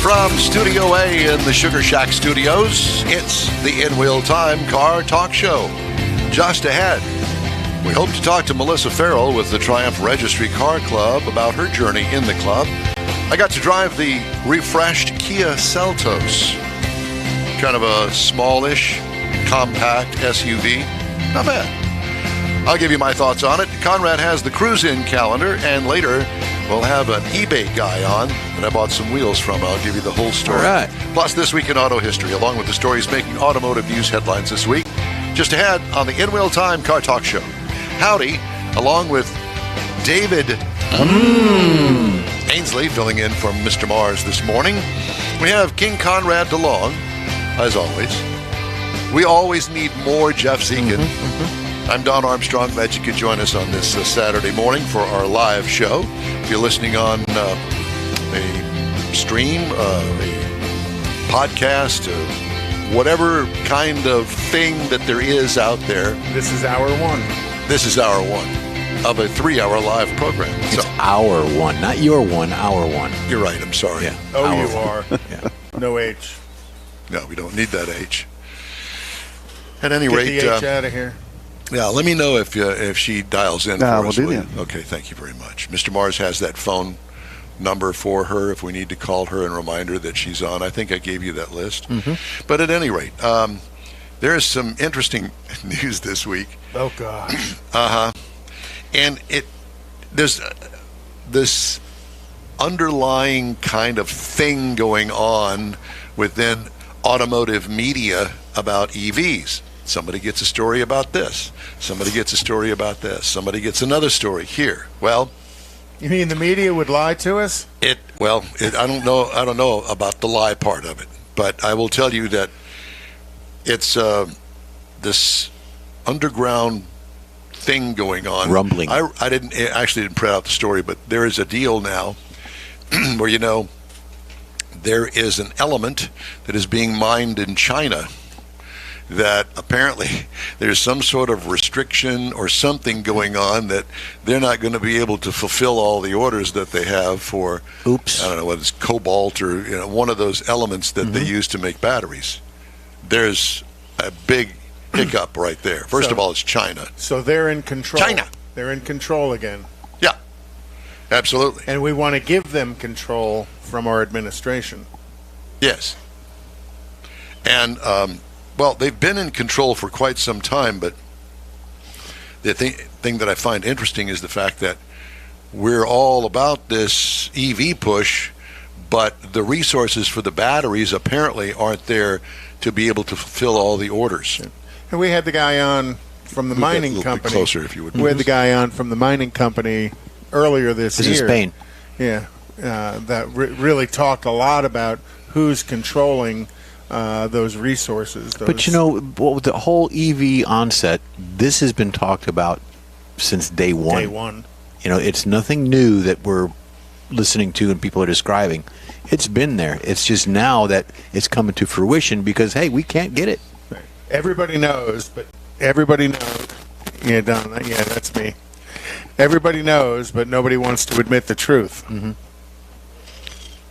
From Studio A in the Sugar Shack Studios, it's the In Wheel Time Car Talk Show. Just ahead, we hope to talk to Melissa Farrell with the Triumph Registry Car Club about her journey in the club. I got to drive the refreshed Kia Seltos. Kind of a smallish, compact SUV. Not bad. I'll give you my thoughts on it. Conrad has the cruise-in calendar, and later we'll have an eBay guy on that I bought some wheels from. I'll give you the whole story. All right. Plus, This Week in Auto History, along with the stories making automotive news headlines this week. Just ahead on the In Wheel Time Car Talk Show. Howdy, along with David Ainsley filling in for Mr. Mars this morning. We have King Conrad DeLong, as always. We always need more Jeff Zekin. I'm Don Armstrong. Glad you could join us on this Saturday morning for our live show. If you're listening on a stream, a podcast, whatever kind of thing that there is out there. This is hour one. This is hour one of a 3-hour live program. It's hour one, not your one, our one. You're right. I'm sorry. Yeah. Oh, hour you one. are. Yeah. No H. No, we don't need that H. At any Get rate, the H out of here. yeah, let me know if she dials in for we'll us. do will you? that. Okay, thank you very much. Mr. Mars has that phone number for her if we need to call her and remind her that she's on. I think I gave you that list. But at any rate, there is some interesting news this week. Oh, gosh. And there's this underlying kind of thing going on within automotive media about EVs. Somebody gets a story about this. Somebody gets a story about this. Somebody gets another story here. Well, You mean the media would lie to us? I don't know about the lie part of it, but I will tell you that it's this underground thing going on. Rumbling. I didn't print out the story, but there is a deal now where there is an element that is being mined in China that apparently there's some sort of restriction or something going on that they're not going to be able to fulfill all the orders that they have for, I don't know whether it's cobalt or one of those elements that they use to make batteries. There's a big hiccup right there. First of all, it's China. So they're in control. China. They're in control again. Yeah, absolutely. And we want to give them control from our administration. Yes. And, they've been in control for quite some time, but the thing that I find interesting is the fact that we're all about this EV push, but the resources for the batteries apparently aren't there to be able to fulfill all the orders. And we had the guy on from the mining a little company. bit closer, if you would. We had the guy on from the mining company earlier this year. This is Spain. Yeah. That really talked a lot about who's controlling those resources. But with the whole EV onset, this has been talked about since day one. Day one. It's nothing new that we're listening to and people are describing. It's been there. It's just now that it's coming to fruition because, hey, we can't get it. Everybody knows, but everybody knows. Yeah, Don. Yeah, that's me. Everybody knows, but nobody wants to admit the truth. Mm-hmm.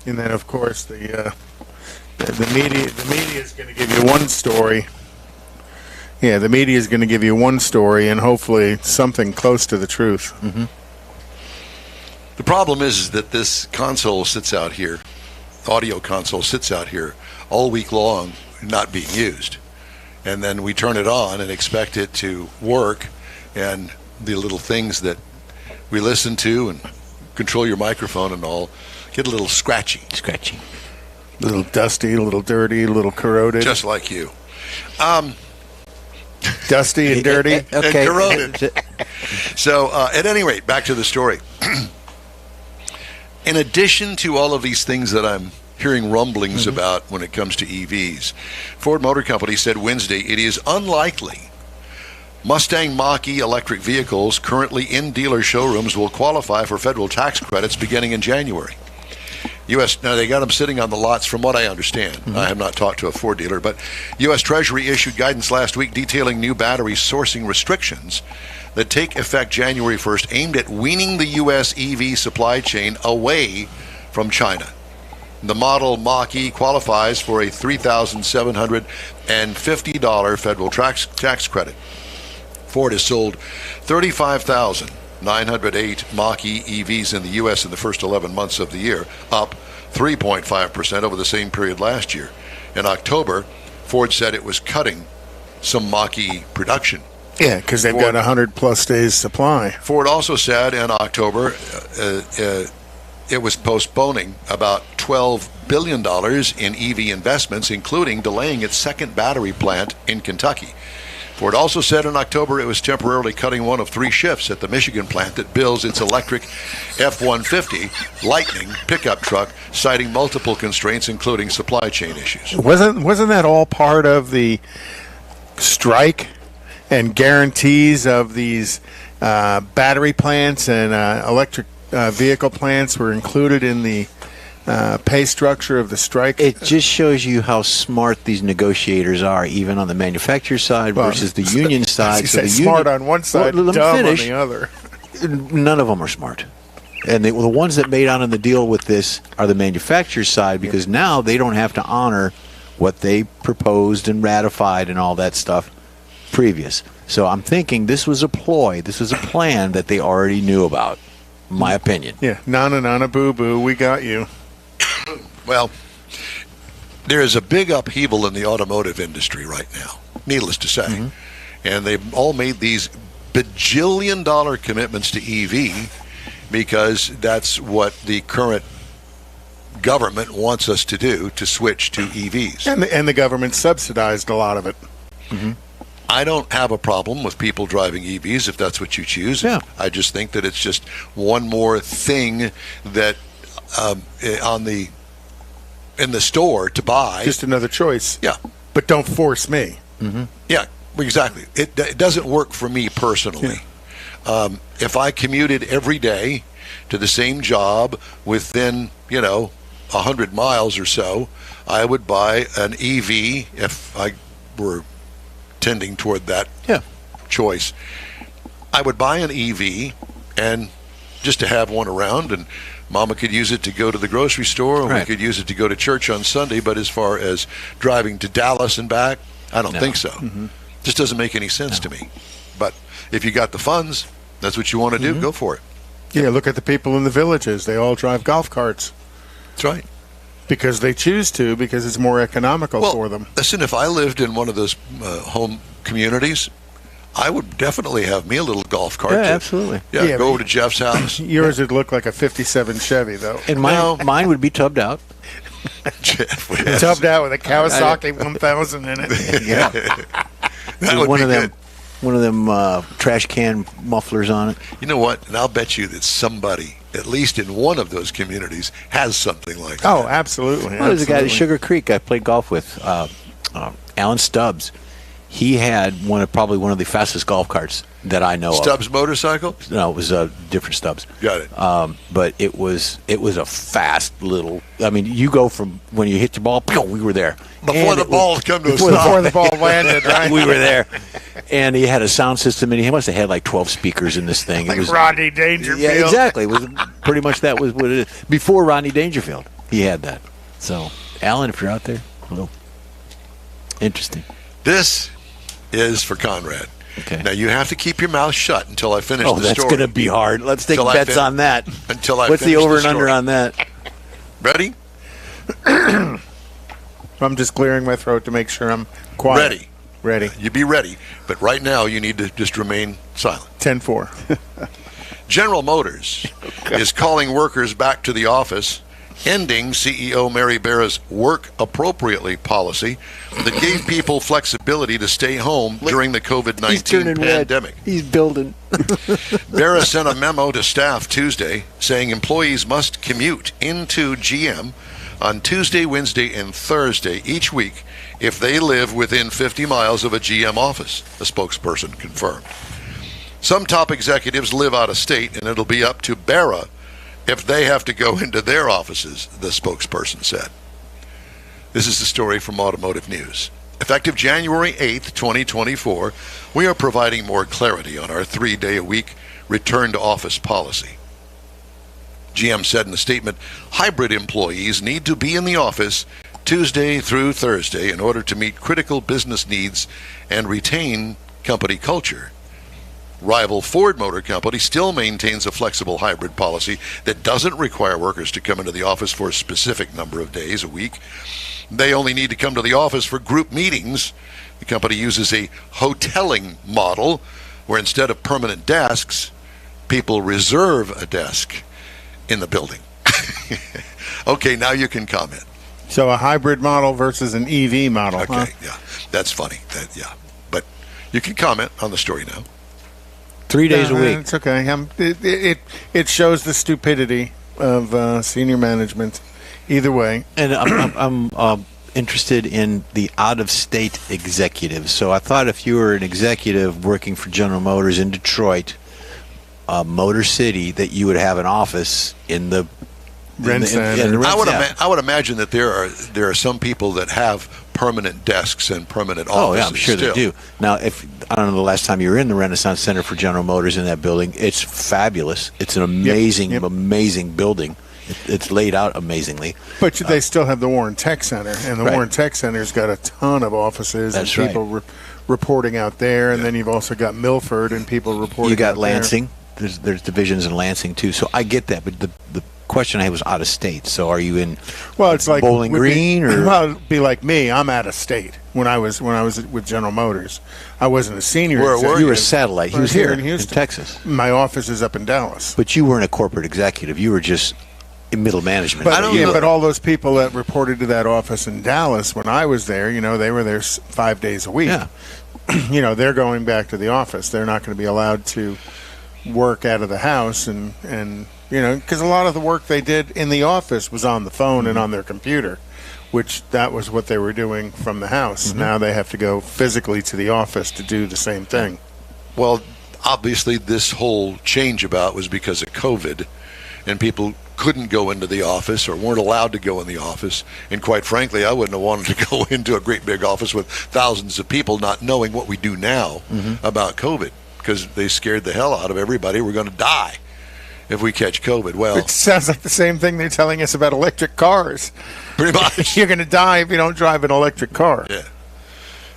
And then, of course, the media is going to give you one story. Yeah, the media is going to give you one story and hopefully something close to the truth. Mm-hmm. The problem is that this console sits out here, audio console sits out here all week long, not being used. And then we turn it on and expect it to work, and the little things that we listen to and control your microphone and all get a little scratchy. Scratchy. A little dusty, a little dirty, a little corroded. Just like you. Dusty and dirty. Okay. And corroded. So, at any rate, back to the story. In addition to all of these things that I'm hearing rumblings about when it comes to EVs, Ford Motor Company said Wednesday it is unlikely Mustang Mach-E electric vehicles currently in dealer showrooms will qualify for federal tax credits beginning in January. Now, they got them sitting on the lots, from what I understand. I have not talked to a Ford dealer, but U.S. Treasury issued guidance last week detailing new battery sourcing restrictions that take effect January 1st, aimed at weaning the U.S. EV supply chain away from China. The model Mach-E qualifies for a $3,750 federal tax credit. Ford has sold 35,908 Mach-E EVs in the U.S. in the first 11 months of the year, up 3.5% over the same period last year. In October, Ford said it was cutting some Mach-E production. Yeah, because they've got 100-plus days supply. Ford also said in October it was postponing about $12 billion in EV investments, including delaying its second battery plant in Kentucky. Ford also said in October it was temporarily cutting one of 3 shifts at the Michigan plant that builds its electric F-150 Lightning pickup truck, citing multiple constraints, including supply chain issues. Wasn't that all part of the strike and guarantees of these battery plants and electric vehicle plants were included in the pay structure of the strike? It just shows you how smart these negotiators are, even on the manufacturer side versus the union side. So smart on one side, dumb on the other. None of them are smart. And the ones that made out on the deal with this are the manufacturer's side, because now they don't have to honor what they proposed and ratified and all that stuff previous. So I'm thinking this was a ploy. This was a plan that they already knew about, in my opinion. Yeah, nana boo-boo, we got you. Well, there is a big upheaval in the automotive industry right now, needless to say. Mm-hmm. And they've all made these bajillion-dollar commitments to EV because that's what the current government wants us to do, to switch to EVs. And the government subsidized a lot of it. Mm-hmm. I don't have a problem with people driving EVs if that's what you choose. Yeah. I just think that it's just one more thing that in the store to buy. Just another choice. Yeah. But don't force me. Mm-hmm. Yeah, exactly. It doesn't work for me personally. Yeah. If I commuted every day to the same job within, 100 miles or so, I would buy an EV if I were tending toward that choice. I would buy an EV and just to have one around, and Mama could use it to go to the grocery store, and we could use it to go to church on Sunday. But as far as driving to Dallas and back, I don't think so. Mm-hmm. Just doesn't make any sense to me. But if you got the funds, that's what you want to do, go for it. Yeah, look at the people in the villages. They all drive golf carts. That's right. Because they choose to, because it's more economical for them. Listen, if I lived in one of those home communities, I would definitely have me a little golf cart. Yeah, absolutely. Yeah, go over to Jeff's house. Yours would look like a 57 Chevy, though. And mine would be tubbed out. Jeff, tubbed out with a Kawasaki 1000 in it. Yeah. That would one be of them. good. One of them trash can mufflers on it. You know what? And I'll bet you that somebody, at least in one of those communities, has something like that. Oh, absolutely. Well, there's a guy at Sugar Creek I played golf with, Alan Stubbs. He had probably one of the fastest golf carts that I know Stubbs motorcycle? No, it was different Stubbs. Got it. But it was a fast little. I mean, you go from when you hit the ball, we were there. Before the ball come to a stop. Before the ball landed, right? We were there. And he had a sound system, and he must have had like 12 speakers in this thing. Like it was Rodney Dangerfield. Yeah, exactly. It was pretty much that was what it is. Before Rodney Dangerfield, he had that. So, Alan, if you're out there, hello. Interesting. This is for Conrad. Okay. Now you have to keep your mouth shut until I finish the story. Oh, that's going to be hard. Let's take bets on that. Until I What's finish the over and story. under on that? Ready? I'm just clearing my throat to make sure I'm quiet. Ready. You be ready. But right now you need to just remain silent. 10-4. General Motors is calling workers back to the office, ending CEO Mary Barra's work appropriately policy that gave people flexibility to stay home during the COVID-19 pandemic. Red. He's building. Barra sent a memo to staff Tuesday saying employees must commute into GM on Tuesday, Wednesday, and Thursday each week if they live within 50 miles of a GM office, a spokesperson confirmed. Some top executives live out of state, and it'll be up to Barra if they have to go into their offices, the spokesperson said. This is the story from Automotive News. Effective January 8th, 2024, we are providing more clarity on our 3-day-a-week return to office policy. GM said in a statement, hybrid employees need to be in the office Tuesday through Thursday in order to meet critical business needs and retain company culture. Rival Ford Motor Company still maintains a flexible hybrid policy that doesn't require workers to come into the office for a specific number of days a week. They only need to come to the office for group meetings. The company uses a hoteling model where instead of permanent desks, people reserve a desk in the building. Okay, now you can comment. So a hybrid model versus an EV model. Okay, yeah, that's funny. But you can comment on the story now. 3 days a week. It's okay. It shows the stupidity of senior management. Either way. And I'm interested in the out-of-state executives. So I thought if you were an executive working for General Motors in Detroit, Motor City, that you would have an office in the I would imagine that there are some people that have permanent desks and permanent offices. Oh yeah, I'm sure still. they do. Now, I don't know the last time you were in the Renaissance Center for General Motors in that building. It's fabulous. It's an amazing building. It's laid out amazingly. But they still have the Warren Tech Center, and the Warren Tech Center's got a ton of offices and people reporting out there. And then you've also got Milford and people reporting. You got out Lansing. There's divisions in Lansing too. So I get that, but the question I had was out of state. So are you in? Well, it's like Bowling Green, or it'd be like me. I'm out of state. When I was with General Motors, I wasn't a senior. You were a satellite. He was here in Houston, Texas. My office is up in Dallas. But you weren't a corporate executive. You were just in middle management. But all those people that reported to that office in Dallas when I was there, they were there 5 days a week. Yeah. They're going back to the office. They're not going to be allowed to work out of the house, and because a lot of the work they did in the office was on the phone and on their computer, which that was what they were doing from the house. Mm-hmm. Now they have to go physically to the office to do the same thing. Well, obviously this whole change about was because of COVID, and people couldn't go into the office or weren't allowed to go in the office. And quite frankly, I wouldn't have wanted to go into a great big office with thousands of people not knowing what we do now about COVID, because they scared the hell out of everybody. We're going to die if we catch COVID. Well, it sounds like the same thing they're telling us about electric cars. Pretty much. You're going to die if you don't drive an electric car.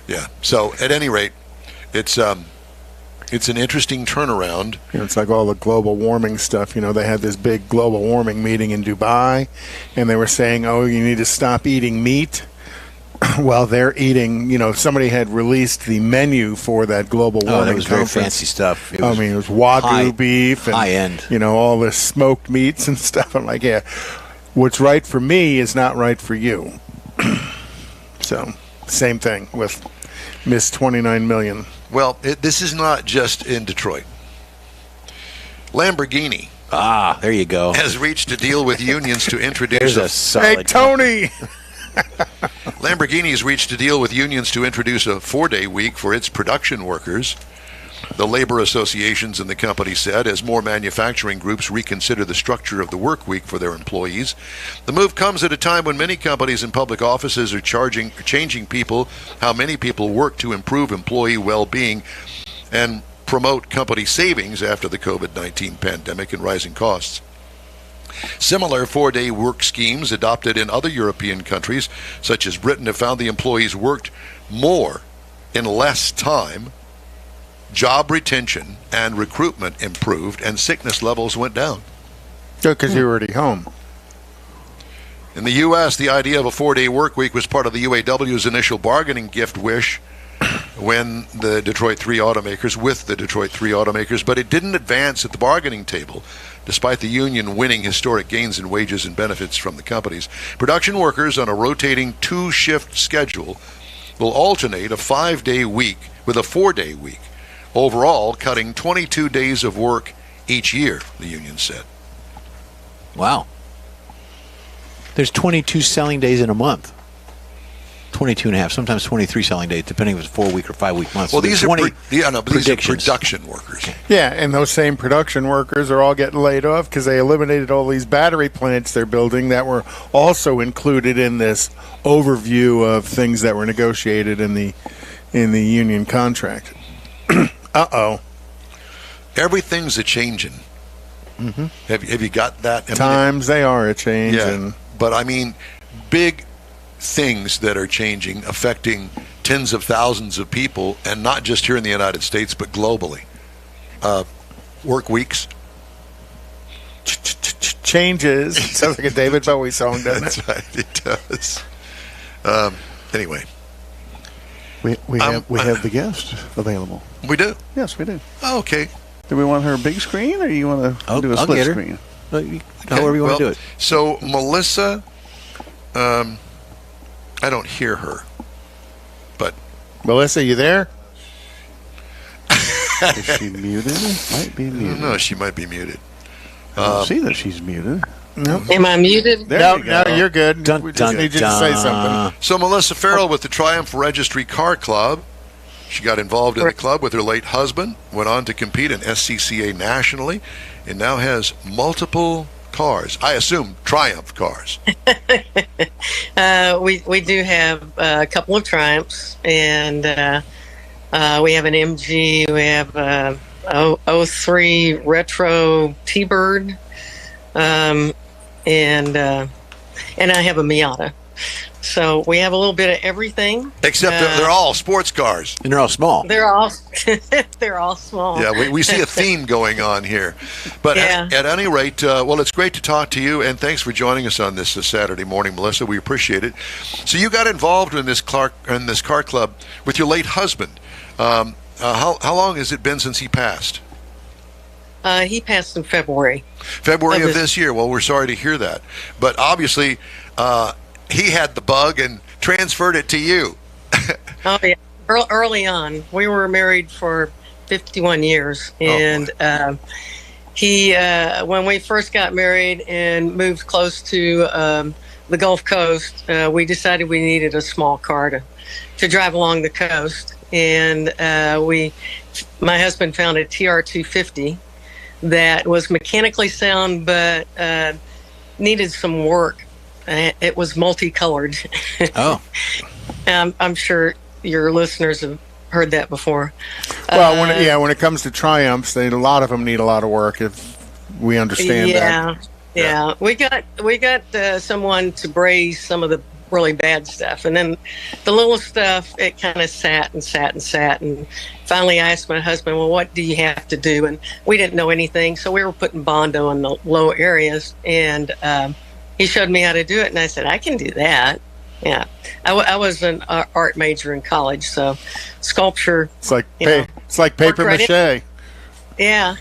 Yeah. So at any rate, it's an interesting turnaround. It's like all the global warming stuff. They had this big global warming meeting in Dubai, and they were saying, you need to stop eating meat. Well, they're eating, somebody had released the menu for that global warming that was conference. Very fancy stuff. It was Wagyu beef and high-end. All this smoked meats and stuff. I'm like, what's right for me is not right for you. So, same thing with Miss 29 million. Well, this is not just in Detroit. Lamborghini. There you go. Has reached a deal with unions to introduce a solid Hey, Tony! Lamborghini has reached a deal with unions to introduce a 4-day week for its production workers. The labor associations in the company said as more manufacturing groups reconsider the structure of the work week for their employees. The move comes at a time when many companies and public offices are changing how many people work to improve employee well-being and promote company savings after the COVID-19 pandemic and rising costs. Similar 4-day work schemes adopted in other European countries, such as Britain, have found the employees worked more in less time. Job retention and recruitment improved, and sickness levels went down. Because you're already home. In the U.S., the idea of a 4-day work week was part of the UAW's initial bargaining gift wish with the Detroit 3 automakers, but it didn't advance at the bargaining table, despite the union winning historic gains in wages and benefits from the companies. Production workers on a rotating 2-shift schedule will alternate a 5-day week with a 4-day week, overall cutting 22 days of work each year, the union said. Wow. There's 22 selling days in a month. 22 and a half, sometimes 23 selling days, depending if it's 4-week or 5-week months. Well, so these are production workers. Yeah, and those same production workers are all getting laid off because they eliminated all these battery plants they're building that were also included in this overview of things that were negotiated in the union contract. Uh-oh. Everything's a changing. Have you got that? I mean, Times they are a change. yeah, And but I mean, big things that are changing, affecting tens of thousands of people, and not just here in the United States, but globally. Work weeks. changes. It sounds like a David Bowie song, doesn't it? That's right, it does. Anyway, We have the guest available. we do. Yes, we do. Oh, okay. Do we want her big screen, or you want to do a I'll split get her. screen? However you want Well, to do it. So Melissa, I don't hear her, but Melissa, you there? Is she muted? Might be I muted. don't know. She might be muted. I don't see that she's muted. Am I muted? There No, you go. no, you're good. Dun, We just dun, need you to say something. dun. So Melissa Farrell with the Triumph Registry Car Club. She got involved in the club with her late husband, went on to compete in SCCA nationally, and now has multiple cars. I assume Triumph cars. We do have a couple of Triumphs, and we have an MG. We have a 03 Retro T-Bird, and I have a Miata. So we have a little bit of everything. Except that they're all sports cars. And they're all small. They're all they're all small. Yeah, we see a theme going on here. But Yeah. at any rate, well, it's great to talk to you, and thanks for joining us on this Saturday morning, Melissa. We appreciate it. So you got involved in this car club with your late husband. How long has it been since he passed? He passed in February. February of this year. Well, we're sorry to hear that. But obviously, he had the bug and transferred it to you. Oh yeah, early on. We were married for 51 years, and he, when we first got married and moved close to the Gulf Coast, we decided we needed a small car to drive along the coast, and my husband found a TR250 that was mechanically sound, but needed some work. It was multicolored. Oh. I'm sure your listeners have heard that before. Well, when it comes to Triumphs, a lot of them need a lot of work. If we understand that. Yeah. We got someone to braze some of the really bad stuff, and then the little stuff, it kind of sat, and finally I asked my husband, well, what do you have to do? And we didn't know anything, so we were putting Bondo in the low areas, and he showed me how to do it, and I said, I can do that. Yeah, I was an art major in college, so sculpture. It's like You it's like paper work right mache. Yeah.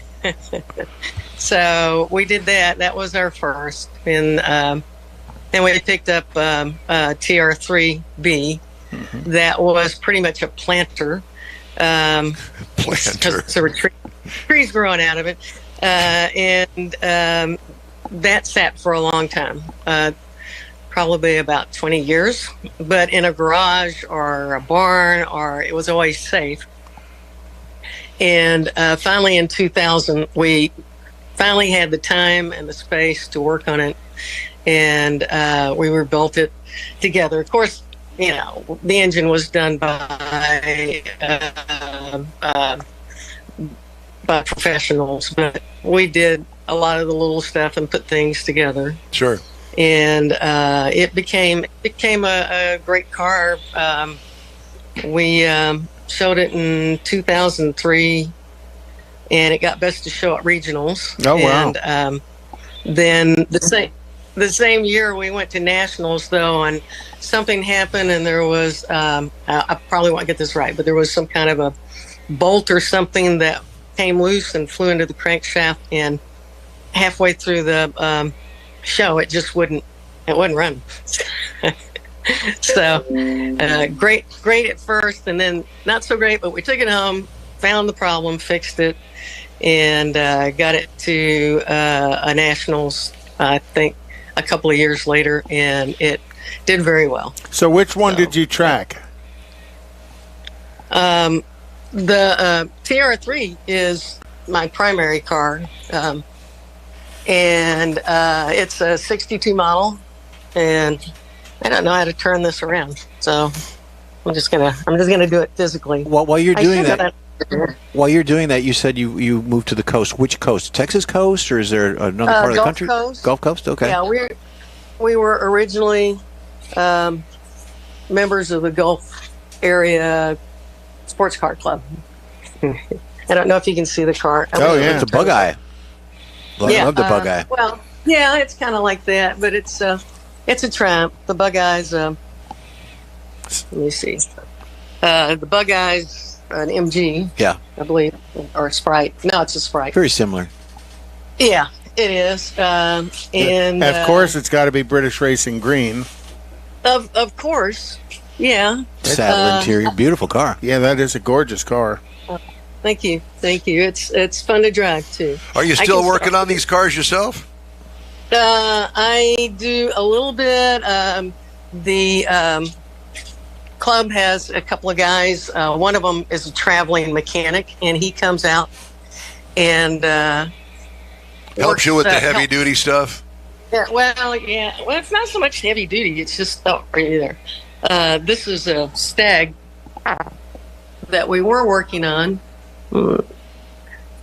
So we did that. That was our first, and then we picked up TR3B. Mm-hmm. That was pretty much a planter. Planter. Because there were trees growing out of it, and that sat for a long time. Probably about 20 years, but in a garage or a barn, or it was always safe. And finally in 2000, we finally had the time and the space to work on it, and we rebuilt it together. Of course, you know, the engine was done by professionals, but we did a lot of the little stuff and put things together. Sure. And it became a great car. We showed it in 2003, and it got best to show at regionals. Oh, wow. And then the same year we went to nationals, though, and something happened, and there was I probably won't get this right, but there was some kind of a bolt or something that came loose and flew into the crankshaft, and halfway through the show it just wouldn't run. So great at first, and then not so great, but we took it home, found the problem, fixed it, and got it to a nationals, I think a couple of years later, and it did very well. So which one did you track? The TR3 is my primary car, and it's a 62 model, and I don't know how to turn this around, so I'm just gonna do it physically. While you're doing that, While you're doing that, you said you moved to the coast. Which coast? Texas coast, or is there another part of the Gulf country? Coast. Gulf Coast. Okay. Yeah, we were originally members of the Gulf area sports car club. I don't know if you can see the car. Oh, yeah. It's a bug eye. I love the bug eye. Well, yeah, it's kind of like that, but it's a Triumph. The bug eyes. Let me see. The bug eyes an MG. Yeah. I believe, or a Sprite. No, it's a Sprite. Very similar. Yeah, it is. And of course, it's got to be British Racing Green. Of course, yeah. Saddle interior, beautiful car. Yeah, that is a gorgeous car. Thank you. It's fun to drive too. Are you still working on these cars yourself? I do a little bit. The club has a couple of guys. One of them is a traveling mechanic, and he comes out and Helps you with the heavy duty stuff? Yeah, well, it's not so much heavy duty. It's just right there. This is a Stag that we were working on. I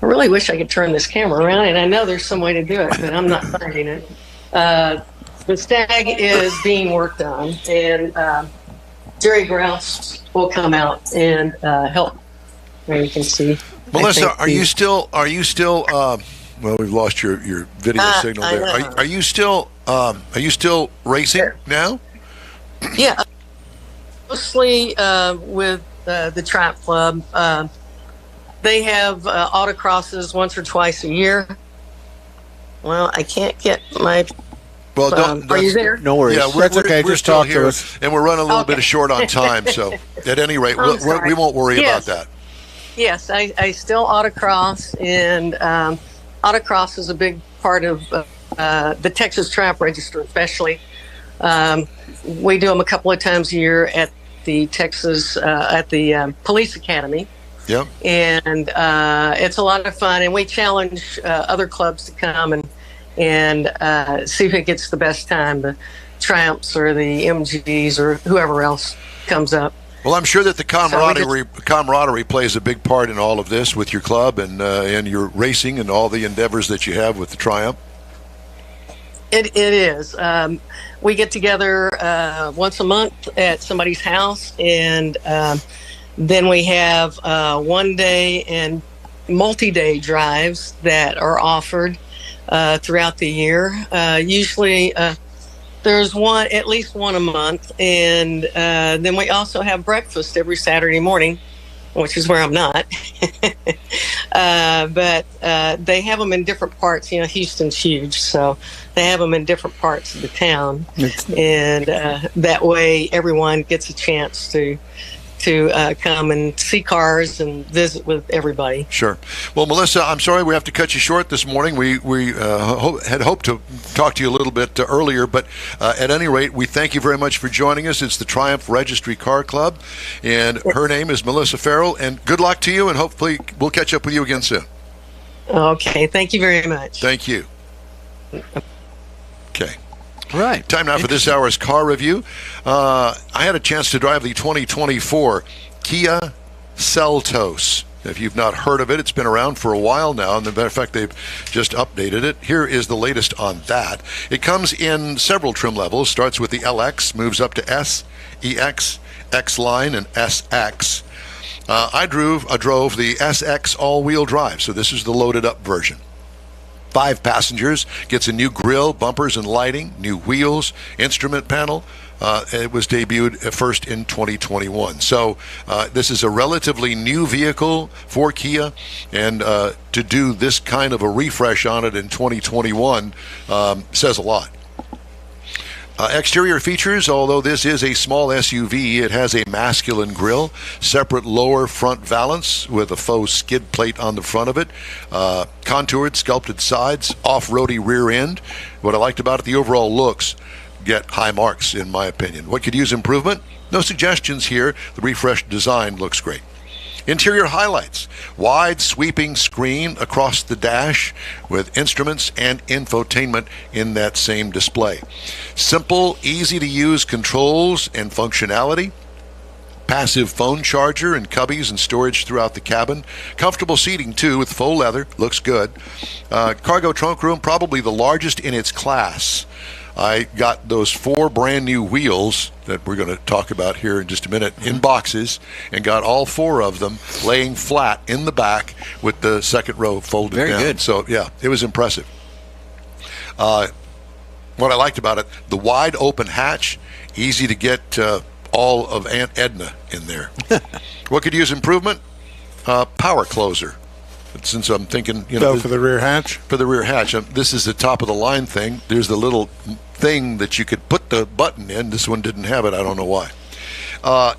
really wish I could turn this camera around, and I know there's some way to do it, but I'm not finding it. The Stag is being worked on, and Jerry Grouse will come out and help. There you can see. Melissa, are you still? Well, we've lost your video signal there. Are you still racing now? Yeah, mostly with the Triumph Club. They have autocrosses once or twice a year. Well, I can't get my. Well, are you there? No worries. Yeah, That's okay. We're Just still talk to here, us. and we're running a little Okay. bit short on time. So, at any rate, we won't worry about that. Yes, I still autocross, and autocross is a big part of the Texas Triumph Register, especially. We do them a couple of times a year at the Texas Police Academy. Yep. And it's a lot of fun, and we challenge other clubs to come and see who gets the best time, the Triumphs or the MGs or whoever else comes up. Well, I'm sure that the camaraderie plays a big part in all of this with your club and your racing and all the endeavors that you have with the Triumph. It is. We get together once a month at somebody's house, and then we have one-day and multi-day drives that are offered throughout the year. Usually there's at least one a month, and then we also have breakfast every Saturday morning, which is where I'm not. But they have them in different parts. You know, Houston's huge, so they have them in different parts of the town, and that way everyone gets a chance to come and see cars and visit with everybody. Sure. Well, Melissa, I'm sorry we have to cut you short this morning. We had hoped to talk to you a little bit earlier, but at any rate, we thank you very much for joining us. It's the Triumph Registry Car Club, and her name is Melissa Farrell, and good luck to you, and hopefully we'll catch up with you again soon. Okay. Thank you very much. Thank you. Okay. Right. Time now for this hour's car review. I had a chance to drive the 2024 Kia Seltos. If you've not heard of it, it's been around for a while now. And as a matter of fact, they've just updated it. Here is the latest on that. It comes in several trim levels. Starts with the LX, moves up to S, EX, X-Line, and SX. I drove the SX all-wheel drive, so this is the loaded-up version. 5 passengers, gets a new grille, bumpers and lighting, new wheels, instrument panel. It was debuted first in 2021. So this is a relatively new vehicle for Kia, and to do this kind of a refresh on it in 2021 says a lot. Exterior features, although this is a small SUV, it has a masculine grille, separate lower front valance with a faux skid plate on the front of it, contoured, sculpted sides, off-roady rear end. What I liked about it, the overall looks get high marks, in my opinion. What could use improvement? No suggestions here. The refreshed design looks great. Interior highlights: wide sweeping screen across the dash with instruments and infotainment in that same display. Simple, easy to use controls and functionality. passive phone charger and cubbies and storage throughout the cabin. Comfortable seating, too, with faux leather. Looks good. Cargo trunk room, probably the largest in its class. I got those 4 brand new wheels that we're going to talk about here in just a minute in boxes, and got all 4 of them laying flat in the back with the second row folded down. Very good. So, yeah, it was impressive. What I liked about it, the wide open hatch, easy to get all of Aunt Edna in there. What could use improvement? Power closer. Since I'm thinking, for the rear hatch? For the rear hatch. This is the top of the line thing. There's the little thing that you could put the button in. This one didn't have it. I don't know why.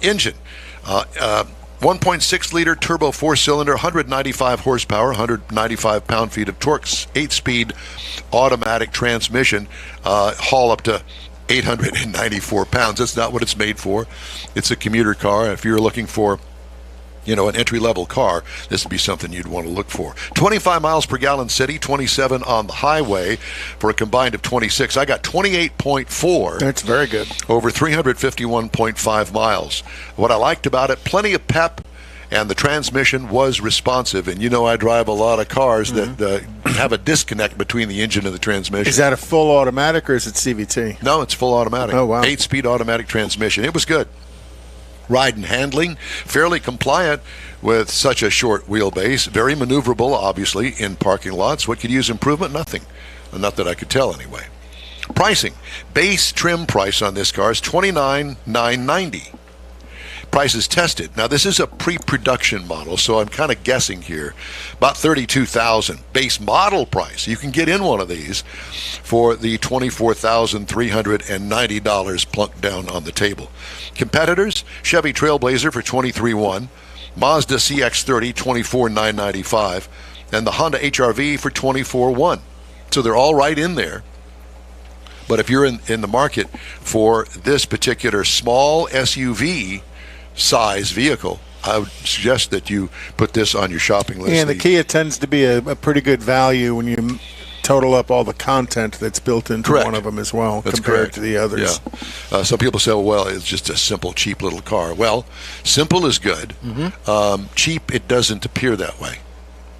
Engine. 1.6 liter turbo 4-cylinder, 195 horsepower, 195 pound-feet of torque, 8-speed automatic transmission, haul up to 894 pounds. That's not what it's made for. It's a commuter car. If you're looking for an entry-level car, this would be something you'd want to look for. 25 miles per gallon city, 27 on the highway for a combined of 26. I got 28.4. That's very good. Over 351.5 miles. What I liked about it, plenty of pep, and the transmission was responsive. And I drive a lot of cars that have a disconnect between the engine and the transmission. Is that a full automatic or is it CVT? No, it's full automatic. Oh, wow. 8-speed automatic transmission. It was good. Ride and handling, fairly compliant with such a short wheelbase. Very maneuverable, obviously, in parking lots. What could use improvement? Nothing. Not that I could tell, anyway. Pricing. Base trim price on this car is $29,990. Prices tested. Now, this is a pre-production model, so I'm kind of guessing here. About $32,000. Base model price. You can get in one of these for the $24,390 plunked down on the table. Competitors, Chevy Trailblazer for $23,100, Mazda CX-30, $24,995, and the Honda HR-V for $24,100. So they're all right in there. But if you're in the market for this particular small SUV size vehicle, I would suggest that you put this on your shopping list. And the Kia tends to be a pretty good value when you total up all the content that's built into one of them as well. That's compared correct. to the others. Yeah. Some people say, well, it's just a simple, cheap little car. Well, simple is good. Cheap, it doesn't appear that way.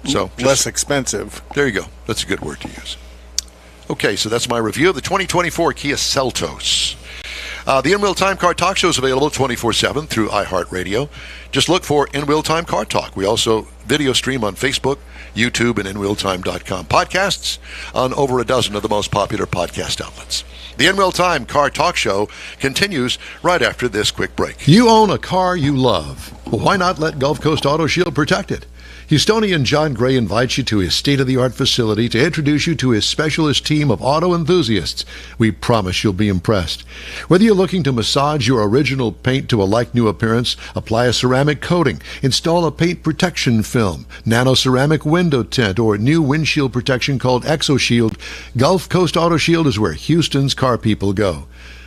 So less expensive. There you go. That's a good word to use. Okay, so that's my review of the 2024 Kia Seltos. The In Real Time Car Talk Show is available 24/7 through iHeartRadio. Just look for In Real Time Car Talk. We also video stream on Facebook, YouTube, and InRealTime.com. Podcasts on over a dozen of the most popular podcast outlets. The In Real Time Car Talk Show continues right after this quick break. You own a car you love. Well, why not let Gulf Coast Auto Shield protect it? Houstonian John Gray invites you to his state-of-the-art facility to introduce you to his specialist team of auto enthusiasts. We promise you'll be impressed. Whether you're looking to massage your original paint to a like-new appearance, apply a ceramic coating, install a paint protection film, nano-ceramic window tint, or new windshield protection called ExoShield, Gulf Coast Auto Shield is where Houston's car people go.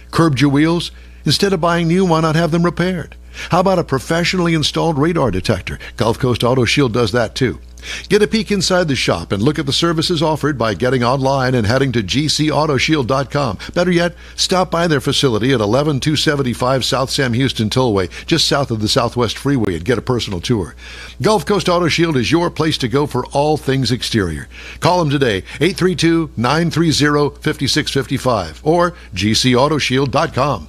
Curbed your wheels? Instead of buying new, why not have them repaired? How about a professionally installed radar detector? Gulf Coast Auto Shield does that too. Get a peek inside the shop and look at the services offered by getting online and heading to gcautoshield.com. Better yet, stop by their facility at 11275 South Sam Houston Tollway, just south of the Southwest Freeway, and get a personal tour. Gulf Coast Auto Shield is your place to go for all things exterior. Call them today, 832-930-5655 or gcautoshield.com.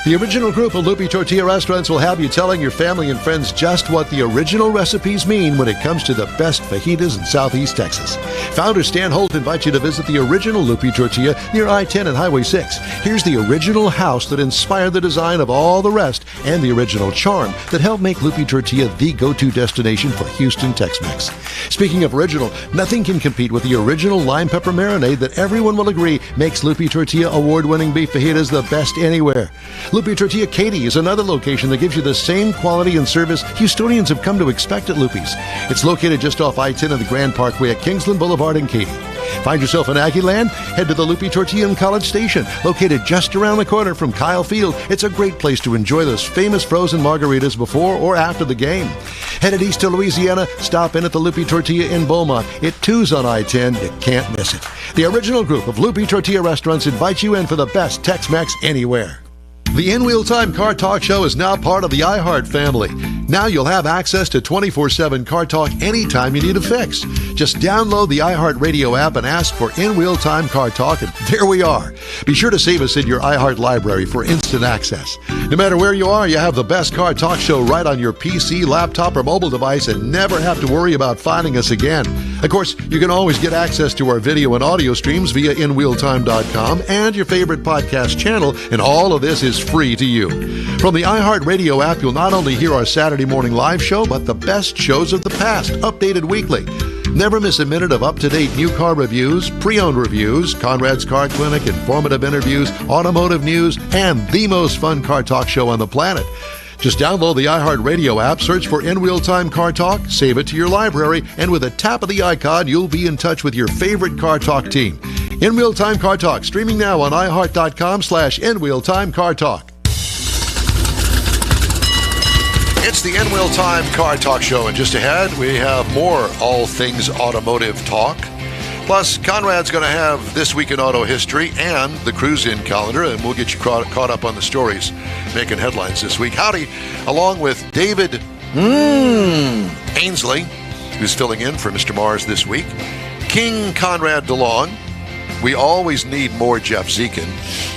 The original group of Lupi Tortilla restaurants will have you telling your family and friends just what the original recipes mean when it comes to the best fajitas in Southeast Texas. Founder Stan Holt invites you to visit the original Lupi Tortilla near I-10 and Highway 6. Here's the original house that inspired the design of all the rest and the original charm that helped make Lupi Tortilla the go-to destination for Houston Tex-Mex. Speaking of original, nothing can compete with the original lime pepper marinade that everyone will agree makes Lupi Tortilla award-winning beef fajitas the best anywhere. Lupi Tortilla Katy is another location that gives you the same quality and service Houstonians have come to expect at Lupi's. It's located just off I-10 and the Grand Parkway at Kingsland Boulevard in Katy. Find yourself in Aggie Land? Head to the Lupi Tortilla in College Station, located just around the corner from Kyle Field. It's a great place to enjoy those famous frozen margaritas before or after the game. Headed east to Louisiana? Stop in at the Lupi Tortilla in Beaumont. It too's on I-10. You can't miss it. The original group of Lupi Tortilla restaurants invites you in for the best Tex-Mex anywhere. The In Wheel Time Car Talk Show is now part of the iHeart family. Now you'll have access to 24/7 Car Talk anytime you need a fix. Just download the iHeart Radio app and ask for In Wheel Time Car Talk, and there we are. Be sure to save us in your iHeart library for instant access. No matter where you are, you have the best Car Talk Show right on your PC, laptop, or mobile device and never have to worry about finding us again. Of course, you can always get access to our video and audio streams via InWheelTime.com and your favorite podcast channel, and all of this is free to you. From the iHeart Radio app, you'll not only hear our Saturday morning live show, but the best shows of the past, updated weekly. Never miss a minute of up-to-date new car reviews, pre-owned reviews, Conrad's Car Clinic, informative interviews, automotive news, and the most fun car talk show on the planet. Just download the iHeart Radio app, search for In Wheel Time Car Talk, save it to your library, and with a tap of the icon, you'll be in touch with your favorite Car Talk team. In Wheel Time Car Talk, streaming now on iHeart.com/In Wheel Time Car Talk. It's the In Wheel Time Car Talk Show, and just ahead, we have more all things automotive talk. Plus, Conrad's going to have This Week in Auto History and the Cruise-In calendar, and we'll get you caught up on the stories making headlines this week. Howdy, along with David Ainsley, who's filling in for Mr. Mars this week, King Conrad DeLong. We always need more Jeff Zekin.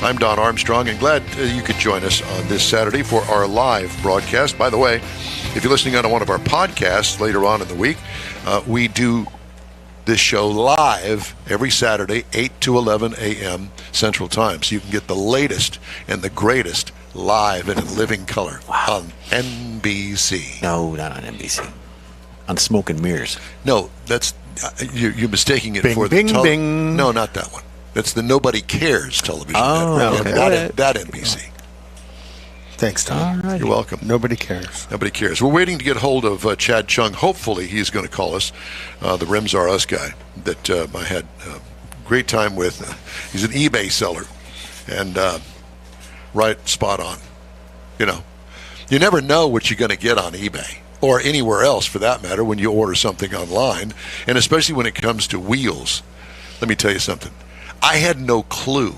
I'm Don Armstrong, and glad you could join us on this Saturday for our live broadcast. By the way, if you're listening on one of our podcasts later on in the week, we do this show live every Saturday, 8 to 11 a.m. Central Time. So you can get the latest and the greatest live and in living color on NBC. No, not on NBC. On Smoke and Mirrors. No, that's you're mistaking it Bing, for bing, the bing. No, not that one. That's the Nobody Cares television Oh, network. okay. That NBC. Thanks, Tom. You're welcome. Nobody cares. Nobody cares. We're waiting to get hold of Chad Chung. Hopefully, he's going to call us, the Rims Are Us guy that I had a great time with. He's an eBay seller, and right spot on. You know, you never know what you're going to get on eBay or anywhere else for that matter when you order something online, and especially when it comes to wheels. Let me tell you something. I had no clue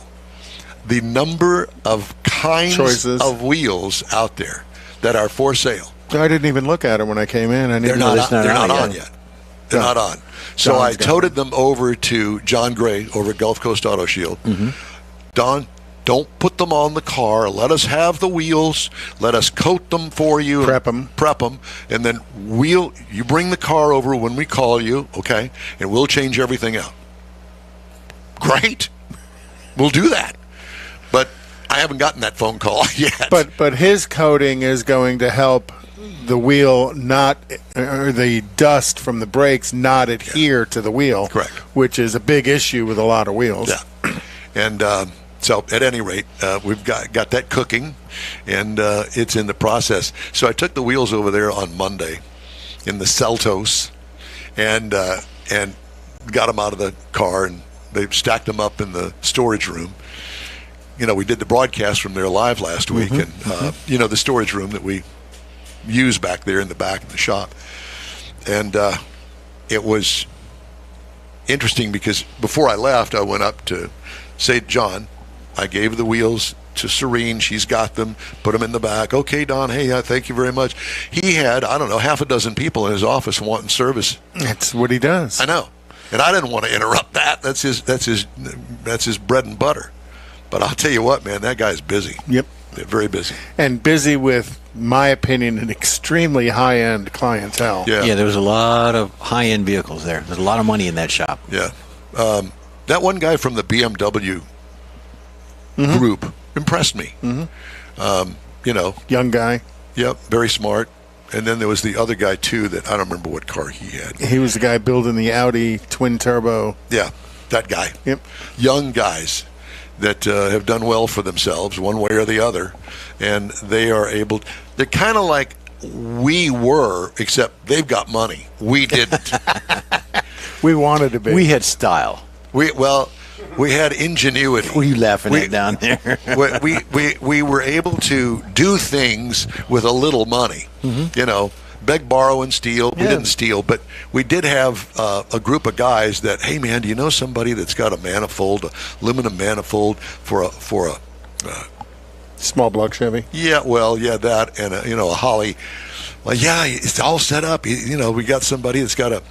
the number of kinds Choices of wheels out there that are for sale. I didn't even look at it when I came in. I didn't They're know not, this- they're not on yet. They're not on. So John's I got toted them over to John Gray over at Gulf Coast Auto Shield. Don, don't put them on the car. Let us have the wheels. Let us coat them for you. Prep 'em. Prep them. And then you bring the car over when we call you, okay? And we'll change everything out. Great. We'll do that. But I haven't gotten that phone call yet. But his coating is going to help the wheel not, or the dust from the brakes not adhere to the wheel. Correct. Which is a big issue with a lot of wheels. Yeah. And so at any rate, we've got that cooking, and it's in the process. So I took the wheels over there on Monday in the Seltos and got them out of the car, and they stacked them up in the storage room. You know, we did the broadcast from there live last week, and, you know, the storage room that we use back there in the back of the shop. And it was interesting because before I left, I went up to St. John. I gave the wheels to Serene. She's got them, put them in the back. Okay, Don, hey, thank you very much. He had, I don't know, half a dozen people in his office wanting service. That's what he does. I know. And I didn't want to interrupt that. That's his bread and butter. But I'll tell you what, man, that guy's busy. Yep. They're very busy. And busy with, my opinion, an extremely high-end clientele. Yeah, there was a lot of high-end vehicles there. There's a lot of money in that shop. Yeah. That one guy from the BMW group impressed me. You know, Young guy. yep, very smart. And then there was the other guy, too, that I don't remember what car he had. He was the guy building the Audi twin-turbo. Yeah, that guy. Yep. Young guys that have done well for themselves one way or the other. And they are able, they're kind of like we were, except they've got money. We didn't. We wanted to be. We had style. we had ingenuity. What are you laughing at down there? we were able to do things with a little money. You know, beg, borrow, and steal. We didn't steal, but we did have a group of guys that, hey man, do you know somebody that's got a manifold, aluminum manifold for a Small block Chevy. Yeah, well, yeah, that and a Holly. Well, yeah, it's all set up. We got somebody that's got a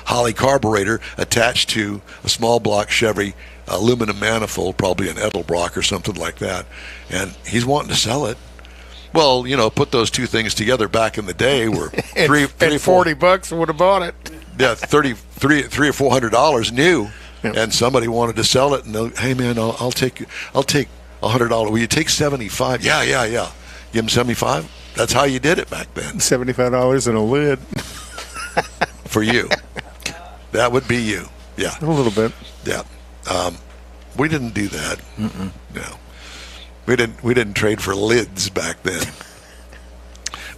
Holly carburetor attached to a small block Chevy aluminum manifold, probably an Edelbrock or something like that, and he's wanting to sell it. Well, put those two things together back in the day were three or $40 would have bought it. Yeah, $300 or $400 new, Yep. and somebody wanted to sell it, and hey man, I'll take $100. Will you take 75? Yeah. Give him 75. That's how you did it back then. $75 in a lid. For you, that would be you. Yeah, A little bit. yeah. We didn't do that. No, we didn't trade for lids back then.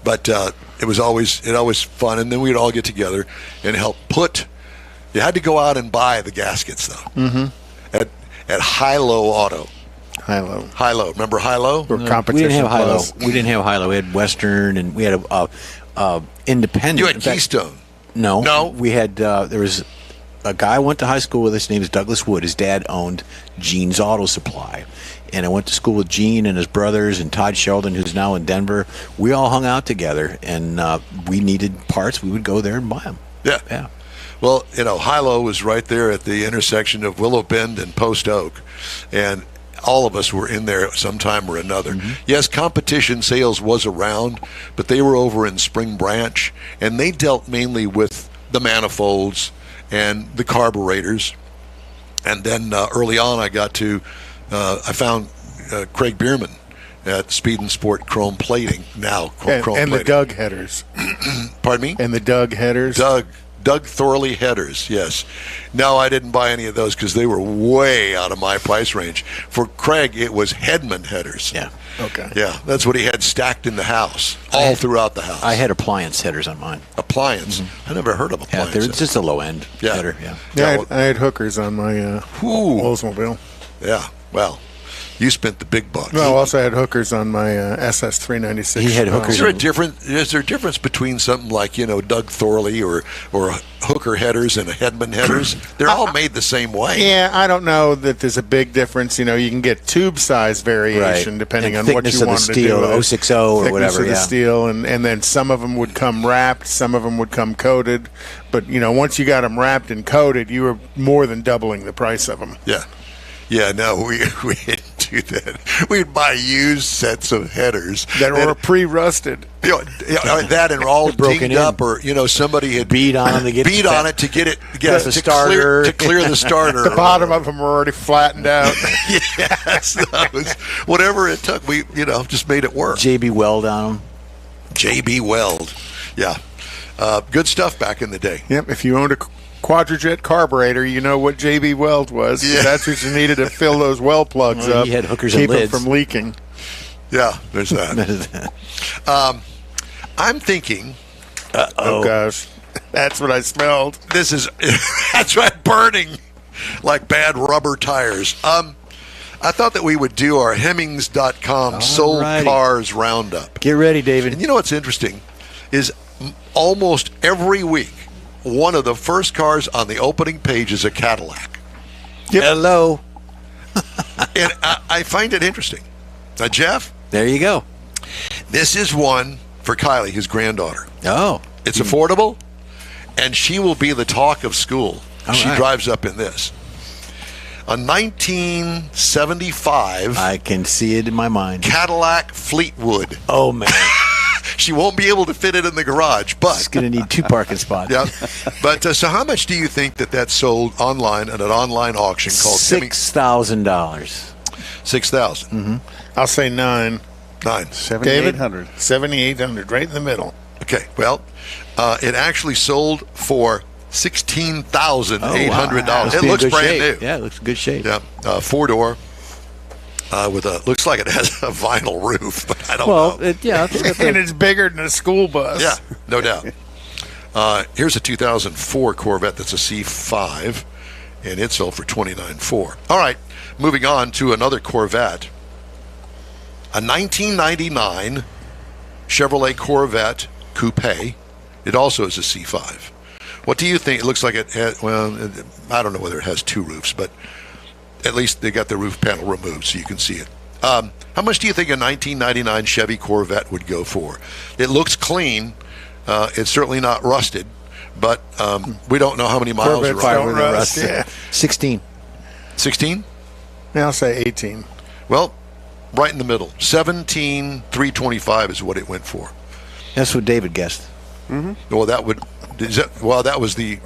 But it was always fun, and then we'd all get together and help put. You had to go out and buy the gaskets though. At High-Low Auto. High-low. High-Low, remember High-Low? Or We competition didn't have high-low. plus. We didn't have high-low. We had Western, and we had a independent. You had In fact, Keystone. No. We had, there was a guy I went to high school with. His name is Douglas Wood. His dad owned Gene's Auto Supply. And I went to school with Gene and his brothers and Todd Sheldon, who's now in Denver. We all hung out together, and we needed parts. We would go there and buy them. Yeah. Yeah. Well, High-Low was right there at the intersection of Willow Bend and Post Oak, and all of us were in there at some time or another. Yes, competition sales was around, but they were over in Spring Branch, and they dealt mainly with the manifolds and the carburetors. And then early on, I found Craig Bierman at Speed and Sport Chrome Plating, now Chrome And the Plating. Doug headers. Pardon me? And the Doug headers. Doug Thorley headers, yes. No, I didn't buy any of those because they were way out of my price range. For Craig, it was Hedman headers. Yeah. Okay. Yeah, that's what he had stacked in the house, all throughout the house. I had appliance headers on mine. appliance. I never heard of Yeah, appliance. they're just a low-end Yeah. header. Yeah. Yeah, I had hookers on my Ooh. Oldsmobile. Yeah, well, you spent the big bucks. No, I also had hookers on my SS396. He had hookers Is there a difference between something like Doug Thorley or hooker headers and Hedman headers? They're all made the same way. Yeah, I don't know that there's a big difference. You can get tube size variation Right. depending And on what thickness you of the want steel, to do. 060 or thickness whatever, of the yeah. steel, and then some of them would come wrapped, some of them would come coated. But once you got them wrapped and coated, you were more than doubling the price of them. Yeah, no, we didn't do that. We'd buy used sets of headers That were pre-rusted. that and all broken dinged in. up, or somebody had Beat on to get beat on it to get it the starter. to clear the starter. The bottom of them were already flattened out. Yes, those, whatever it took, we just made it work. JB Weld on them. JB Weld, yeah, good stuff back in the day. Yep, if you owned a Quadrajet carburetor, you know what JB Weld was. 'Cause Yeah. That's what you needed to fill those well plugs Well, up. he had hookers keep and lids. them from leaking. Yeah, there's that. I'm thinking Oh gosh, that's what I smelled. this is that's right, burning like bad rubber tires. I thought that we would do our Hemmings.com sold Alrighty. cars roundup. Get ready, David. And you know what's interesting is almost every week, one of the first cars on the opening page is a Cadillac. Hello. And I find it interesting. Now, Jeff, There you go. this is one for Kylie, his granddaughter. Oh. It's affordable, and she will be the talk of school. All She right. drives up in this. A 1975 I can see it in my mind. Cadillac Fleetwood. Oh, man. She won't be able to fit it in the garage, but It's going to need 2 parking spots. yeah. But so how much do you think that sold online at an online auction called $6,000. 6,000? I'll say 9. 9. 7,800. 7,800, right in the middle. Okay. Well, it actually sold for $16,800. It looks brand new. Yeah, it looks in good shape. Yeah. 4-door. With looks like it has a vinyl roof, but I don't Well, know. it's got And the, it's bigger than a school bus. Yeah, no doubt. Here's a 2004 Corvette that's a C5, and it sold for $29,400. All right, moving on to another Corvette. A 1999 Chevrolet Corvette Coupe. It also is a C5. What do you think? It looks like it has, I don't know whether it has 2 roofs, but at least they got the roof panel removed so you can see it. How much do you think a 1999 Chevy Corvette would go for? It looks clean. It's certainly not rusted, but we don't know how many miles Corvettes are don't on it. rust. Yeah. 16. 16? Now I'll say 18. Well, right in the middle. 17,325 is what it went for. That's what David guessed. Well, that was the.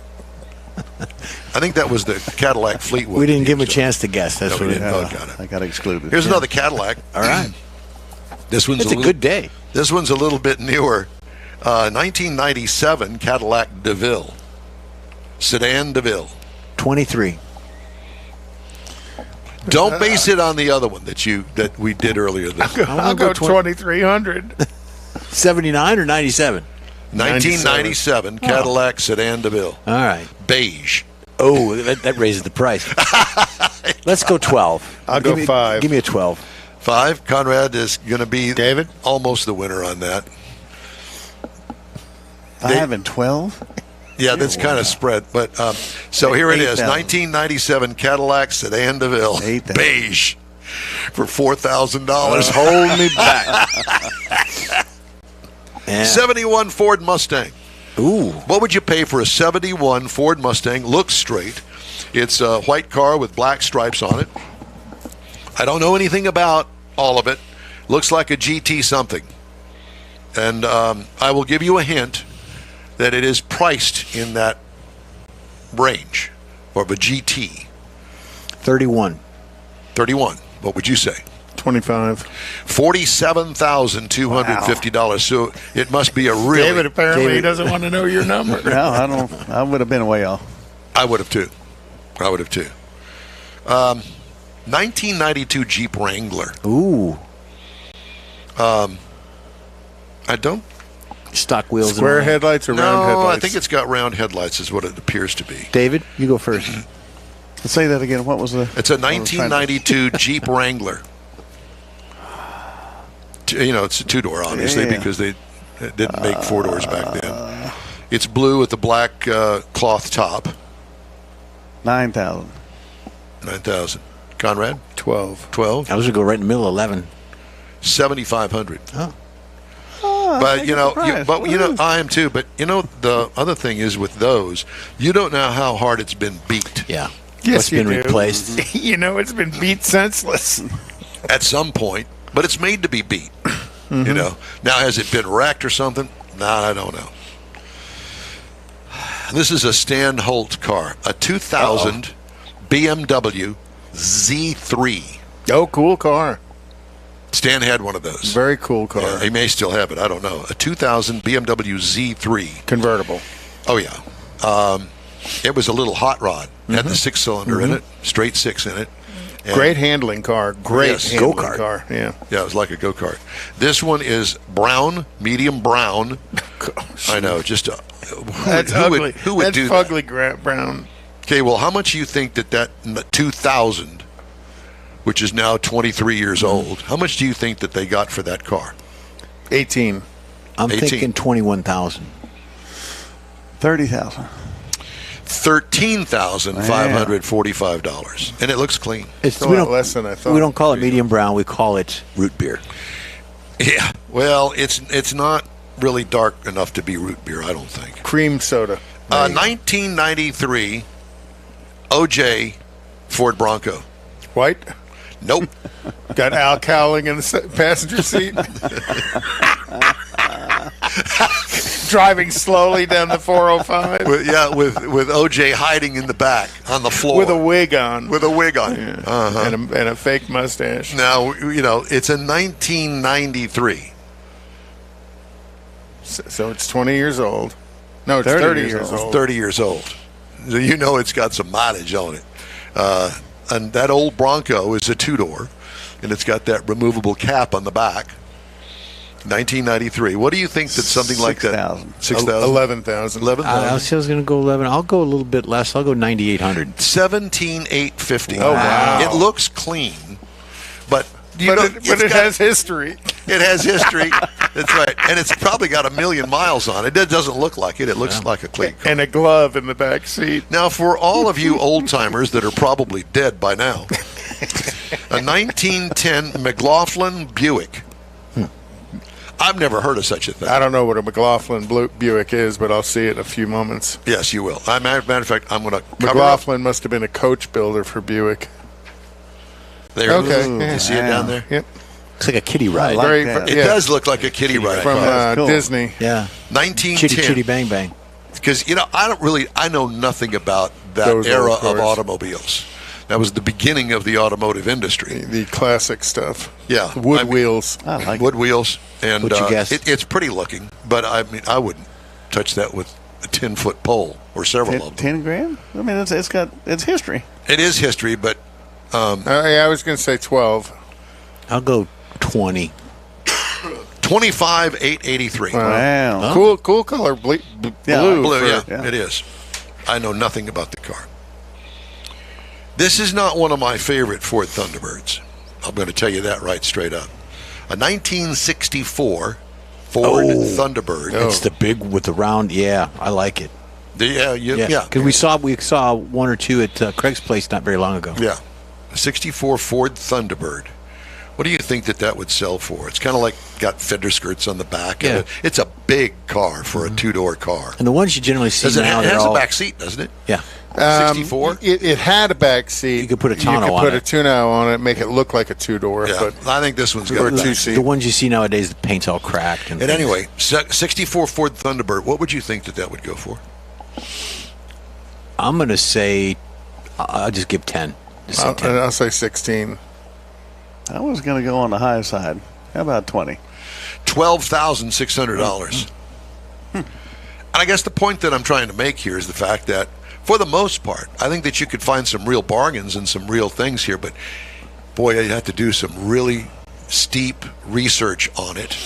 I think that was the Cadillac Fleetwood. We didn't give him a So- chance to guess. That's No, we what it didn't. was. Oh, got it. I got excluded. Here's another Cadillac. All right. This one's It's a good day. This one's a little bit newer. 1997 Cadillac DeVille, sedan DeVille. 23. Don't base it on the other one that we did earlier. I'll go 2,300. 79 or 97? 1997 Cadillac sedan DeVille, All right. beige. Oh, that raises the price. Let's go 12. I'll Give go me- 5. Give me a 12. 5. Conrad is going to be David? almost the winner on that. 5 and 12. Yeah, that's kind of spread. But so here it is, 8,000. 1997 Cadillac sedan DeVille, 8,000. beige, for $4,000. Hold me back. Yeah. 71 Ford Mustang. Ooh. What would you pay for a 71 Ford Mustang? Looks straight. It's a white car with black stripes on it. I don't know anything about all of it. Looks like a GT something. And I will give you a hint that it is priced in that range of a GT. 31. 31. What would you say? 25. $47,250. So it must be a really. David apparently David. doesn't want to know your number. No, I don't. I would have been way off. I would have too. 1992 Jeep Wrangler. Ooh. I don't. Stock wheels. Square and all that. headlights or round No, headlights? I think it's got round headlights, is what it appears to be. David, you go first. Let's say that again. What was the? It's a 1992 Jeep Wrangler. It's a two-door, obviously, Yeah. because they didn't make four doors back then. It's blue with the black cloth top. 9,000. 9,000. Conrad, 12. 12. I was going to go right in the middle, 11. 7,500. Oh. But surprised. I am too. But the other thing is with those, you don't know how hard it's been beat. Yeah. Yes, What's you been do. replaced? It's been beat senseless. At some point, but it's made to be beat. Now has it been wrecked or something? No, I don't know. This is a Stan Holt car, a 2000 BMW Z3. Oh, cool car. Stan had one of those. Very cool car. Yeah, he may still have it. I don't know. A 2000 BMW Z3. Convertible. Oh yeah. It was a little hot rod. Had the 6-cylinder in it, straight 6 in it. And- Great handling car. Great Yes. handling Go-kart. car. Yeah. Yeah, it was like a go-kart. This one is brown, medium brown. I know, just That's who ugly. Who would That's do that? ugly brown. Okay, well, how much do you think that 2000, which is now 23 years old, how much do you think that they got for that car? 18. I'm 18. thinking 21,000. 30,000. $13,545, and it looks clean. It's, A lot less than I thought. we don't call it medium brown. We call it root beer. Yeah, well, it's not really dark enough to be root beer, I don't think. Cream soda. 1993 OJ Ford Bronco. White. Nope. Got Al Cowling in the passenger seat. Driving slowly down the 405 with OJ hiding in the back on the floor with a wig on. With a wig on. Yeah. Uh-huh. And a fake mustache. Now it's in 1993. So it's 20 years old. No, it's 30 years old. 30 years old. So it's got some mileage on it. And that old Bronco is a two-door, and it's got that removable cap on the back. 1993. What do you think that something like that? 6,000. 6,000? 11,000. 11,000? I was going to go 11. I'll go a little bit less. I'll go 9,800. 17,850. Oh, wow. It looks clean, but It has history. It has history. That's right, and it's probably got 1 million miles on it. It doesn't look like it. It looks like a clean car. And a glove in the back seat. Now, for all of you old timers that are probably dead by now, A 1910 McLaughlin Buick. I've never heard of such a thing. I don't know what a McLaughlin Buick is, but I'll see it in a few moments. Yes, you will. Matter of fact, I'm going to cover McLaughlin must have been a coach builder for Buick. There. Okay. You see it down there? Yep. It's like a kiddie ride. like Very, that. It does look like a kiddie ride from car. That's cool. Disney. Yeah. 1910. Chitty chitty bang bang. Because, I know nothing about that Those era old of cars. automobiles. That was the beginning of the automotive industry. The classic stuff. Yeah. Wood wheels. I like Wood wheels. And What'd you guess? it's pretty looking, but I mean, I wouldn't touch that with a 10-foot pole or several of them. 10 grand. I mean, it's history. It is history, but I was going to say 12. I'll go 20. 25,883. Wow. Cool color. Yeah, Blue. Blue, for- yeah, it is. I know nothing about the car. This is not one of my favorite Ford Thunderbirds. I'm going to tell you that right straight up. A 1964 Ford Thunderbird. Oh. It's the big with the round. Yeah, I like it. Yeah. Because we saw one or two at Craig's place not very long ago. Yeah. A 64 Ford Thunderbird. What do you think that would sell for? It's kind of like got fender skirts on the back. Yeah. Of it. It's a big car for a two-door car. And the ones you generally see Does it now, it they're has all, a back seat, doesn't it? Yeah. 64? It had a back seat. You could put a tonneau You could on put it. a tonneau on it, make it look like a two-door. Yeah. But I think this one's Or got a a back two-seat. seat. The ones you see nowadays, the paint's all cracked. And And things. anyway, 64 Ford Thunderbird, what would you think that would go for? I'm going to say, I'll just give 10. Just say 10. I'll say 16. I was going to go on the high side. How about 20? $12,600. And I guess the point that I'm trying to make here is the fact that, for the most part, I think that you could find some real bargains and some real things here, but boy, you have to do some really steep research on it.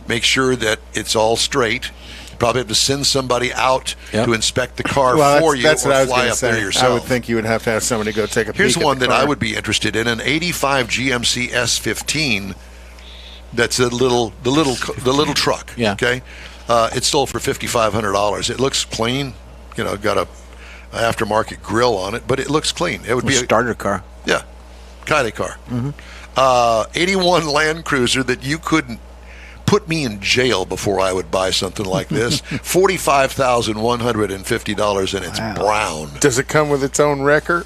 Make sure that it's all straight. You probably have to send somebody out Yep. to inspect the car Well, for you that's or what I was fly going to up there say. yourself. I would think you would have to have somebody go take a Here's peek at one the that I car. would be interested in: an '85 GMC S15. That's the little truck. Yeah. Okay. It sold for $5,500. It looks clean. Got a aftermarket grill on it, but it looks clean. It would be A starter car. kind of car. 81 Land Cruiser that you couldn't put me in jail before I would buy something like this. $45,150, and it's brown. Does it come with its own wrecker?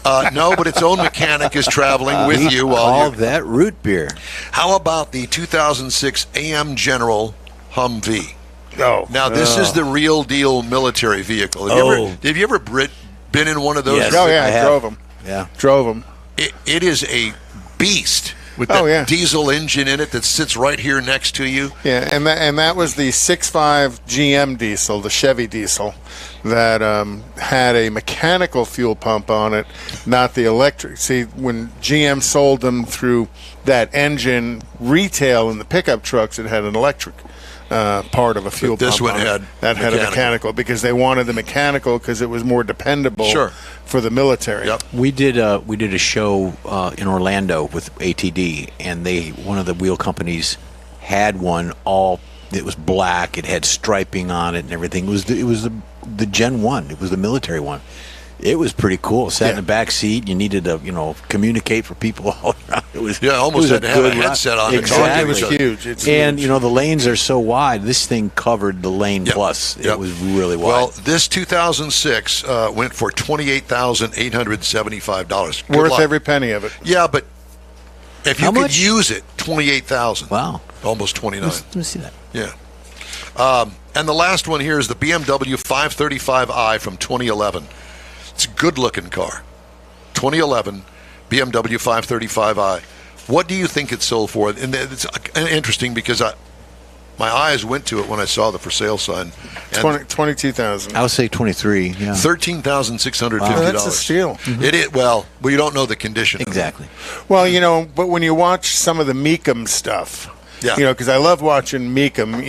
No, but its own mechanic is traveling with you while All you're. that root beer. How about the 2006 AM General Humvee? No. Now, this is the real deal military vehicle. Have you ever been in one of those? Yes. Oh, yeah, I I have. drove them. Yeah. Drove them. It is a beast with Oh, that yeah. diesel engine in it that sits right here next to you. Yeah, and that was the 6.5 GM diesel, the Chevy diesel, that had a mechanical fuel pump on it, not the electric. See, when GM sold them through that engine retail in the pickup trucks, it had an electric part of a fuel this pump one on it. had that had a mechanical. mechanical because they wanted the mechanical because it was more dependable Sure. for the military. Yep. We did a show in Orlando with ATD, and one of the wheel companies had one it was black. It had striping on it and everything. It was the Gen 1. It was the military one. It was pretty cool. Sat in the back seat. You needed to communicate for people all around. It was Almost it was had to have a good ride. headset on to talk to Exactly. It was each other. huge. It's And huge. the lanes are so wide. This thing covered the lane Yep. plus. Yep. It was really wide. Well, this 2006 went for $28,875. Good worth luck. every penny of it. Yeah, but if you How could much? use it, 28,000. Wow. Almost 29. Let me see that. Yeah. And the last one here is the BMW 535i from 2011. It's a good-looking car. 2011 BMW 535i. What do you think it sold for? And it's interesting because my eyes went to it when I saw the for sale sign. And 22,000. I would say 23. Yeah. $13,650. Oh, that's a steal. It is. Well, you don't know the condition. of it. Exactly. Well, but when you watch some of the Meekum stuff, Yeah. because I love watching Meekum.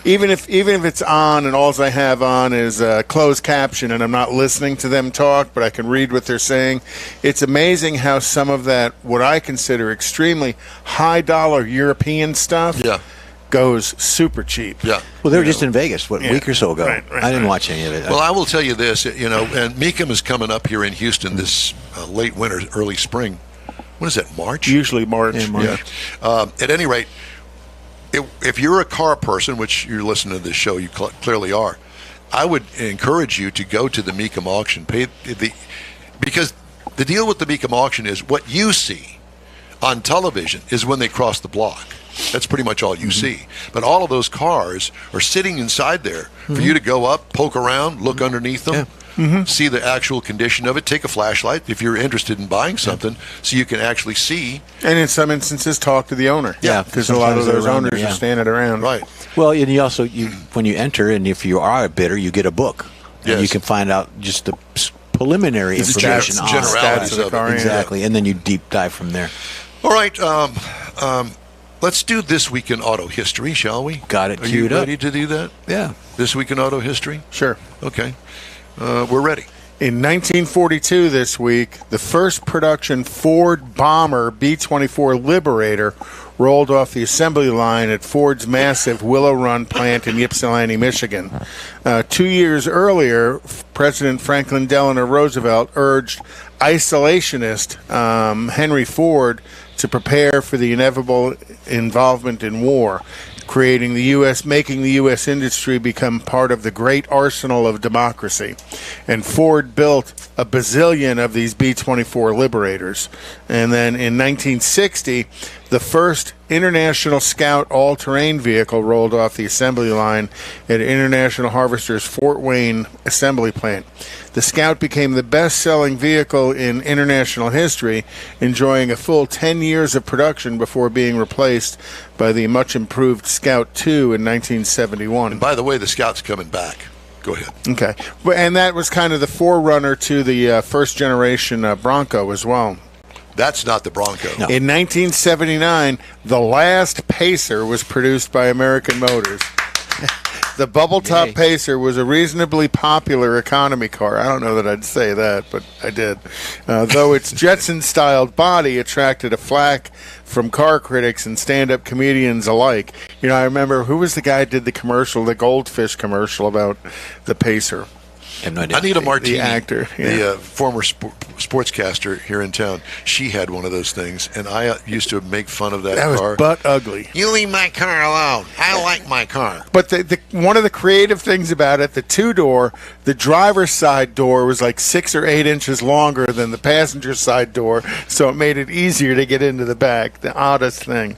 Even if it's on and all I have on is closed caption and I'm not listening to them talk, but I can read what they're saying. It's amazing how some of that, what I consider extremely high dollar European stuff, Yeah. goes super cheap. Yeah. Well, they were just in Vegas, a Yeah. week or so ago. Right, I didn't watch any of it. Well, I will tell you this, and Mecum is coming up here in Houston this late winter, early spring. What is that, March? Usually March. Yeah, March. Yeah. At any rate, if you're a car person, which you're listening to this show, you clearly are, I would encourage you to go to the Mecum auction. Because the deal with the Mecum auction is what you see on television is when they cross the block. That's pretty much all you see. But all of those cars are sitting inside there for you to go up, poke around, look underneath them, see the actual condition of it, take a flashlight if you're interested in buying something so you can actually see. And in some instances, talk to the owner. Yeah, Because a lot of sometimes they're those around owners there, yeah. are standing around. Right. Well, and you also when you enter, and if you are a bidder, you get a book, and Yes. you can find out just the preliminary information on generalities Stats of the of car, it. yeah. exactly, and then you deep dive from there. All right. Let's do This Week in Auto History, shall we? Got it Are you queued up. ready to do that? Yeah, This Week in Auto History? Sure. Okay. We're ready. In 1942 this week, the first production Ford bomber B-24 Liberator rolled off the assembly line at Ford's massive Willow Run plant in Ypsilanti, Michigan. 2 years earlier, President Franklin Delano Roosevelt urged isolationist Henry Ford to prepare for the inevitable involvement in war, making the U.S. industry become part of the great arsenal of democracy. And Ford built a bazillion of these B-24 Liberators. And then in 1960, the first International Scout all-terrain vehicle rolled off the assembly line at International Harvester's Fort Wayne assembly plant. The Scout became the best-selling vehicle in international history, enjoying a full 10 years of production before being replaced by the much-improved Scout II in 1971. By the way, the Scout's coming back. Go ahead. Okay. And that was kind of the forerunner to the first-generation Bronco as well. That's not the Bronco. No. In 1979, the last Pacer was produced by American Motors. The bubble top Yay. Pacer was a reasonably popular economy car. I don't know that I'd say that, but I did. Though its Jetson-styled body attracted a flack from car critics and stand-up comedians alike. You know, I remember, who was the guy who did the commercial, the Goldfish commercial about the Pacer? I have no idea. Anita Martini, the actor, yeah. the former sportscaster here in town, she had one of those things, and I used to make fun of that That was car. butt ugly. You leave my car alone. I like my car. But the one of the creative things about it, the two-door, the driver's side door was like 6 or 8 inches longer than the passenger side door, so it made it easier to get into the back. The oddest thing.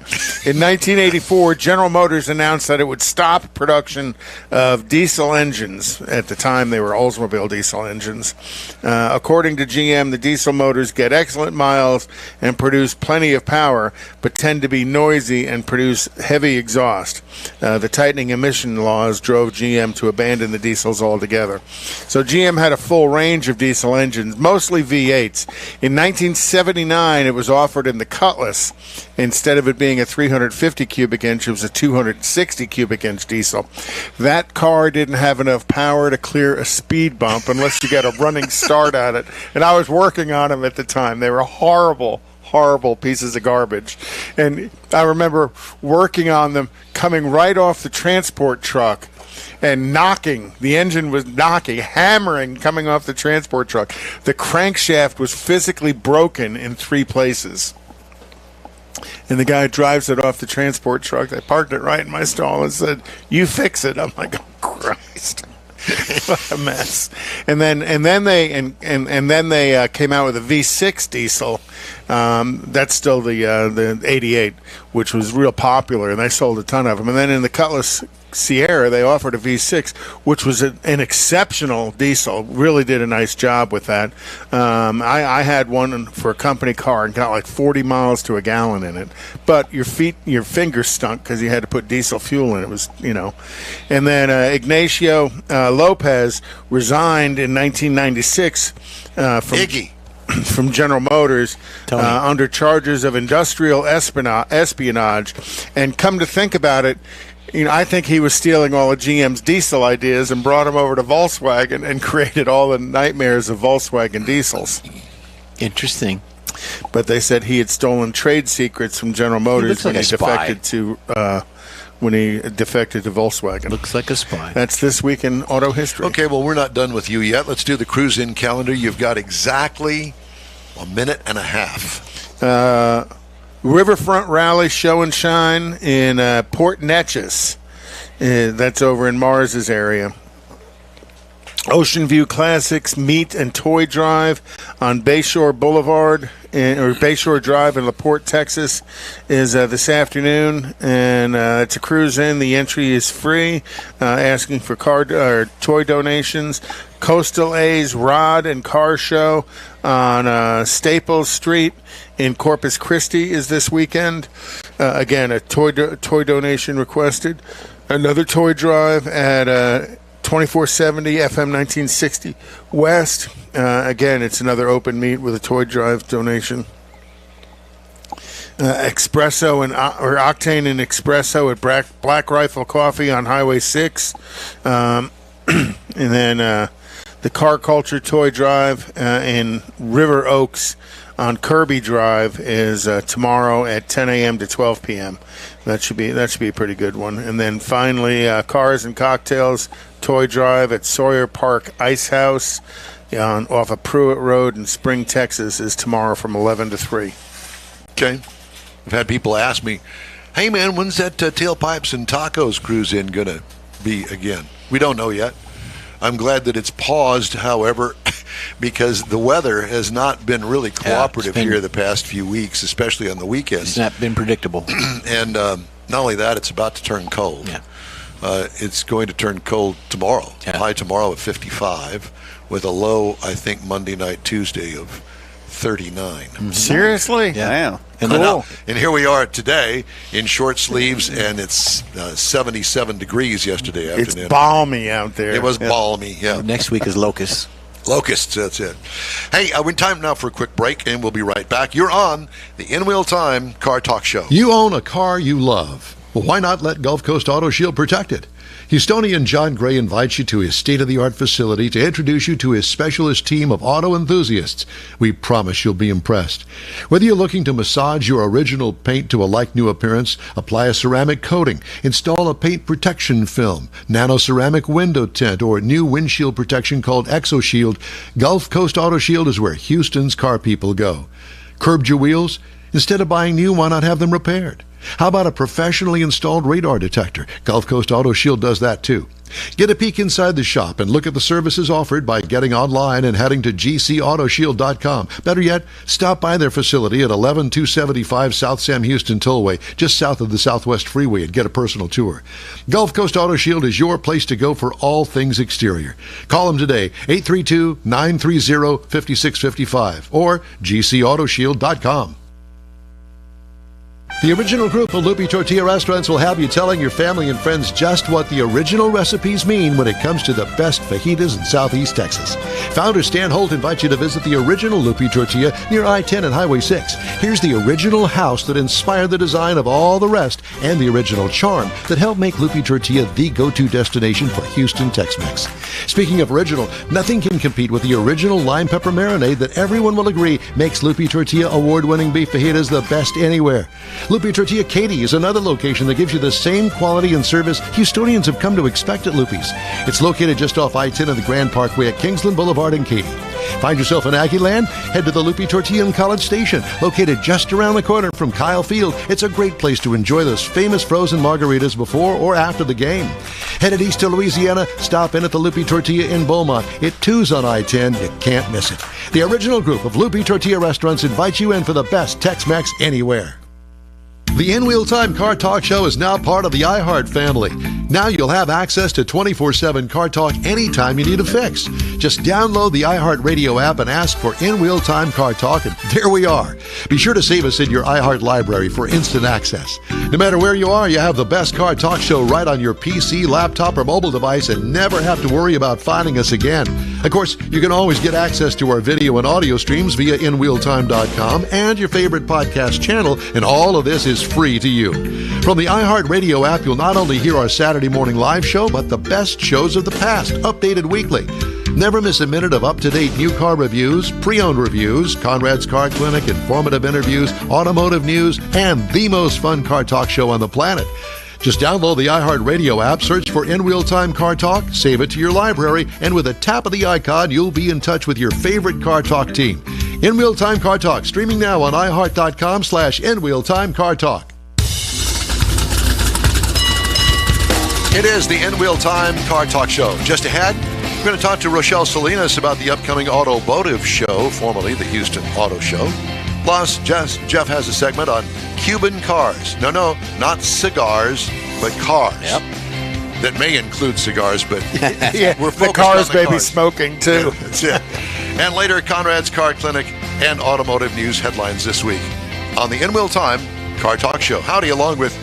In 1984, General Motors announced that it would stop production of diesel engines. At the time, they were Oldsmobile diesel engines. According to GM, the diesel motors get excellent miles and produce plenty of power, but tend to be noisy and produce heavy exhaust. The tightening emission laws drove GM to abandon the diesels altogether. So GM had a full range of diesel engines, mostly V8s. In 1979, it was offered in the Cutlass. Instead of it being a 350 cubic inch, it was a 260 cubic inch diesel. That car didn't have enough power to clear a speed bump unless you got a running start at it. And I was working on them at the time. They were horrible pieces of garbage. And I remember working on them, coming right off the transport truck and knocking. The engine was knocking, hammering, coming off the transport truck. The crankshaft was physically broken in 3 places. And the guy drives it off the transport truck. I parked it right in my stall and said, "You fix it." I'm like, "Oh Christ." What a mess. And then they came out with a V6 diesel. That's still the 88, which was real popular, and they sold a ton of them. And then in the Cutlass Sierra, they offered a V6, which was an exceptional diesel. Really did a nice job with that. I had one for a company car and got like 40 miles to a gallon in it. But your fingers stunk because you had to put diesel fuel in it. It was, And then Ignacio Lopez resigned in 1996 from Iggy. from General Motors Tony. under charges of industrial espionage. And come to think about it, I think he was stealing all of GM's diesel ideas and brought them over to Volkswagen and created all the nightmares of Volkswagen diesels. Interesting. But they said he had stolen trade secrets from General Motors looks like when a he spy. defected to when he defected to Volkswagen. Looks like a spy. That's this week in auto history. Okay, well, we're not done with you yet. Let's do the cruise-in calendar. You've got exactly a minute and a half. Riverfront Rally Show and Shine in Port Neches. That's over in Mars's area. Ocean View Classics Meet and Toy Drive on Bayshore Boulevard or Bayshore Drive in LaPorte, Texas, is this afternoon, and it's a cruise in. The entry is free. Asking for toy donations. Coastal A's Rod and Car Show on Staples Street in Corpus Christi is this weekend. Again, a toy donation requested. Another toy drive at 2470 FM 1960 West. Again, it's another open meet with a toy drive donation. Espresso or Octane and Espresso at Black Rifle Coffee on Highway 6. And then the Car Culture Toy Drive in River Oaks on Kirby Drive is tomorrow at 10 a.m. to 12 p.m. That should be a pretty good one. And then finally, Cars and Cocktails Toy Drive at Sawyer Park Ice House off of Pruitt Road in Spring, Texas, is tomorrow from 11 to 3. Okay. I've had people ask me, hey, man, when's that Tailpipes and Tacos cruise in going to be again? We don't know yet. I'm glad that it's paused, however, because the weather has not been really cooperative here the past few weeks, especially on the weekends. It's not been predictable. And not only that, it's about to turn cold. Yeah. It's going to turn cold tomorrow. Yeah. High tomorrow at 55, with a low, I think, Monday night, Tuesday of 39. Mm-hmm. Seriously? Yeah. And Cool. And here we are today in short sleeves, and it's 77 degrees yesterday afternoon. It's balmy out there. It was balmy, yeah. next week is locusts. Locusts, that's it. Hey, we're time now for a quick break, and we'll be right back. You're on the In Wheel Time Car Talk Show. You own a car you love. Well, why not let Gulf Coast Auto Shield protect it? Houstonian John Gray invites you to his state-of-the-art facility to introduce you to his specialist team of auto enthusiasts. We promise you'll be impressed. Whether you're looking to massage your original paint to a like-new appearance, apply a ceramic coating, install a paint protection film, nano-ceramic window tint, or new windshield protection called ExoShield, Gulf Coast Auto Shield is where Houston's car people go. Curbed your wheels? Instead of buying new, why not have them repaired? How about a professionally installed radar detector? Gulf Coast Auto Shield does that too. Get a peek inside the shop and look at the services offered by getting online and heading to gcautoshield.com. Better yet, stop by their facility at 11275 South Sam Houston Tollway, just south of the Southwest Freeway, and get a personal tour. Gulf Coast Auto Shield is your place to go for all things exterior. Call them today, 832-930-5655 or gcautoshield.com. The original group of Lupi Tortilla Restaurants will have you telling your family and friends just what the original recipes mean when it comes to the best fajitas in Southeast Texas. Founder Stan Holt invites you to visit the original Lupi Tortilla near I-10 and Highway 6. Here's the original house that inspired the design of all the rest and the original charm that helped make Lupi Tortilla the go-to destination for Houston Tex-Mex. Speaking of original, nothing can compete with the original lime pepper marinade that everyone will agree makes Lupi Tortilla award-winning beef fajitas the best anywhere. Lupi Tortilla Katy is another location that gives you the same quality and service Houstonians have come to expect at Lupi's. It's located just off I-10 and the Grand Parkway at Kingsland Boulevard in Katy. Find yourself in Aggie Land? Head to the Lupi Tortilla in College Station, located just around the corner from Kyle Field. It's a great place to enjoy those famous frozen margaritas before or after the game. Headed east to Louisiana, stop in at the Lupi Tortilla in Beaumont. It too's on I-10. You can't miss it. The original group of Lupi Tortilla restaurants invites you in for the best Tex-Mex anywhere. The In Wheel Time Car Talk Show is now part of the iHeart family. Now you'll have access to 24/7 Car Talk anytime you need a fix. Just download the iHeart Radio app and ask for In Wheel Time Car Talk, and there we are. Be sure to save us in your iHeart library for instant access. No matter where you are, you have the best Car Talk Show right on your PC, laptop, or mobile device and never have to worry about finding us again. Of course, you can always get access to our video and audio streams via InWheelTime.com and your favorite podcast channel, and all of this is free to you. From the iHeart Radio app, you'll not only hear our Saturday morning live show, but the best shows of the past, updated weekly. Never miss a minute of up-to-date new car reviews, pre-owned reviews, Conrad's Car Clinic, informative interviews, automotive news, and the most fun car talk show on the planet. Just download the iHeartRadio app, search for In Wheel Time Car Talk, save it to your library, and with a tap of the icon, you'll be in touch with your favorite Car Talk team. In Wheel Time Car Talk, streaming now on iHeart.com/In Wheel Time Car Talk. It is the In Wheel Time Car Talk Show. Just ahead, we're going to talk to Rochelle Salinas about the upcoming Automotive Show, formerly the Houston Auto Show. Plus, Jeff has a segment on Cuban cars. No, not cigars, but cars. Yep. That may include cigars, but Yeah, we're the focused cars on the may be cars. smoking too. Yeah, that's it. And later, Conrad's Car Clinic and automotive news headlines this week on the In Wheel Time Car Talk Show. Howdy, along with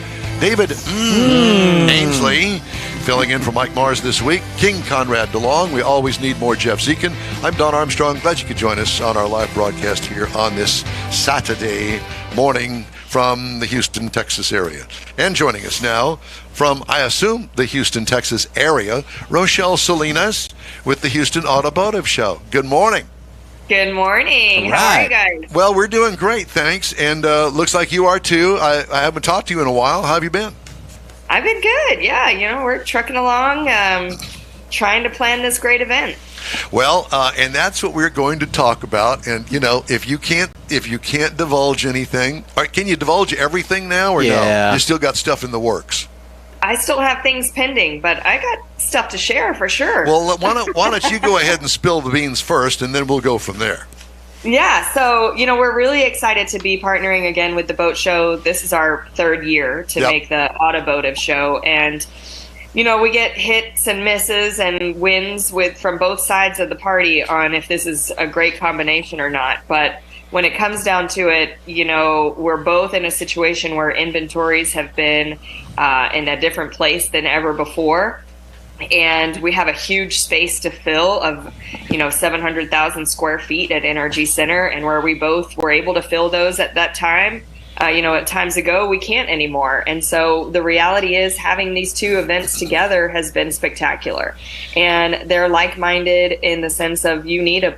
David Ainsley, filling in for Mike Mars this week. King Conrad DeLong. We always need more Jeff Zekin. I'm Don Armstrong. Glad you could join us on our live broadcast here on this Saturday morning from the Houston, Texas area. And joining us now from, I assume, the Houston, Texas area, Rochelle Salinas with the Houston Automotive Show. Good morning. Good morning. All How are right. you guys? Well, we're doing great, thanks. And looks like you are too. I haven't talked to you in a while. How have you been? I've been good. Yeah, we're trucking along, trying to plan this great event. Well, and that's what we're going to talk about. And if you can't divulge anything, or can you divulge everything now, or Yeah. no? You still got stuff in the works. I still have things pending, but I got stuff to share for sure. Well, why don't you go ahead and spill the beans first, and then we'll go from there. Yeah, so, we're really excited to be partnering again with the boat show. This is our third year to Yep. make the Automotive Show. And, we get hits and misses and wins from both sides of the party on if this is a great combination or not. But when it comes down to it, we're both in a situation where inventories have been in a different place than ever before. And we have a huge space to fill of, 700,000 square feet at NRG Center. And where we both were able to fill those at that time, at times ago, we can't anymore. And so the reality is having these two events together has been spectacular. And they're like-minded in the sense of you need a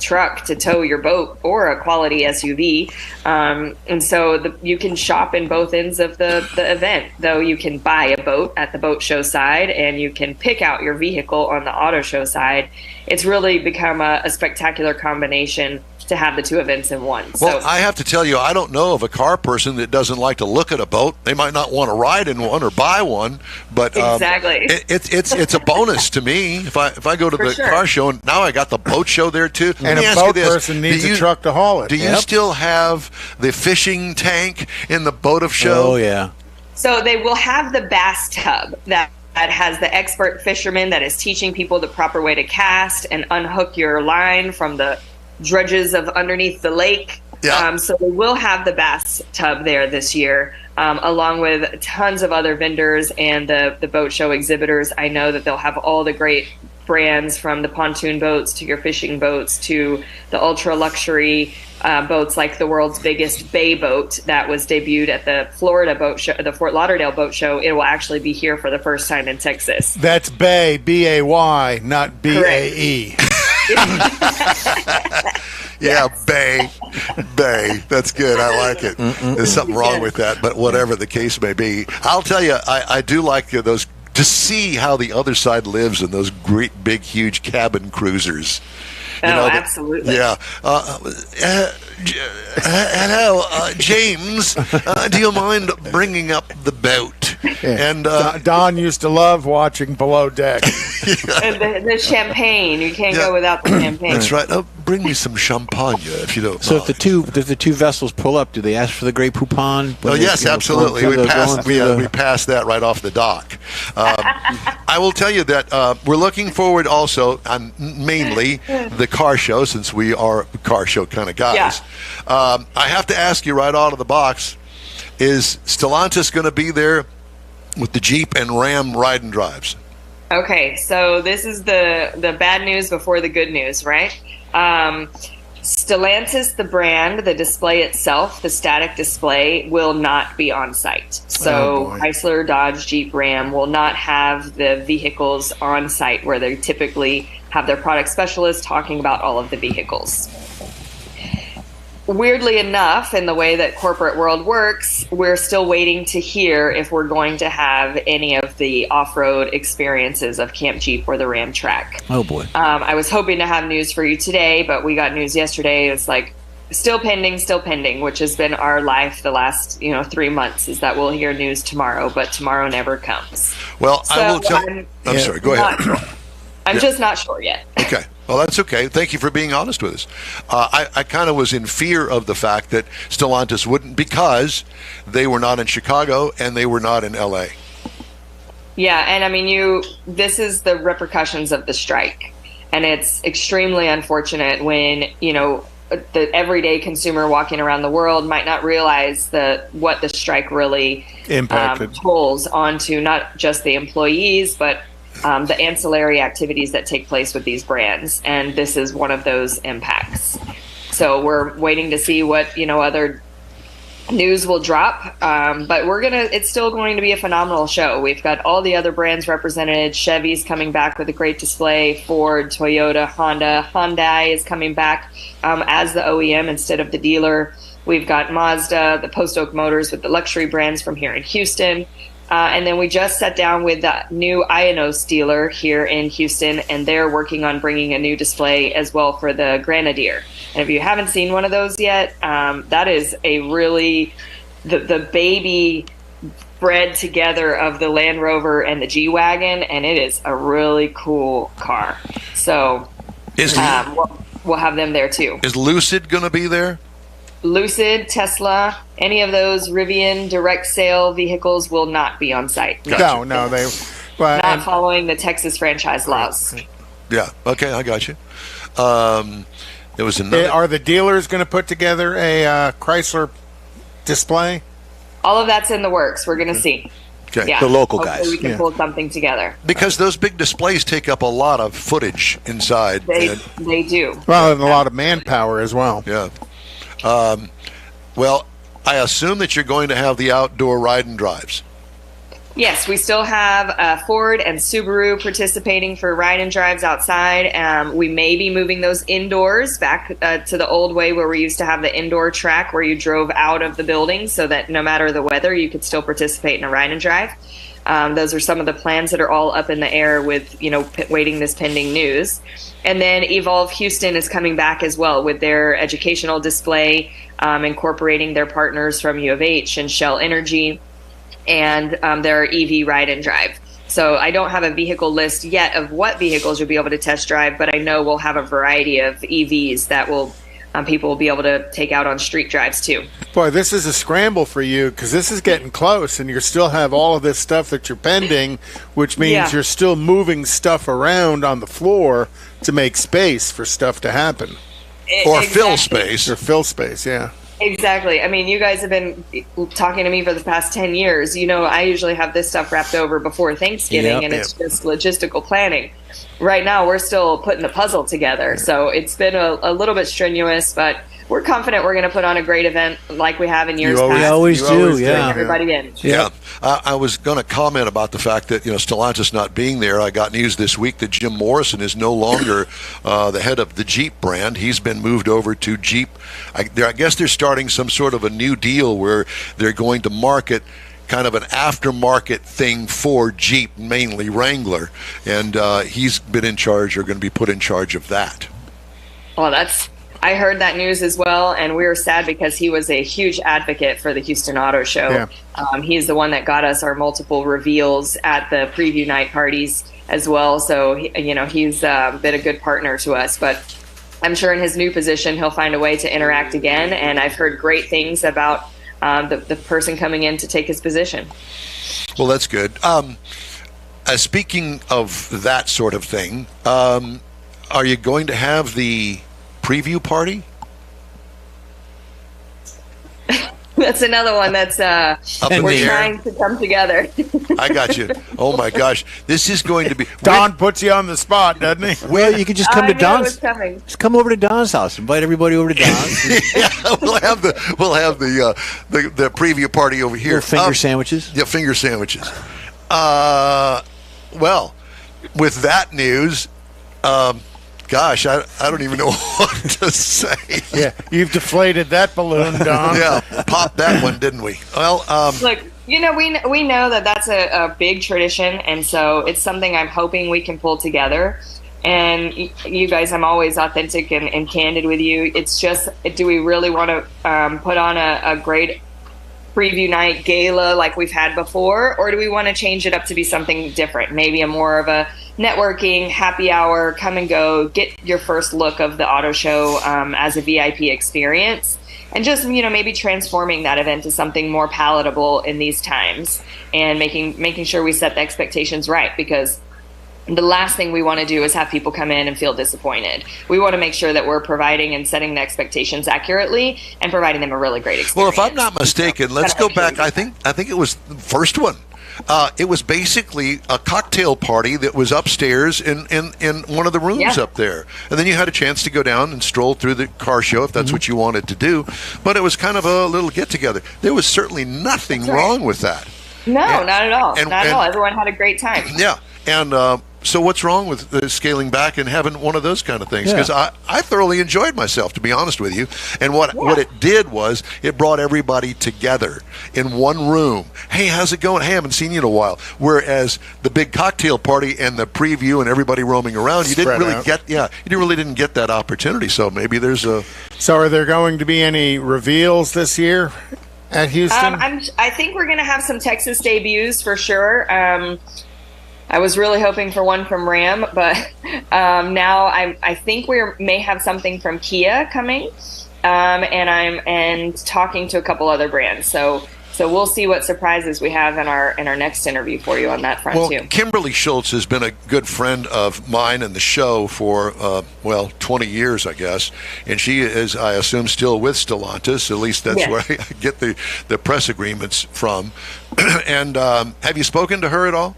truck to tow your boat or a quality SUV. And so you can shop in both ends of the event, though you can buy a boat at the boat show side and you can pick out your vehicle on the auto show side. It's really become a spectacular combination to have the two events in one. Well, I have to tell you, I don't know of a car person that doesn't like to look at a boat. They might not want to ride in one or buy one, but Exactly. it's a bonus to me if I go to For the sure. car show, and now I got the boat show there too. Let And me a ask you boat this. person needs Do a you- truck to haul it. Do you still have the fishing tank in the boat of show? Oh, yeah. So they will have the bass tub that has the expert fisherman that is teaching people the proper way to cast and unhook your line from the dredges of underneath the lake. Yeah. So they will have the bass tub there this year, along with tons of other vendors and the boat show exhibitors. I know that they'll have all the great brands, from the pontoon boats to your fishing boats to the ultra luxury boats like the world's biggest bay boat that was debuted at the Florida boat show, the Fort Lauderdale boat show. It will actually be here for the first time in Texas. That's Bay, B-A-Y, not B-A-E. Yeah, Bay. That's good. I like it. There's something wrong with that, but whatever the case may be. I'll tell you, I do like those, to see how the other side lives in those great, big, huge cabin cruisers. Absolutely. Yeah. Hello, James. Do you mind bringing up the boat? And Don used to love watching Below Deck. And the champagne. You can't Yeah. go without the champagne. that's right. Bring me some champagne if you don't So mind. if the two vessels pull up, do they ask for the Grey Poupon? Oh yes, absolutely. We passed that right off the dock. I will tell you that we're looking forward also on mainly the car show, since we are car show kind of guys. I have to ask you right out of the box: is Stellantis going to be there with the Jeep and Ram ride and drives? Okay, so this is the bad news before the good news, right? Stellantis, the brand, the display itself, the static display, will not be on site. So boy. Chrysler, Dodge, Jeep, Ram will not have the vehicles on site where they typically have their product specialists talking about all of the vehicles. weirdly enough, in the way that corporate world works, we're still waiting to hear if we're going to have any of the off-road experiences of Camp Jeep or the Ram Track. Oh boy. I was hoping to have news for you today, but we got news yesterday. It's like still pending, which has been our life the last 3 months. Is that we'll hear news tomorrow, but tomorrow never comes. Well, So I will tell. I'm sorry. Go ahead. I'm just not sure yet. Okay. Well, that's okay. Thank you for being honest with us. I kind of was in fear of the fact that Stellantis wouldn't, because they were not in Chicago and they were not in L.A. Yeah, and I mean, this is the repercussions of the strike. And it's extremely unfortunate when, the everyday consumer walking around the world might not realize what the strike really Impacted. tolls onto not just the employees, but the ancillary activities that take place with these brands. And this is one of those impacts. So we're waiting to see what, other news will drop. But it's still going to be a phenomenal show. We've got all the other brands represented. Chevy's coming back with a great display. Ford, Toyota, Honda. Hyundai is coming back as the OEM instead of the dealer. We've got Mazda, the Post Oak Motors with the luxury brands from here in Houston. And then we just sat down with the new Ionos dealer here in Houston, and they're working on bringing a new display as well for the Grenadier. And if you haven't seen one of those yet, that is a really the baby bred together of the Land Rover and the G-Wagon, and it is a really cool car. So we'll have them there too. Is Lucid going to be there? Lucid, Tesla, any of those Rivian direct sale vehicles will not be on site. No, they. Well, Not following the Texas franchise laws. Yeah. Okay, I got you. There was another. Are the dealers going to put together a Chrysler display? All of that's in the works. We're going to see. Okay. Yeah. The local Hopefully guys. we can pull something together. Because those big displays take up a lot of footage inside. They do. Well, and a lot of manpower as well. Yeah. Well, I assume that you're going to have the outdoor ride and drives. Yes, we still have Ford and Subaru participating for ride and drives outside. We may be moving those indoors back to the old way where we used to have the indoor track where you drove out of the building so that no matter the weather, you could still participate in a ride and drive. Those are some of the plans that are all up in the air with, waiting this pending news. And then Evolve Houston is coming back as well with their educational display, incorporating their partners from U of H and Shell Energy and their EV ride and drive. So I don't have a vehicle list yet of what vehicles you'll be able to test drive, but I know we'll have a variety of EVs that will people will be able to take out on street drives too. Boy, this is a scramble for you because this is getting close and you still have all of this stuff that you're pending, which means you're still moving stuff around on the floor to make space for stuff to happen. Or fill space. Or fill space, yeah. Exactly. I mean, you guys have been talking to me for the past 10 years. I usually have this stuff wrapped over before Thanksgiving, and it's just logistical planning. Right now, we're still putting the puzzle together. So it's been a little bit strenuous, but we're confident we're going to put on a great event like we have in years past. We always do, yeah. Bring everybody in. Yeah. I was going to comment about the fact that, Stellantis not being there. I got news this week that Jim Morrison is no longer the head of the Jeep brand. He's been moved over to Jeep. I guess they're starting some sort of a new deal where they're going to market kind of an aftermarket thing for Jeep, mainly Wrangler. And he's been in charge, or going to be put in charge of that. Well, I heard that news as well, and we were sad because he was a huge advocate for the Houston Auto Show. Yeah. He's the one that got us our multiple reveals at the preview night parties as well. So, he's been a good partner to us. But I'm sure in his new position, he'll find a way to interact again. And I've heard great things about the person coming in to take his position. Well, that's good. Speaking of that sort of thing, are you going to have the preview party? That's another one that's we're trying to come together. I got you. Oh my gosh, this is going to be. Don puts you on the spot, doesn't he? Well, you could just come to Don's. Coming. Just come over to Don's house. Invite everybody over to Don's. Yeah, we'll have the preview party over here. Finger sandwiches. Yeah, finger sandwiches. Well, with that news, Gosh, I don't even know what to say. Yeah, you've deflated that balloon, Don. Yeah, popped that one, didn't we? Well, Look, we know that that's a big tradition, and so it's something I'm hoping we can pull together. And you guys, I'm always authentic and candid with you. It's just, do we really want to put on a great preview night gala like we've had before, or do we want to change it up to be something different? Maybe a more of a networking happy hour, come and go, get your first look of the auto show as a VIP experience, and just maybe transforming that event to something more palatable in these times, and making sure we set the expectations right, because the last thing we want to do is have people come in and feel disappointed. We want to make sure that we're providing and setting the expectations accurately and providing them a really great experience. well, if I'm not mistaken, let's go back. I think it was the first one. It was basically a cocktail party that was upstairs in one of the rooms up there. And then you had a chance to go down and stroll through the car show if that's what you wanted to do. But it was kind of a little get-together. There was certainly nothing wrong with that. No, not at all. Not at all. Everyone had a great time. Yeah. And so what's wrong with scaling back and having one of those kind of things? Because I thoroughly enjoyed myself, to be honest with you. And what it did was it brought everybody together in one room. Hey, how's it going? Hey, I haven't seen you in a while. Whereas the big cocktail party and the preview and everybody roaming around, you didn't really get that opportunity. So maybe there's a... So are there going to be any reveals this year at Houston? I think we're going to have some Texas debuts for sure. I was really hoping for one from Ram, but now I think we may have something from Kia coming, and talking to a couple other brands. So we'll see what surprises we have in our next interview for you on that front too. Kimberly Schultz has been a good friend of mine and the show for 20 years, I guess, and she is, I assume, still with Stellantis. At least that's where I get the press agreements from. And have you spoken to her at all?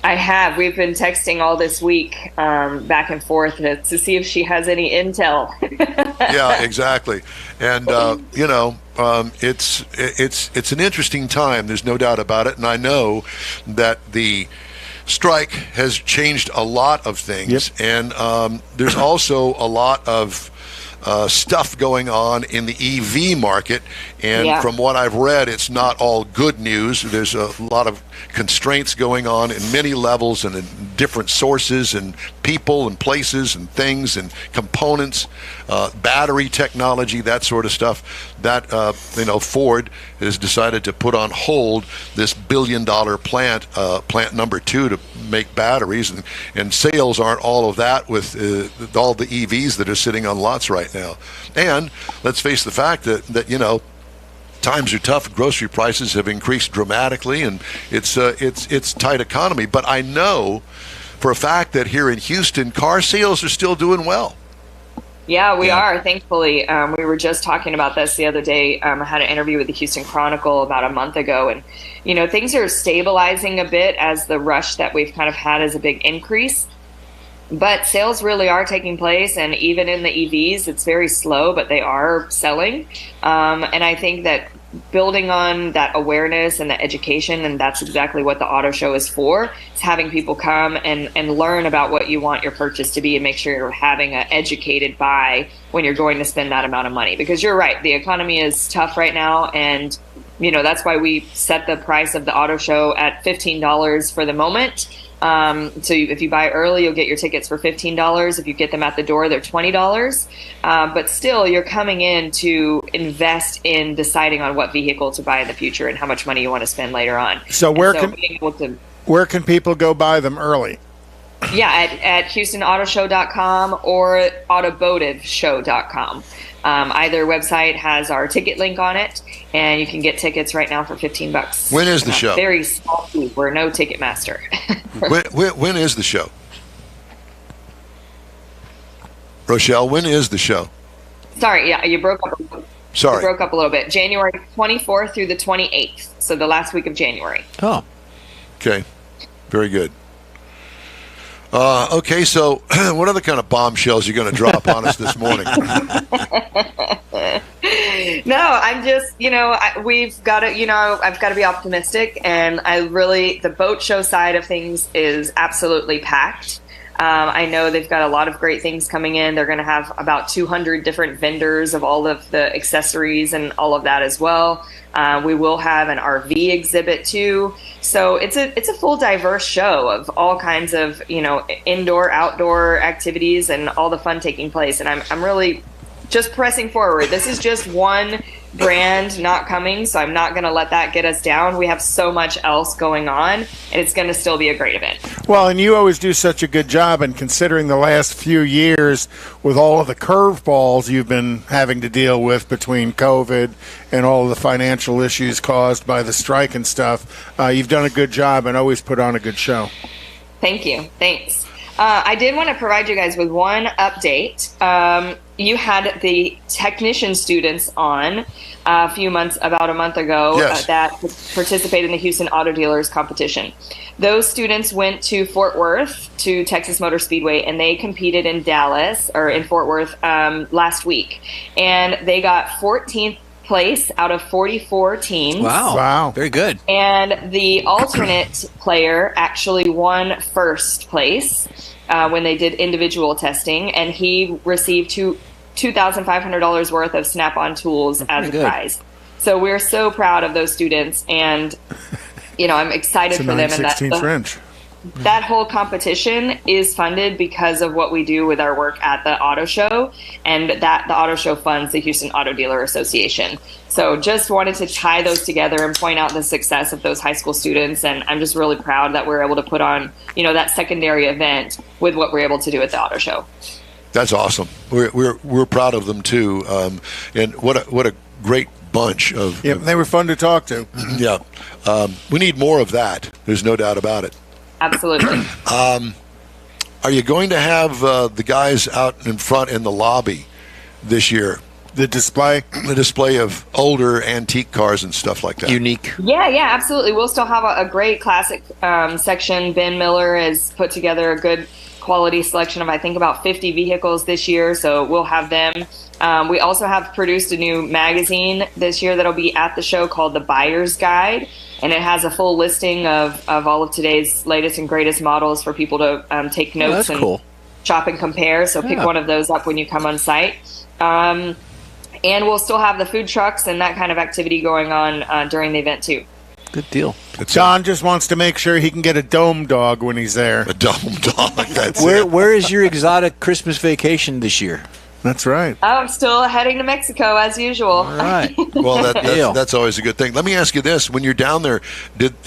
I have. We've been texting all this week, back and forth to see if she has any intel. Yeah, exactly. And it's an interesting time. There's no doubt about it. And I know that the strike has changed a lot of things. Yep. And there's also a lot of stuff going on in the EV market, and from what I've read, it's not all good news. There's a lot of constraints going on in many levels and in different sources and people and places and things and components, battery technology, that sort of stuff. That Ford has decided to put on hold this $1 billion plant number 2 to make batteries, and sales aren't all of that with all the EVs that are sitting on lots right now. And let's face the fact that times are tough. Grocery prices have increased dramatically, and it's tight economy. But I know for a fact that here in Houston, car sales are still doing well. Yeah, we are, thankfully. We were just talking about this the other day. I had an interview with the Houston Chronicle about a month ago, and things are stabilizing a bit as the rush that we've kind of had is a big increase. But sales really are taking place, and even in the EVs, it's very slow, but they are selling. And I think that building on that awareness and the education, and that's exactly what the auto show is for, is having people come and learn about what you want your purchase to be, and make sure you're having an educated buy when you're going to spend that amount of money. Because you're right, the economy is tough right now, and that's why we set the price of the auto show at $15 for the moment. So if you buy early, you'll get your tickets for $15. If you get them at the door, they're $20. But still, you're coming in to invest in deciding on what vehicle to buy in the future and how much money you want to spend later on. So where can people go buy them early? Yeah, at HoustonAutoShow.com or AutomotiveShow.com. Either website has our ticket link on it, and you can get tickets right now for $15. When is the show? Very small fee. We're no Ticketmaster. when is the show? Rochelle, when is the show? Sorry, yeah, you broke up. Sorry. You broke up a little bit. January 24th through the 28th, so the last week of January. Oh. Okay. Very good. Okay, so what other kind of bombshells are you going to drop on us this morning? No, I'm just, we've got to, I've got to be optimistic, and the boat show side of things is absolutely packed. I know they've got a lot of great things coming in. They're going to have about 200 different vendors of all of the accessories and all of that as well. We will have an RV exhibit too. So it's a full diverse show of all kinds of, indoor, outdoor activities and all the fun taking place. And I'm really just pressing forward. This is just one brand not coming, so I'm not going to let that get us down. We have so much else going on, and it's going to still be a great event. Well, and you always do such a good job, and considering the last few years with all of the curveballs you've been having to deal with between COVID and all of the financial issues caused by the strike and stuff, you've done a good job and always put on a good show. Thank you. Thanks. I did want to provide you guys with one update. You had the technician students on about a month ago. Yes. That participated in the Houston Auto Dealers competition. Those students went to Fort Worth to Texas Motor Speedway, and they competed in Fort Worth last week, and they got 14th place out of 44 teams. Wow. Very good. And the alternate player actually won first place when they did individual testing, and he received $2,500 worth of Snap-on tools as a prize. So we're so proud of those students, and I'm excited for them. And that whole competition is funded because of what we do with our work at the auto show, and that the auto show funds the Houston Auto Dealer Association. So just wanted to tie those together and point out the success of those high school students, and I'm just really proud that we're able to put on that secondary event with what we're able to do at the auto show. That's awesome. We're proud of them too, and what a great bunch of. Yeah, they were fun to talk to. Yeah, we need more of that. There's no doubt about it. Absolutely. Are you going to have the guys out in front in the lobby this year? The display of older antique cars and stuff like that. Unique. Yeah, absolutely. We'll still have a great classic section. Ben Miller has put together a good quality selection of, I think, about 50 vehicles this year, so we'll have them. We also have produced a new magazine this year that'll be at the show called The Buyer's Guide, and it has a full listing of all of today's latest and greatest models for people to take notes and shop and compare. So pick one of those up when you come on site. And we'll still have the food trucks and that kind of activity going on during the event too. Good deal. John just wants to make sure he can get a dome dog when he's there. A dome dog. That's Where is your exotic Christmas vacation this year? That's right. I'm still heading to Mexico as usual. All right. Well, that's always a good thing. Let me ask you this: when you're down there,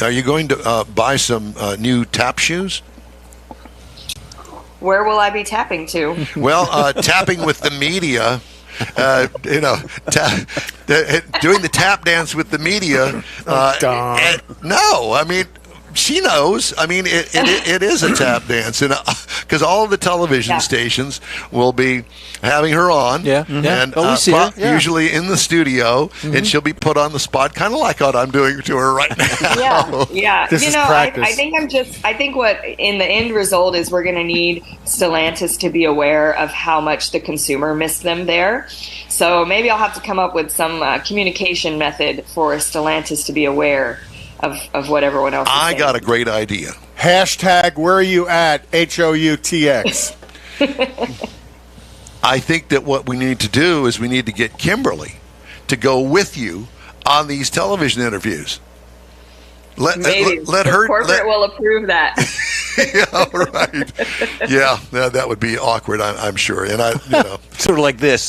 are you going to buy some new tap shoes? Where will I be tapping to? Well, tapping with the media. Doing the tap dance with the media. No, I mean, she knows. I mean, it is a tap dance, and because all of the television stations will be having her on, and we see her. Yeah. Usually in the studio, and she'll be put on the spot, kind of like what I'm doing to her right now. Yeah. This is practice. I think what in the end result is we're going to need Stellantis to be aware of how much the consumer missed them there. So maybe I'll have to come up with some communication method for Stellantis to be aware of what everyone else is saying. I got a great idea. Hashtag where are you at? HOUTX. I think that what we need to do is we need to get Kimberly to go with you on these television interviews. Let her. Corporate will approve that. Yeah, right. Yeah, that would be awkward, I'm sure. And sort of like this.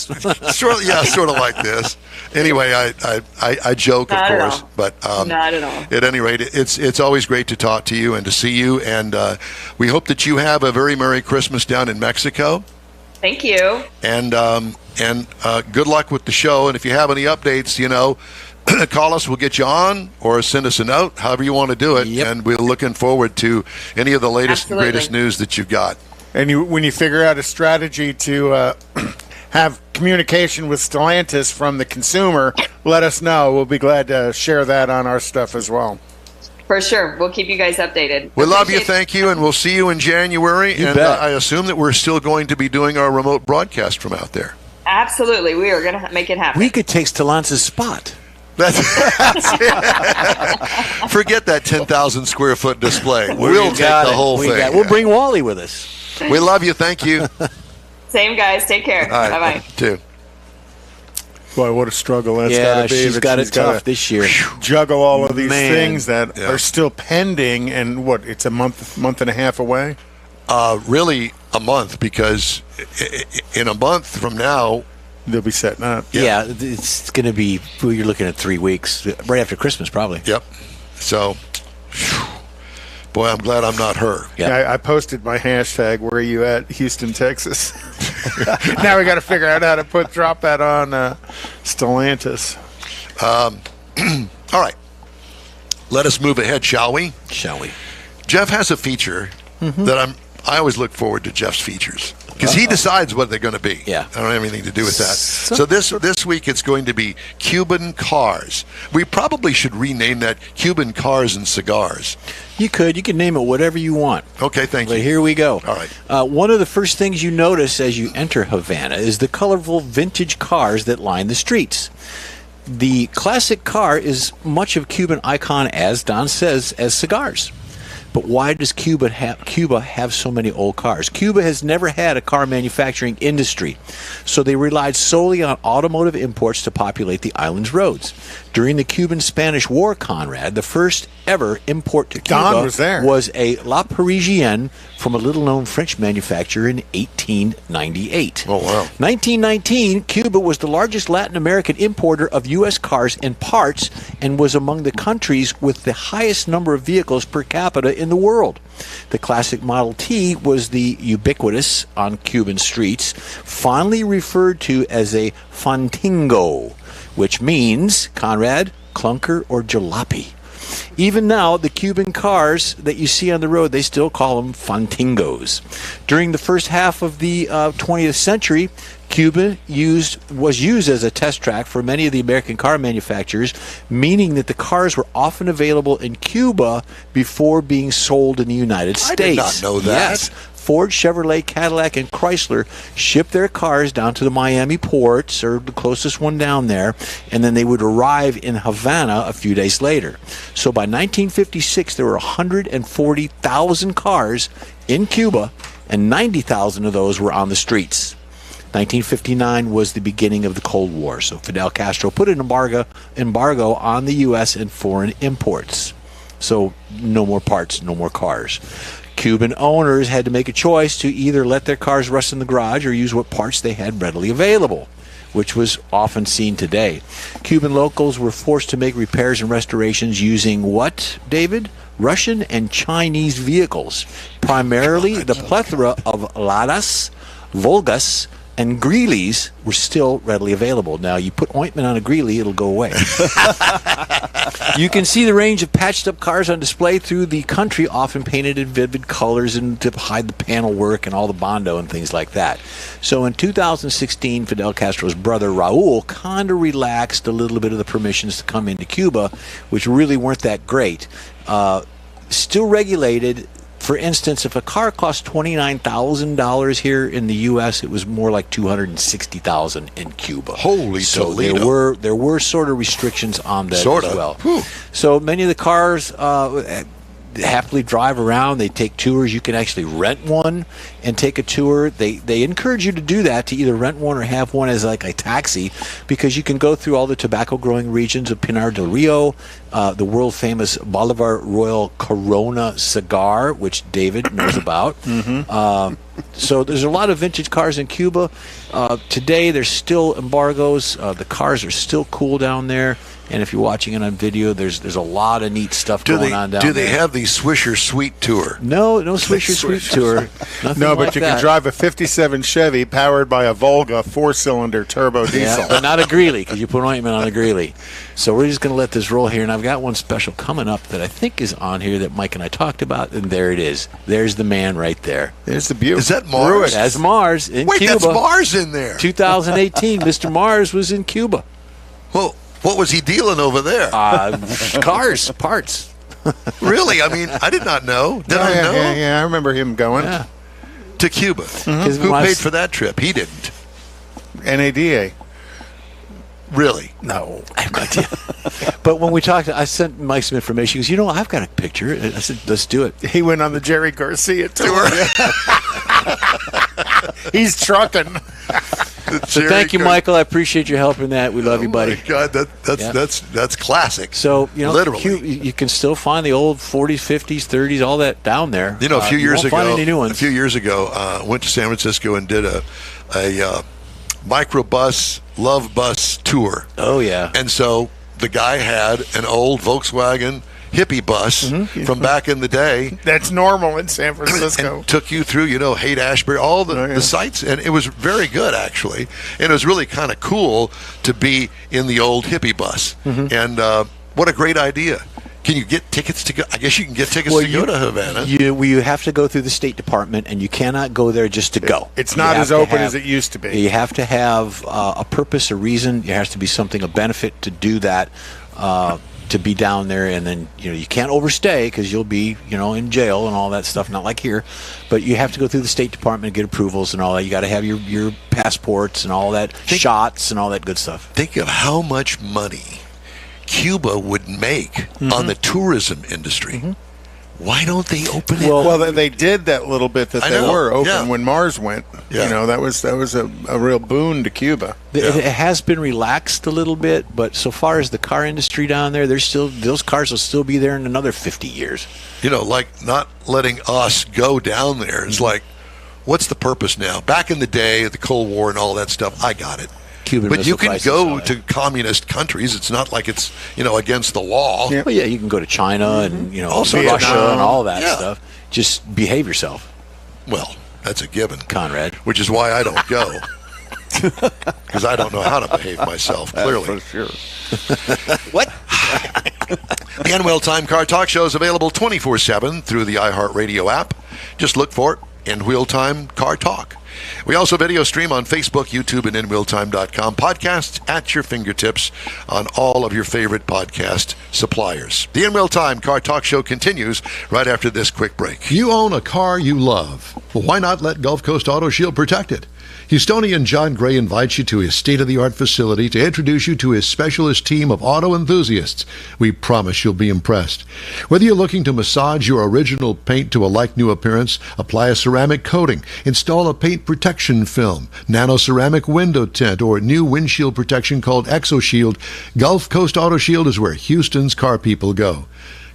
sort of like this. Anyway, I joke, Not of at course, all. but Not at all. At any rate, it's always great to talk to you and to see you, and we hope that you have a very Merry Christmas down in Mexico. Thank you. And good luck with the show. And if you have any updates, call us, we'll get you on, or send us a note, however you want to do it. Yep. And we're looking forward to any of the latest and Absolutely. greatest news that you've got. And when you figure out a strategy to have communication with Stellantis from the consumer, let us know. We'll be glad to share that on our stuff as well. For sure. We'll keep you guys updated. We love you, Appreciate- thank you, and we'll see you in January. You and bet. I assume that we're still going to be doing our remote broadcast from out there. Absolutely. We are going to make it happen. We could take Stellantis' spot. That's Forget that 10,000 square foot display. We'll take the whole thing. We'll bring Wally with us. We love you. Thank you. Same, guys. Take care. All right. Bye-bye. Too. Boy, what a struggle that's got Yeah, to be. she's that got it gotta tough this year. Juggle all of these Man. things that Yeah. are still pending, and what? It's a month and a half away. Really a month, because in a month from now, They'll be setting up. Yeah, it's going to be, you're looking at 3 weeks, right after Christmas probably. yep. So, boy, I'm glad I'm not her. Yeah. I posted my hashtag, where are you at, Houston, Texas. Now we got to figure out how to drop that on Stellantis. All right. Let us move ahead, shall we? Shall we? Jeff has a feature that I always look forward to Jeff's features, because he decides what they're going to be. Yeah. I don't have anything to do with that. So this week it's going to be Cuban cars. We probably should rename that Cuban Cars and Cigars. You can name it whatever you want. Okay, thank But you. here we go. All right. One of the first things you notice as you enter Havana is the colorful vintage cars that line the streets. The classic car is much of Cuban icon, as Don says, as cigars. But why does Cuba have so many old cars? Cuba has never had a car manufacturing industry, so they relied solely on automotive imports to populate the island's roads. During the Cuban-Spanish War, Conrad, the first ever import to Cuba Don was there. was a La Parisienne from a little-known French manufacturer in 1898. Oh, wow. 1919, Cuba was the largest Latin American importer of U.S. cars and parts, and was among the countries with the highest number of vehicles per capita in the world. The classic Model T was the ubiquitous on Cuban streets, fondly referred to as a Fantingo, which means, Conrad, clunker or jalopy. Even now, the Cuban cars that you see on the road, they still call them Fantingos. During the first half of the 20th century, Cuba was used as a test track for many of the American car manufacturers, meaning that the cars were often available in Cuba before being sold in the United States. I did not know that. Yes. Ford, Chevrolet, Cadillac, and Chrysler shipped their cars down to the Miami ports, or the closest one down there, and then they would arrive in Havana a few days later. So by 1956, there were 140,000 cars in Cuba, and 90,000 of those were on the streets. 1959 was the beginning of the Cold War, so Fidel Castro put an embargo on the U.S. and foreign imports. So no more parts, no more cars. Cuban owners had to make a choice to either let their cars rust in the garage or use what parts they had readily available, which was often seen today. Cuban locals were forced to make repairs and restorations using what, David? Russian and Chinese vehicles, primarily the plethora of Ladas, Volgas, and Greeley's were still readily available. Now, you put ointment on a Greeley, it'll go away. You can see the range of patched-up cars on display through the country, often painted in vivid colors and to hide the panel work and all the Bondo and things like that. So in 2016, Fidel Castro's brother, Raul, kind of relaxed a little bit of the permissions to come into Cuba, which really weren't that great. Still regulated. For instance, if a car cost $29,000 here in the U.S., it was more like $260,000 in Cuba. Holy so Toledo. there were sort of restrictions on that Sorta. as well. Whew. So many of the cars happily drive around. They take tours. You can actually rent one and take a tour. They encourage you to do that, to either rent one or have one as like a taxi, because you can go through all the tobacco growing regions of Pinar del Rio, the world famous Bolivar Royal Corona cigar, which David knows about. So there's a lot of vintage cars in Cuba. Today there's still embargoes. The cars are still cool down there. And if you're watching it on video, there's a lot of neat stuff going on down there. Do they have the Swisher Sweet Tour? No Swisher Sweet Tour. Nothing No, but like you that. can drive a 57 Chevy powered by a Volga 4-cylinder turbo diesel. Yeah, but not a Greeley, because you put ointment on a Greeley. So we're just going to let this roll here, and I've got one special coming up that I think is on here that Mike and I talked about, and there it is. There's the man right there. There's the beauty. Is that Mars? That's Mars in Wait, Cuba. that's Mars in there. 2018, Mr. Mars was in Cuba. Well, what was he dealing over there? Cars, parts. Really? I mean, I did not know. Did I know? Yeah, I remember him going. Yeah. To Cuba. His Who wife- paid for that trip? He didn't. NADA. Really? No, I have no idea. But when we talked, I sent Mike some information. He goes, I've got a picture. I said, let's do it. He went on the Jerry Garcia tour. He's trucking. So thank you, Michael. I appreciate your help in that. We love you, buddy. Oh my God, that's classic. So, literally, you can still find the old 40s, 50s, 30s, all that down there. a few years ago, find any new ones. went to San Francisco and did a microbus love bus tour. Oh yeah. And so the guy had an old Volkswagen hippie bus from back in the day. That's normal in San Francisco. And took you through, Haight-Ashbury, all the sites, and it was very good actually. And it was really kind of cool to be in the old hippie bus. And what a great idea! Can you get tickets to go? I guess you can get tickets to go to Havana. You have to go through the State Department, and you cannot go there just to go. It's not as open as it used to be. You have to have a purpose, a reason. There has to be something, a benefit to do that. To be down there, and then you can't overstay because you'll be in jail and all that stuff. Not like here, but you have to go through the State Department and get approvals and all that. You got to have your passports and all that, shots and all that good stuff. Think of how much money Cuba would make on the tourism industry. Why don't they open it? Well, they did that little bit that they were open when Mars went. Yeah. That was a real boon to Cuba. It has been relaxed a little bit, but so far as the car industry down there, those cars will still be there in another 50 years. Like not letting us go down there. It's like, what's the purpose now? Back in the day, the Cold War and all that stuff, I got it. But you can go to communist countries. It's not like it's against the law. Yeah. Well, you can go to China and also Russia Vietnam and all that stuff. Just behave yourself. Well, that's a given, Conrad. Which is why I don't go, because I don't know how to behave myself. Clearly, for sure. What? The N-Wheel Time Car Talk Show is available 24/7 through the iHeartRadio app. Just look for it, N-Wheel Time Car Talk. We also video stream on Facebook, YouTube, and InWheelTime.com. Podcasts at your fingertips on all of your favorite podcast suppliers. The In Wheel Time Car Talk Show continues right after this quick break. You own a car you love. Well, why not let Gulf Coast Auto Shield protect it? Houstonian John Gray invites you to his state-of-the-art facility to introduce you to his specialist team of auto enthusiasts. We promise you'll be impressed. Whether you're looking to massage your original paint to a like-new appearance, apply a ceramic coating, install a paint protection film, nano-ceramic window tint, or new windshield protection called ExoShield, Gulf Coast Auto Shield is where Houston's car people go.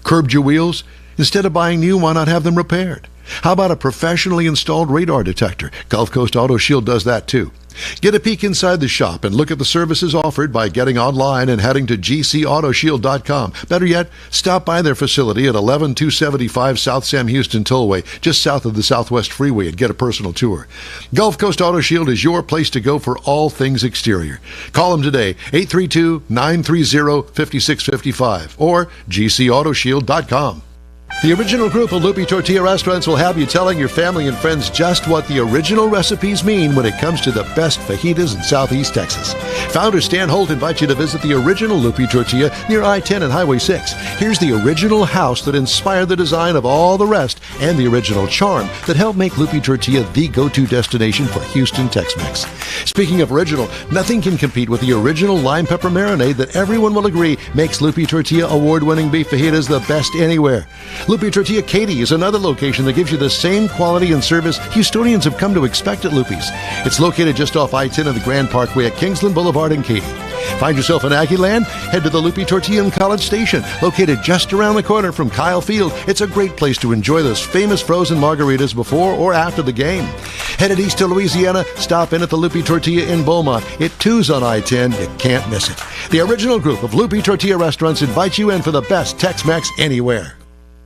Curbed your wheels? Instead of buying new, why not have them repaired? How about a professionally installed radar detector? Gulf Coast Auto Shield does that too. Get a peek inside the shop and look at the services offered by getting online and heading to gcautoshield.com. Better yet, stop by their facility at 11275 South Sam Houston Tollway, just south of the Southwest Freeway, and get a personal tour. Gulf Coast Auto Shield is your place to go for all things exterior. Call them today, 832-930-5655 or gcautoshield.com. The original group of Lupi Tortilla restaurants will have you telling your family and friends just what the original recipes mean when it comes to the best fajitas in Southeast Texas. Founder Stan Holt invites you to visit the original Lupi Tortilla near I-10 and Highway 6. Here's the original house that inspired the design of all the rest and the original charm that helped make Lupi Tortilla the go-to destination for Houston Tex-Mex. Speaking of original, nothing can compete with the original lime pepper marinade that everyone will agree makes Lupi Tortilla award-winning beef fajitas the best anywhere. Lupi Tortilla Katy is another location that gives you the same quality and service Houstonians have come to expect at Lupi's. It's located just off I-10 and the Grand Parkway at Kingsland Boulevard in Katy. Find yourself in Aggie Land? Head to the Lupi Tortilla in College Station, located just around the corner from Kyle Field. It's a great place to enjoy those famous frozen margaritas before or after the game. Headed east to Louisiana, stop in at the Lupi Tortilla in Beaumont. It too's on I-10. You can't miss it. The original group of Lupi Tortilla restaurants invites you in for the best Tex-Mex anywhere.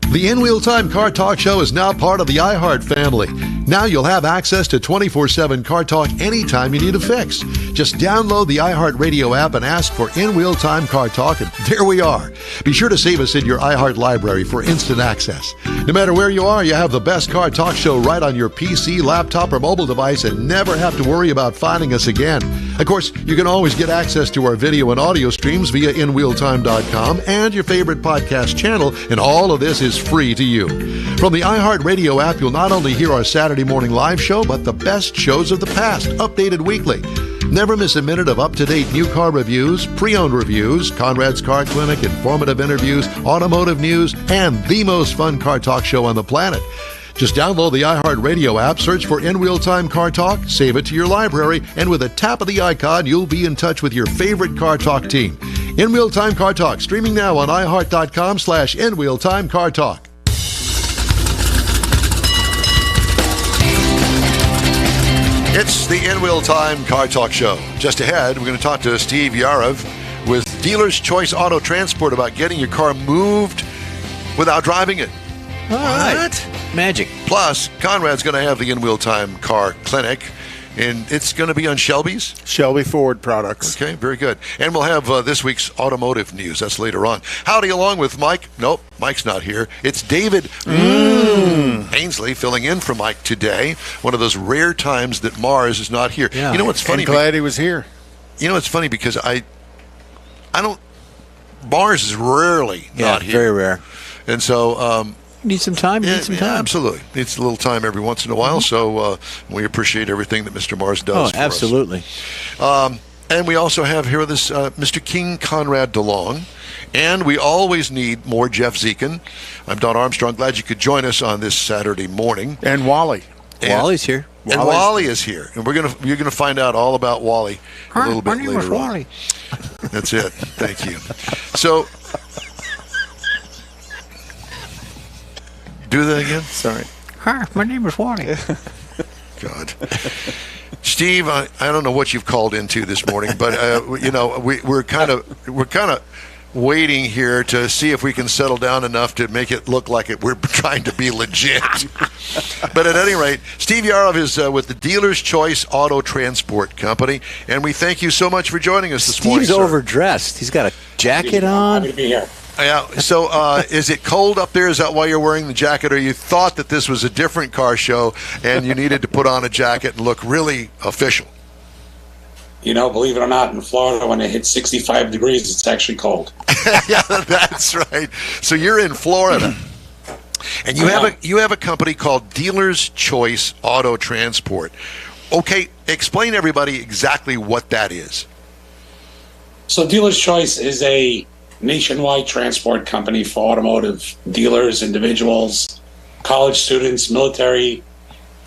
The In-Wheel Time Car Talk Show is now part of the iHeart family. Now you'll have access to 24/7 Car Talk anytime you need a fix. Just download the iHeart Radio app and ask for In-Wheel Time Car Talk, and there we are. Be sure to save us in your iHeart library for instant access. No matter where you are, you have the best Car Talk Show right on your PC, laptop, or mobile device and never have to worry about finding us again. Of course, you can always get access to our video and audio streams via InWheelTime.com and your favorite podcast channel, and all of this is free to you. From the iHeartRadio app, you'll not only hear our Saturday morning live show, but the best shows of the past, updated weekly. Never miss a minute of up-to-date new car reviews, pre-owned reviews, Conrad's Car Clinic, informative interviews, automotive news, and the most fun car talk show on the planet. Just download the iHeartRadio app, search for In Wheel Time Car Talk, save it to your library, and with a tap of the icon, you'll be in touch with your favorite Car Talk team. In Wheel Time Car Talk, streaming now on iHeart.com/In Wheel Time Car Talk. It's the In Wheel Time Car Talk Show. Just ahead, we're going to talk to Steve Yarov with Dealer's Choice Auto Transport about getting your car moved without driving it. All right. Magic. Plus, Conrad's going to have the In Wheel Time Car Clinic, and it's going to be on Shelby's. Shelby Ford products. Okay, very good. And we'll have this week's automotive news. That's later on. Howdy, along with Mike. Nope, Mike's not here. It's David Ainsley filling in for Mike today. One of those rare times that Mars is not here. Yeah. You know what's funny? I'm glad he was here. You know what's funny? Because I don't. Mars is rarely not here. Very rare. And so. Need some time. Need some time. Absolutely. Needs a little time every once in a while. So we appreciate everything that Mr. Mars does. Oh, absolutely. And we also have here with us Mr. King Conrad DeLong. And we always need more Jeff Zekin. I'm Don Armstrong. Glad you could join us on this Saturday morning. And Wally. Wally's here. And Wally is here. And you're gonna find out all about Wally a little bit later on. Wally. That's it. Thank you. So do that again? Sorry. Hi, my name is Wally. God. Steve, I don't know what you've called into this morning, but we're kind of waiting here to see if we can settle down enough to make it look like we're trying to be legit. But at any rate, Steve Yarov is with the Dealer's Choice Auto Transport Company, and we thank you so much for joining us this morning. Steve's overdressed. He's got a jacket on. Happy to be here. Yeah. So, is it cold up there? Is that why you're wearing the jacket, or you thought that this was a different car show and you needed to put on a jacket and look really official? You know, believe it or not, in Florida, when it hits 65 degrees, it's actually cold. Yeah, that's right. So you're in Florida, and you have a company called Dealer's Choice Auto Transport. Okay, explain everybody exactly what that is. So Dealer's Choice is a nationwide transport company for automotive dealers, individuals, college students, military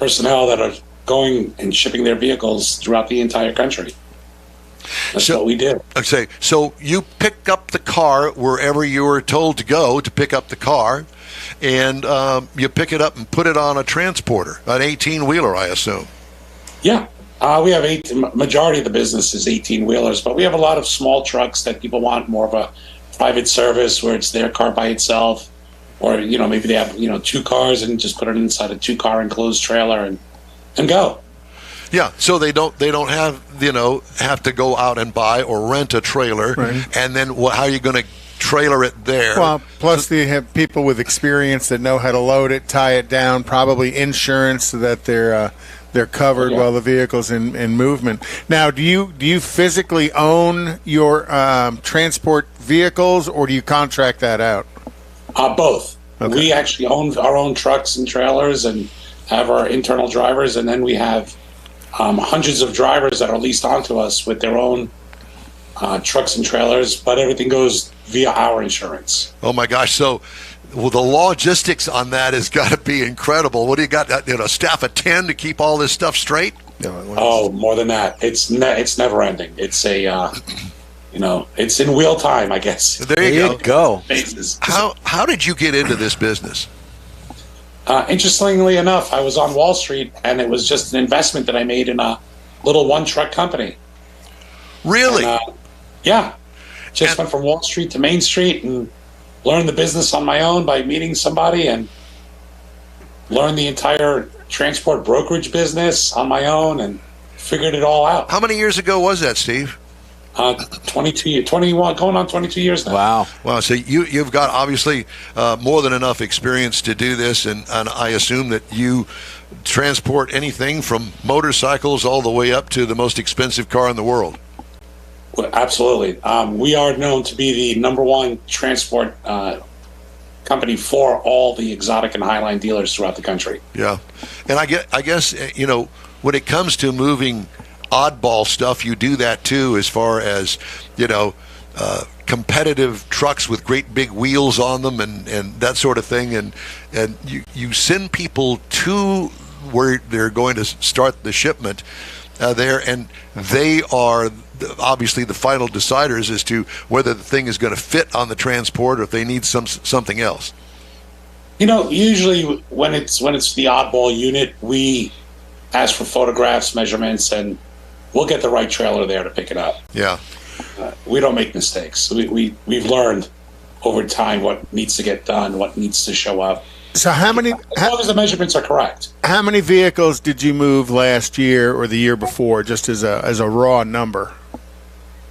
personnel that are going and shipping their vehicles throughout the entire country. That's what we do. Okay, so you pick up the car wherever you were told to go to pick up the car, and you pick it up and put it on a transporter, an 18-wheeler, I assume. Yeah. We have majority of the business is 18-wheelers, but we have a lot of small trucks that people want more of a private service where it's their car by itself, or maybe they have 2 cars and just put it inside a 2-car enclosed trailer and go. Yeah, so they don't have to go out and buy or rent a trailer, right. And then how are you going to trailer it there? Well, plus they have people with experience that know how to load it, tie it down, probably insurance so that they're covered while the vehicle's in movement. Now, do you physically own your transport vehicles, or do you contract that out? Both. Okay. We actually own our own trucks and trailers and have our internal drivers, and then we have hundreds of drivers that are leased onto us with their own trucks and trailers, but everything goes via our insurance. Oh my gosh! So, the logistics on that has got to be incredible. What do you got? A staff of 10 to keep all this stuff straight? Oh, more than that. It's never ending. It's it's in wheel time, I guess. There you go. Basis. How did you get into this business? Interestingly enough, I was on Wall Street, and it was just an investment that I made in a little one-truck company. Really? And, yeah. Went from Wall Street to Main Street and learned the business on my own by meeting somebody, and learned the entire transport brokerage business on my own and figured it all out. How many years ago was that, Steve? 21, going on 22 years now. Wow. So you've got obviously more than enough experience to do this, and I assume that you transport anything from motorcycles all the way up to the most expensive car in the world. Well, absolutely. We are known to be the number one transport company for all the exotic and highline dealers throughout the country. Yeah. And I guess when it comes to moving oddball stuff, you do that too, as far as competitive trucks with great big wheels on them and that sort of thing, and you send people to where they're going to start the shipment there, and they are obviously the final deciders as to whether the thing is going to fit on the transport or if they need something else. Usually when it's the oddball unit, we ask for photographs, measurements, and we'll get the right trailer there to pick it up. Yeah. We don't make mistakes. We've learned over time what needs to get done, what needs to show up. So as long as the measurements are correct. How many vehicles did you move last year or the year before, just as a raw number?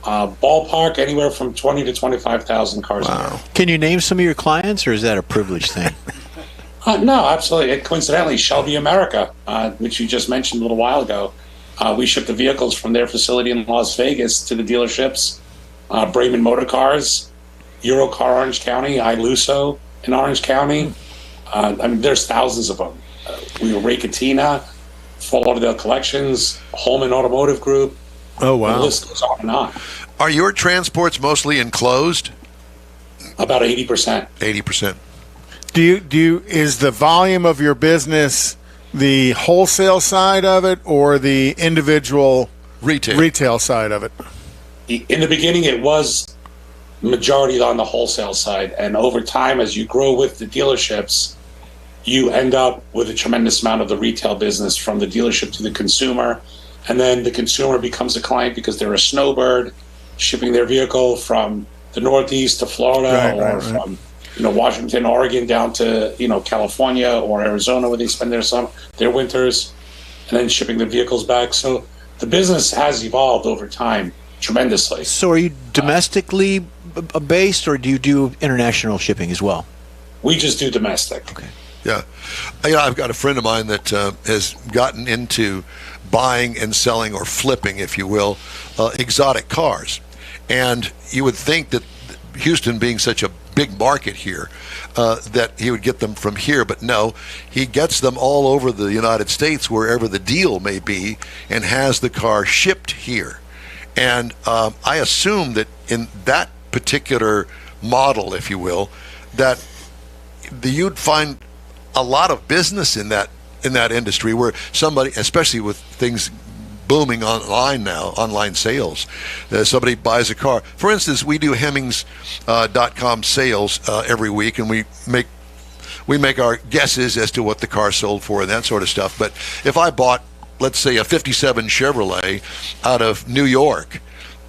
Ballpark anywhere from 20 to 25,000 cars a year. Can you name some of your clients, or is that a privilege thing? No, absolutely. Coincidentally, Shelby America, which you just mentioned a little while ago, we ship the vehicles from their facility in Las Vegas to the dealerships. Brayman Motor Cars, Eurocar Orange County, Iluso in Orange County. There's thousands of them. We were Raketina, Fort Lauderdale Collections, Holman Automotive Group. Oh, wow. The list goes on and on. Are your transports mostly enclosed? About 80%. 80%. Is the volume of your business the wholesale side of it or the individual retail side of it? In the beginning, it was majority on the wholesale side. And over time, as you grow with the dealerships, you end up with a tremendous amount of the retail business from the dealership to the consumer. And then the consumer becomes a client because they're a snowbird shipping their vehicle from the Northeast to Florida from Washington, Oregon down to California or Arizona where they spend their winters, and then shipping the vehicles back. So the business has evolved over time tremendously. So are you domestically based, or do you do international shipping as well? We just do domestic. Okay. Yeah. I've got a friend of mine that has gotten into buying and selling, or flipping, if you will, exotic cars. And you would think that Houston being such a big market here, that he would get them from here. But no, he gets them all over the United States, wherever the deal may be, and has the car shipped here. And I assume that in that particular model, if you will, that you'd find a lot of business in that industry, where somebody, especially with things booming online now, online sales, somebody buys a car. For instance, we do Hemmings.com sales every week, and we make our guesses as to what the car sold for and that sort of stuff. But if I bought, let's say, a 57 Chevrolet out of New York,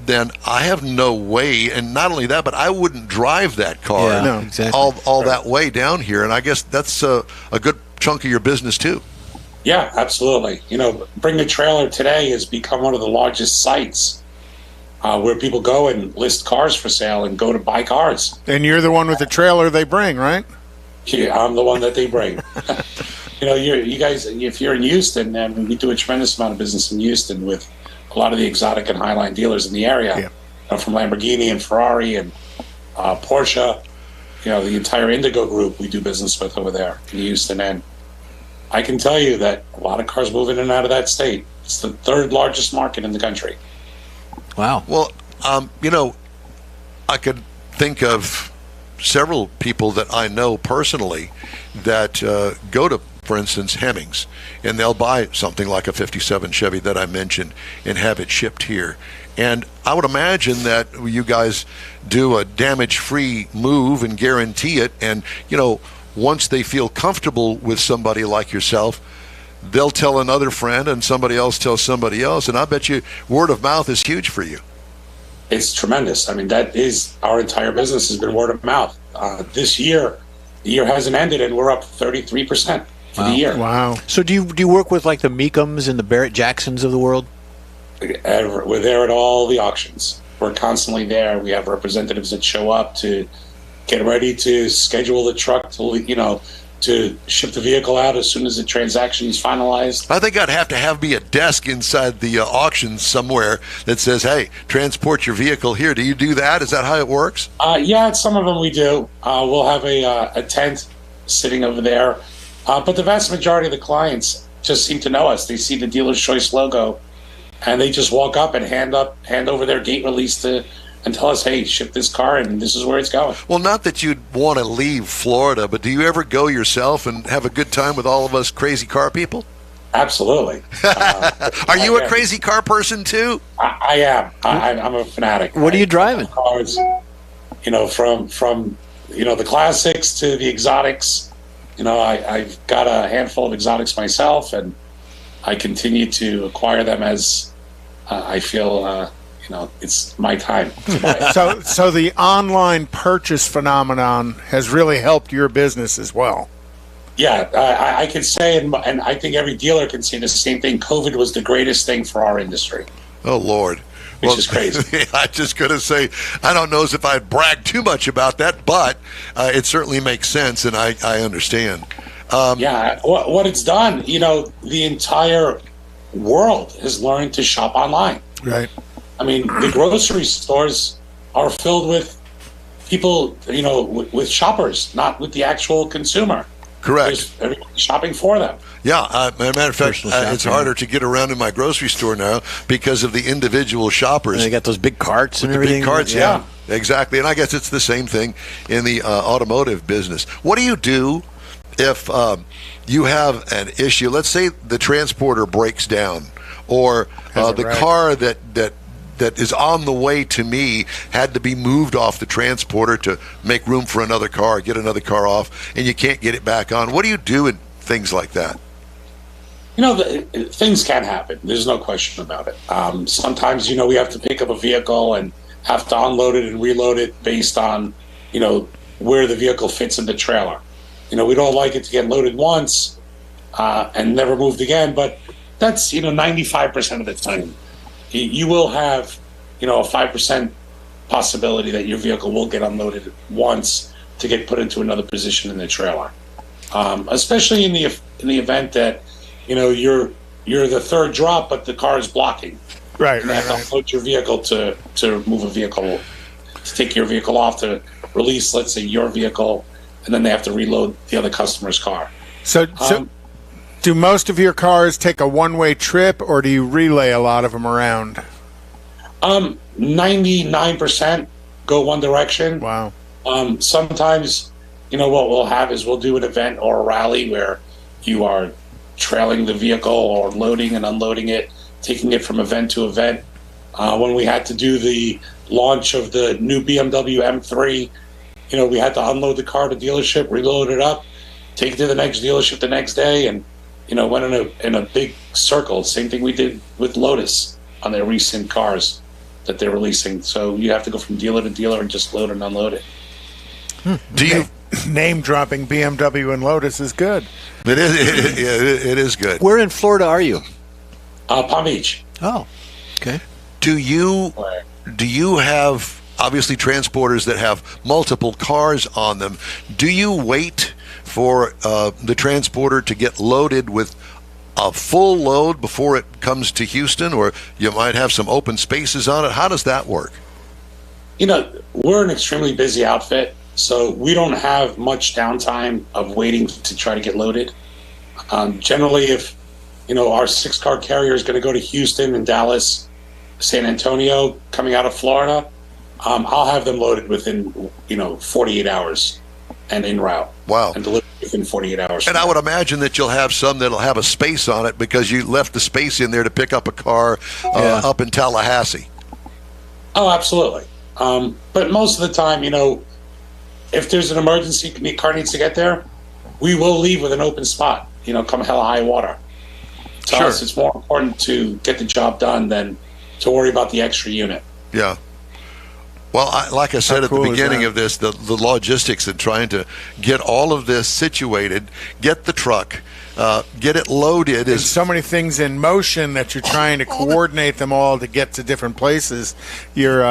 then I have no way, and not only that, but I wouldn't drive that car exactly. all that way down here, and I guess that's a good chunk of your business too. Yeah, absolutely. Bring the Trailer today has become one of the largest sites where people go and list cars for sale and go to buy cars. And you're the one with the trailer they bring, right? Yeah, I'm the one that they bring. You guys, if you're in Houston, and we do a tremendous amount of business in Houston with a lot of the exotic and highline dealers in the area, from Lamborghini and Ferrari and Porsche, the entire Indigo group we do business with over there in Houston. And I can tell you that a lot of cars move in and out of that state. It's the third largest market in the country. Wow. Well, I could think of several people that I know personally that go to, for instance, Hemmings, and they'll buy something like a 57 Chevy that I mentioned and have it shipped here. And I would imagine that you guys do a damage-free move and guarantee it. And, once they feel comfortable with somebody like yourself, they'll tell another friend, and somebody else tells somebody else. And I bet you word of mouth is huge for you. It's tremendous. That is our entire business has been word of mouth. This year, the year hasn't ended, and we're up 33% for the year. Wow. So do you work with like the Meekums and the Barrett Jacksons of the world? We're there at all the auctions. We're constantly there. We have representatives that show up to get ready to schedule the truck to ship the vehicle out as soon as the transaction is finalized. I think I'd have to be a desk inside the auction somewhere that says, hey, transport your vehicle here. Do you do that? Is that how it works? Yeah, some of them we do. We'll have a tent sitting over there. But the vast majority of the clients just seem to know us. They see the Dealer's Choice logo, and they just walk up and hand over their gate release to and tell us, hey, ship this car and this is where it's going. Well, not that you'd want to leave Florida, but do you ever go yourself and have a good time with all of us crazy car people? Absolutely. Are you a crazy car person too? I am. I'm a fanatic. What are you driving? Cars, from the classics to the exotics. I've got a handful of exotics myself, and I continue to acquire them as I feel, it's my time to buy it. So the online purchase phenomenon has really helped your business as well. Yeah, I can say, and I think every dealer can say the same thing. COVID was the greatest thing for our industry. Oh, Lord. Which is crazy. I'm just going to say, I don't know as if I'd brag too much about that, but it certainly makes sense, and I understand. What it's done, the entire world has learned to shop online. Right. I mean, the grocery stores are filled with people, with shoppers, not with the actual consumer. Correct. Everybody's shopping for them. Yeah, as a matter of fact, it's harder to get around in my grocery store now because of the individual shoppers. And they got those big carts and the everything. big carts, yeah, exactly. And I guess it's the same thing in the automotive business. What do you do if you have an issue? Let's say the transporter breaks down, or the car that is on the way to me had to be moved off the transporter to make room for another car, get another car off, and you can't get it back on. What do you do in things like that? Things can happen. There's no question about it. Sometimes, we have to pick up a vehicle and have to unload it and reload it based on, where the vehicle fits in the trailer. We don't like it to get loaded once and never moved again, but that's, 95% of the time. You will have, a 5% possibility that your vehicle will get unloaded once to get put into another position in the trailer. Especially in the event that, you're the third drop, but the car is blocking. Right. You have to unload your vehicle to move a vehicle, to take your vehicle off, to release, let's say, your vehicle, and then they have to reload the other customer's car. So do most of your cars take a one-way trip, or do you relay a lot of them around? 99% go one direction. Wow. Sometimes, what we'll have is we'll do an event or a rally where you are trailing the vehicle or loading and unloading it, taking it from event to event. When we had to do the launch of the new BMW M3, we had to unload the car to dealership, reload it up, take it to the next dealership the next day, and went in a big circle. Same thing we did with Lotus on their recent cars that they're releasing. So you have to go from dealer to dealer and just load and unload it. Do you name dropping BMW and Lotus is good? It is good. Where in Florida are you? Palm Beach. Oh, okay. Do you have obviously transporters that have multiple cars on them? Do you wait for the transporter to get loaded with a full load before it comes to Houston, or you might have some open spaces on it? How does that work? We're an extremely busy outfit, so we don't have much downtime of waiting to try to get loaded. Generally, if our 6-car carrier is going to go to Houston and Dallas, San Antonio, coming out of Florida, I'll have them loaded within 48 hours and en route. Wow. And delivered within 48 hours. And I would imagine that you'll have some that'll have a space on it because you left the space in there to pick up a car up in Tallahassee. Oh, absolutely. But most of the time, if there's an emergency, the car needs to get there, we will leave with an open spot, come hell or high water. To us, it's more important to get the job done than to worry about the extra unit. Yeah. Well, like I said at the beginning of this, the logistics and trying to get all of this situated, get the truck, get it loaded. There's so many things in motion that you're trying to coordinate them all to get to different places. Your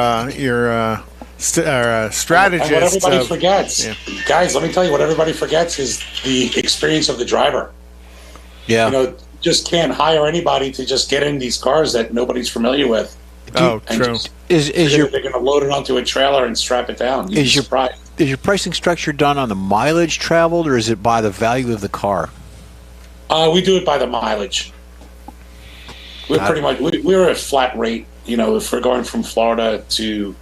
strategist. And what everybody forgets, guys, let me tell you, what everybody forgets is the experience of the driver. Yeah. Just can't hire anybody to just get in these cars that nobody's familiar with. Oh, true. They're going to load it onto a trailer and strap it down. Is your pricing structure done on the mileage traveled, or is it by the value of the car? We do it by the mileage. We're pretty much we're a flat rate. If we're going from Florida to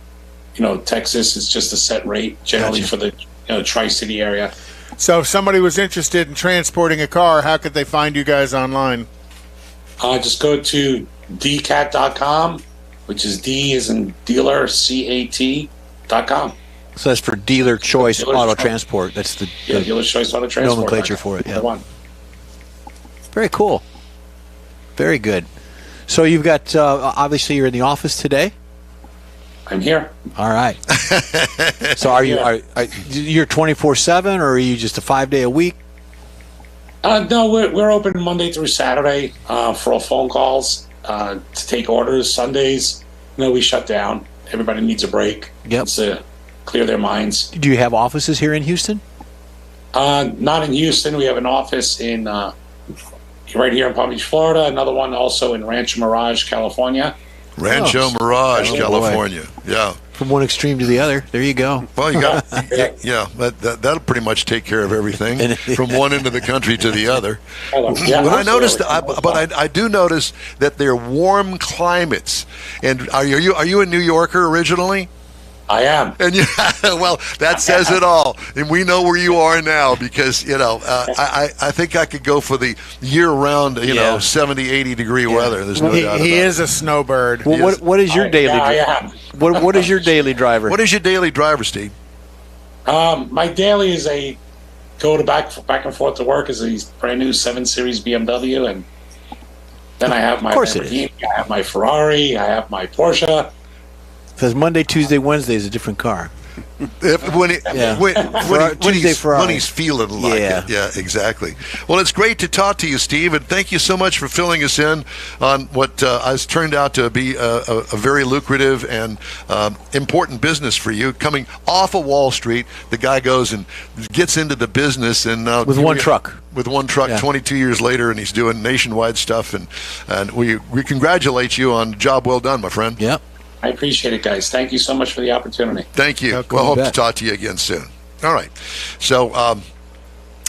Texas is just a set rate generally Gotcha. for the Tri-City area. So if somebody was interested in transporting a car, how could they find you guys online? Just go to dcat.com, which is D as in dealer, CAT.com. So that's for Dealer Choice Dealer Auto Choice. Transport. That's the Dealer's Choice Auto Transport. nomenclature for it. Yeah. The one. Very cool. Very good. So you've got, obviously you're in the office today. I'm here. All right. So are you, you're 24/7 or are you just a 5-day a week? No, we're open Monday through Saturday for all phone calls to take orders. Sundays, we shut down. Everybody needs a break. Yep. To clear their minds. Do you have offices here in Houston? Not in Houston. We have an office in right here in Palm Beach, Florida. Another one also in Rancho Mirage, California. Rancho Mirage, Oh, boy. California. Yeah. From one extreme to the other. There you go. Well, you got that'll pretty much take care of everything from one end of the country to the other. Yeah, But I noticed, absolutely. I do notice that they're warm climates. And are you a New Yorker originally? I am. And well, that says it all. And we know where you are now because, I think I could go for the year-round, 70, 80-degree weather. There's no doubt about He it. is a snowbird. Well, what is your daily? I am. What is your daily driver? What is your daily driver, Steve? My daily is go to back and forth to work is a brand new 7 Series BMW, and then I have my Of course it is. Lamborghini, I have my Ferrari, I have my Porsche. Because Monday, Tuesday, Wednesday is a different car. When he's feeling like Yeah. it. Yeah, exactly. Well, it's great to talk to you, Steve, and thank you so much for filling us in on what has turned out to be a very lucrative and important business for you. Coming off of Wall Street, the guy goes and gets into the business and With one truck. With one truck, Yeah. 22 years later, and he's doing nationwide stuff. And we congratulate you on a job well done, my friend. Yep. I appreciate it, guys. Thank you so much for the opportunity. Thank you. Welcome. We'll hope You to bet. talk to you again soon. All right. So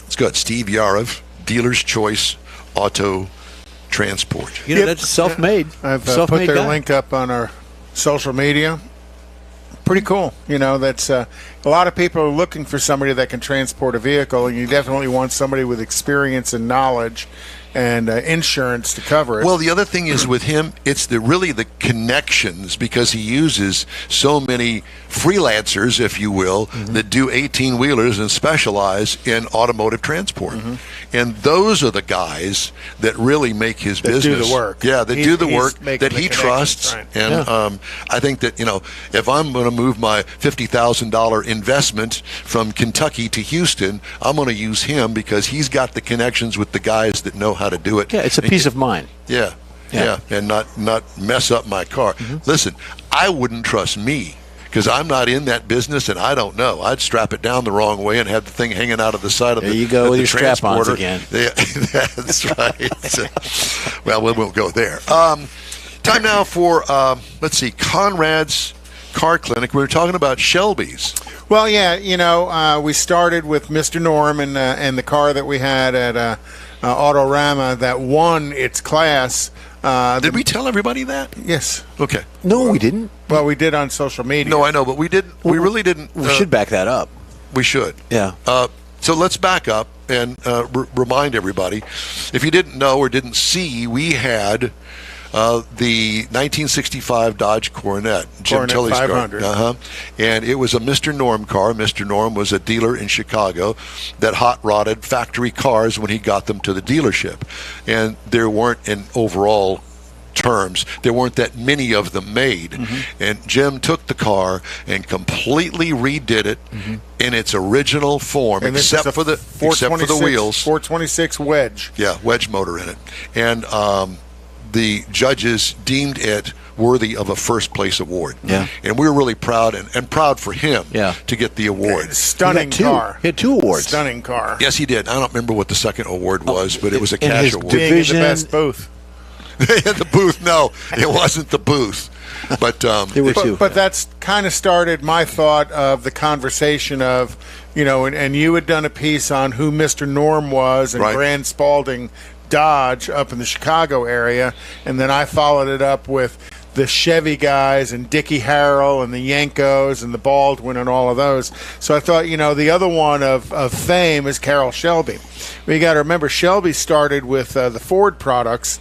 it's good. Steve Yarov, Dealer's Choice Auto Transport. Yep. That's self-made. I've put Self-made their guy. link up on our social media. Pretty cool. That's a lot of people are looking for somebody that can transport a vehicle, and you definitely want somebody with experience and knowledge and insurance to cover it. Well, the other thing is with him, it's really the connections because he uses so many freelancers, if you will, that do 18-wheelers and specialize in automotive transport. And those are the guys that really make his That do business. the work. Yeah, that He's- do the he's work making that the he connections, trusts. right. And I think that, if I'm going to move my $50,000 investment from Kentucky to Houston, I'm going to use him because he's got the connections with the guys that know how to do it. Yeah, it's a And peace of mind. yeah, Yeah. and not mess up my car. Listen, I wouldn't trust me because I'm not in that business and I don't know. I'd strap it down the wrong way and have the thing hanging out of the side of There the you go of with the your strap-ons transporter. again. Yeah, that's right. Well, we won't go there. Time now for let's see, Conrad's Car Clinic. We were talking about Shelby's. Well, yeah, we started with Mr. Norm and the car that we had at Autorama that won its class. Did we tell everybody that? Yes. Okay. No, we didn't. Well, we did on social media. No, I know, but we didn't. We really didn't. We should back that up. We should. Yeah. So let's back up and remind everybody. If you didn't know or didn't see, we had the 1965 Dodge Coronet, Jim Coronet Tilley's car. 500. And it was a Mr. Norm car. Mr. Norm was a dealer in Chicago that hot-rodded factory cars when he got them to the dealership. And there weren't, in overall terms, there weren't that many of them made. And Jim took the car and completely redid it in its original form, And this except is a for the wheels. 426 wedge. Yeah, wedge motor in it. And the judges deemed it worthy of a first place award. Yeah. And we were really proud and proud for him Yeah. to get the award. Stunning He got car. He had 2 awards. Stunning car. Yes, he did. I don't remember what the second award was, but it was a in cash his award. Being in the Division- best booth. The booth, no, it wasn't the booth. But There were 2. But that's kind of started my thought of the conversation of, and you had done a piece on who Mr. Norm was and Right. Grand Spalding Dodge up in the Chicago area, and then I followed it up with the Chevy guys and Dickie Harrell and the Yankos and the Baldwin and all of those. So I thought, the other one of fame is Carroll Shelby. We got to remember, Shelby started with the Ford products,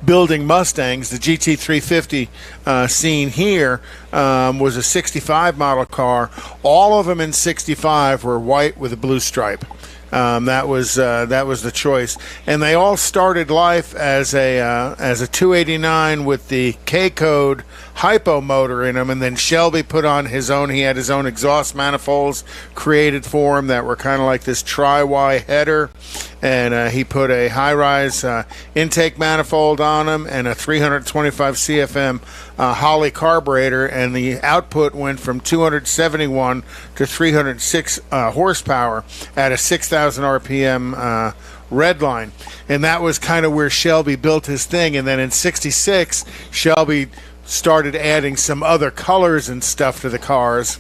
building Mustangs. The GT350 seen here was a 65 model car. All of them in 65 were white with a blue stripe. That was the choice, and they all started life as a 289 with the K-code hypo motor in them, and then Shelby put on his own. He had his own exhaust manifolds created for him that were kind of like this tri-Y header, and he put a high-rise intake manifold on them and a 325 CFM Holley carburetor, and the output went from 271 to 306 horsepower at a 6,000 RPM red line. And that was kind of where Shelby built his thing. And then in 66, Shelby started adding some other colors and stuff to the cars.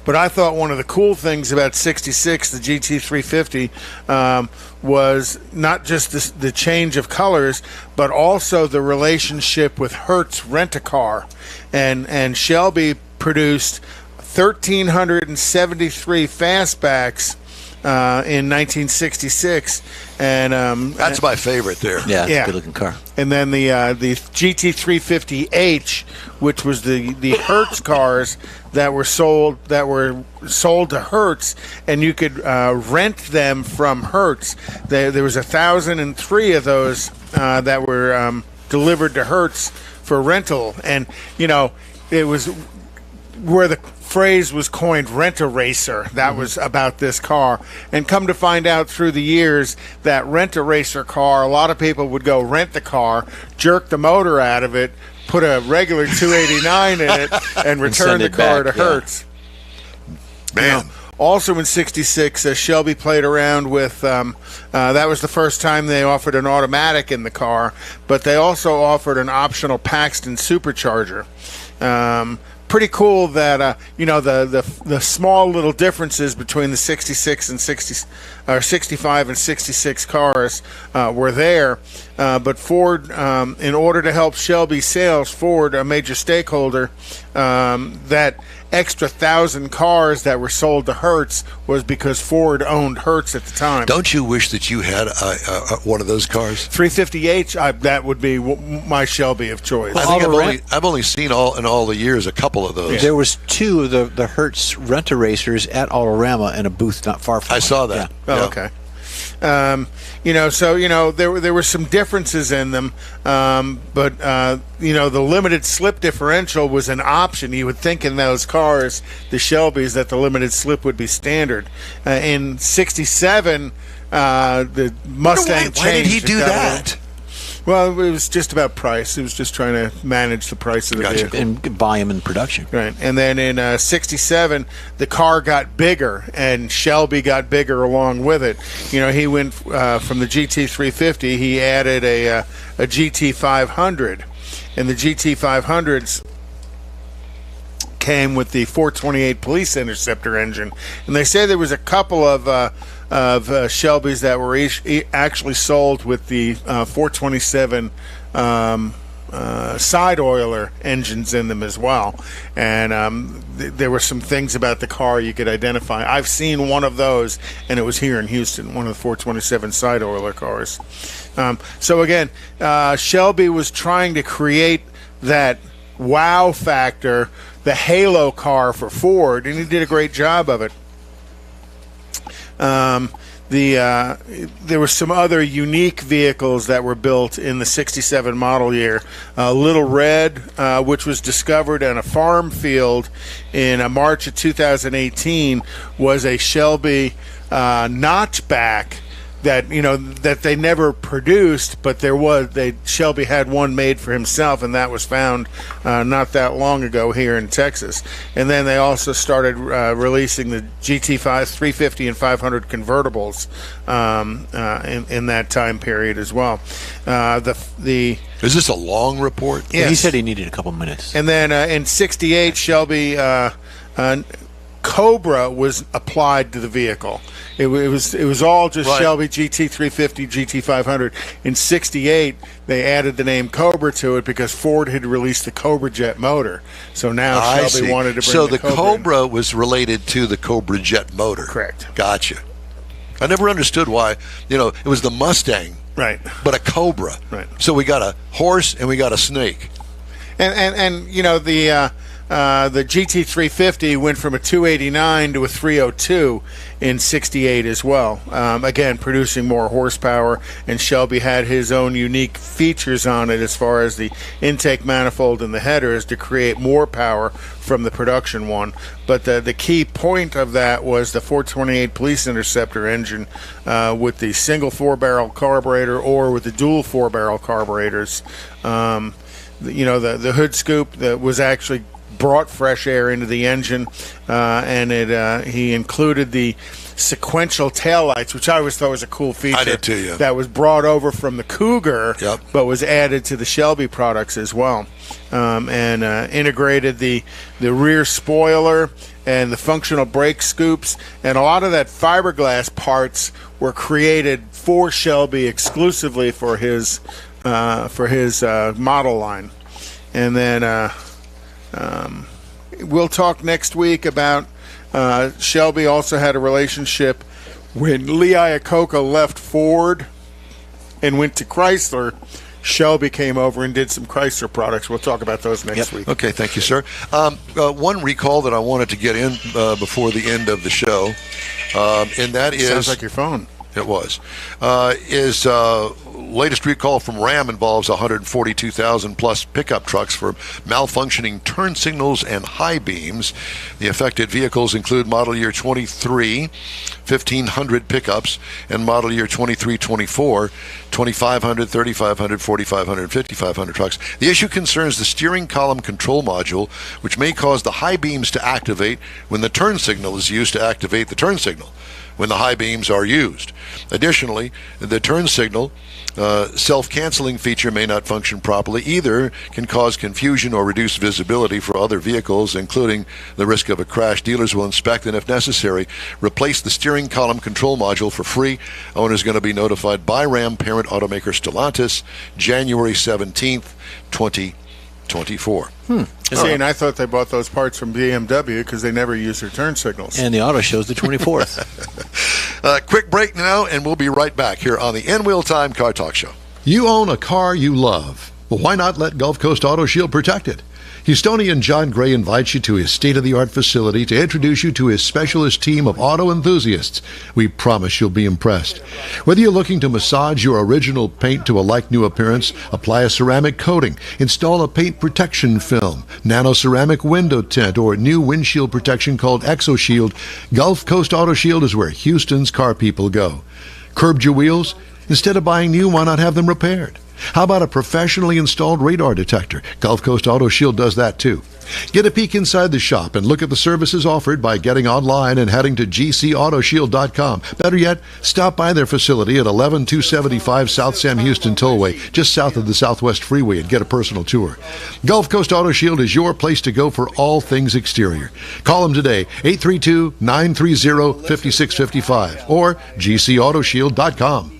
But I thought one of the cool things about 66, the GT350, was not just the change of colors, but also the relationship with Hertz Rent-A-Car. And Shelby produced 1,373 fastbacks in 1966, and that's my favorite there. Yeah, it's a good-looking car. And then the GT350H, which was the Hertz cars that were sold to Hertz, and you could rent them from Hertz. There was 1,003 of those that were delivered to Hertz for rental, and it was where the phrase was coined, rent-a-racer. That was about this car. And come to find out through the years, that rent-a-racer car, a lot of people would go rent the car, jerk the motor out of it, put a regular 289 in it, and return the car to Hertz. Man. Also in 66, Shelby played around with, that was the first time they offered an automatic in the car, but they also offered an optional Paxton supercharger. Pretty cool that the small little differences between the 66 and 65 and 66 cars were there, but Ford, in order to help Shelby's sales, Ford, a major stakeholder, that extra 1,000 cars that were sold to Hertz was because Ford owned Hertz at the time. Don't you wish that you had one of those cars? 350H, that would be my Shelby of choice. I think I've only seen in all the years a couple of those. There was two of the Hertz Rent-A-Racers at Autorama in a booth not far from. I saw that. Yeah. Oh, okay. There were some differences in them, but the limited slip differential was an option. You would think in those cars, the Shelbys, that the limited slip would be standard. In 67, the Mustang changed. Why did he do that? Well, it was just about price. It was just trying to manage the price of the vehicle. And volume and production. Right. And then in 67, the car got bigger, and Shelby got bigger along with it. He went from the GT350, he added a GT500. And the GT500s came with the 428 Police Interceptor engine. And they say there was a couple of Shelbys that were actually sold with the 427 side oiler engines in them as well. And there were some things about the car you could identify. I've seen one of those, and it was here in Houston, one of the 427 side oiler cars. So again, Shelby was trying to create that wow factor, the halo car for Ford, and he did a great job of it. There were some other unique vehicles that were built in the 67 model year. Little Red, which was discovered on a farm field in March of 2018, was a Shelby notchback that they never produced, but Shelby had one made for himself, and that was found not that long ago here in Texas. And then they also started releasing the GT5 350 and 500 convertibles in that time period as well. Is this a long report? Yes. He said he needed a couple minutes. And then in 68, Shelby Cobra was applied to the vehicle. It was all just Right. Shelby GT350, GT500. In '68, they added the name Cobra to it because Ford had released the Cobra Jet motor. So now I Shelby see. wanted to bring so the Cobra. Cobra was related to the Cobra Jet motor. Correct. Gotcha. I never understood why. It was the Mustang, Right. but a Cobra. Right. So we got a horse and we got a snake. And the GT350 went from a 289 to a 302 in '68 as well. Again, producing more horsepower, and Shelby had his own unique features on it as far as the intake manifold and the headers to create more power from the production one. But the key point of that was the 428 Police Interceptor engine with the single 4-barrel carburetor or with the dual 4-barrel carburetors. The hood scoop that was actually brought fresh air into the engine, and he included the sequential taillights, which I always thought was a cool feature. I did too, yeah. That was brought over from the Cougar, Yep. but was added to the Shelby products as well, and integrated the rear spoiler and the functional brake scoops, and a lot of that fiberglass parts were created for Shelby exclusively for his model line. And then we'll talk next week about Shelby also had a relationship when Lee Iacocca left Ford and went to Chrysler. Shelby came over and did some Chrysler products. We'll talk about those next week. Okay, thank you, sir. One recall that I wanted to get in before the end of the show, and that is... Sounds like your phone. It was. Is latest recall from Ram involves 142,000 plus pickup trucks for malfunctioning turn signals and high beams. The affected vehicles include model year 23, 1,500 pickups, and model year 23-24, 2,500, 3,500, 4,500, and 5,500 trucks. The issue concerns the steering column control module, which may cause the high beams to activate when the turn signal is used to activate the turn signal when the high beams are used. Additionally, the turn signal self-canceling feature may not function properly. Either can cause confusion or reduce visibility for other vehicles, including the risk of a crash. Dealers will inspect and, if necessary, replace the steering column control module for free. Owner is going to be notified by Ram parent automaker Stellantis January 17th, 2024. See, and I thought they bought those parts from BMW because they never use their turn signals. And the auto show's the 24th. Quick break now, and we'll be right back here on the In Wheel Time Car Talk Show. You own a car you love. Well, why not let Gulf Coast Auto Shield protect it? Houstonian John Gray invites you to his state-of-the-art facility to introduce you to his specialist team of auto enthusiasts. We promise you'll be impressed. Whether you're looking to massage your original paint to a like-new appearance, apply a ceramic coating, install a paint protection film, nano-ceramic window tint, or new windshield protection called ExoShield, Gulf Coast Auto Shield is where Houston's car people go. Curbed your wheels? Instead of buying new, why not have them repaired? How about a professionally installed radar detector? Gulf Coast Auto Shield does that too. Get a peek inside the shop and look at the services offered by getting online and heading to gcautoshield.com. Better yet, stop by their facility at 11275 South Sam Houston Tollway, just south of the Southwest Freeway, and get a personal tour. Gulf Coast Auto Shield is your place to go for all things exterior. Call them today, 832-930-5655 or gcautoshield.com.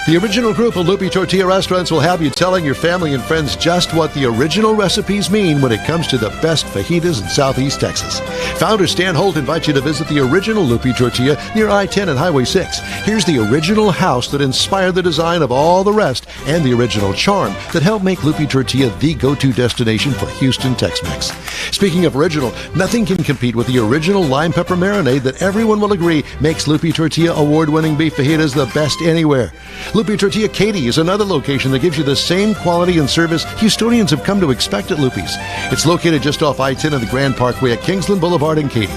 The original group of Lupi Tortilla Restaurants will have you telling your family and friends just what the original recipes mean when it comes to the best fajitas in Southeast Texas. Founder Stan Holt invites you to visit the original Lupi Tortilla near I-10 and Highway 6. Here's the original house that inspired the design of all the rest and the original charm that helped make Lupi Tortilla the go-to destination for Houston Tex-Mex. Speaking of original, nothing can compete with the original lime pepper marinade that everyone will agree makes Lupi Tortilla award-winning beef fajitas the best anywhere. Lupi Tortilla Katy is another location that gives you the same quality and service Houstonians have come to expect at Lupi's. It's located just off I-10 and the Grand Parkway at Kingsland Boulevard in Katy.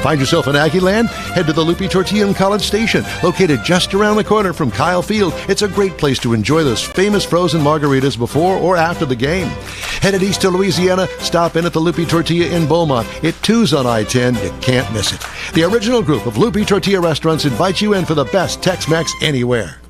Find yourself in Aggieland? Head to the Lupi Tortilla in College Station, located just around the corner from Kyle Field. It's a great place to enjoy those famous frozen margaritas before or after the game. Headed east to Louisiana, stop in at the Lupi Tortilla in Beaumont. It too's on I-10. You can't miss it. The original group of Lupi Tortilla restaurants invites you in for the best Tex-Mex anywhere.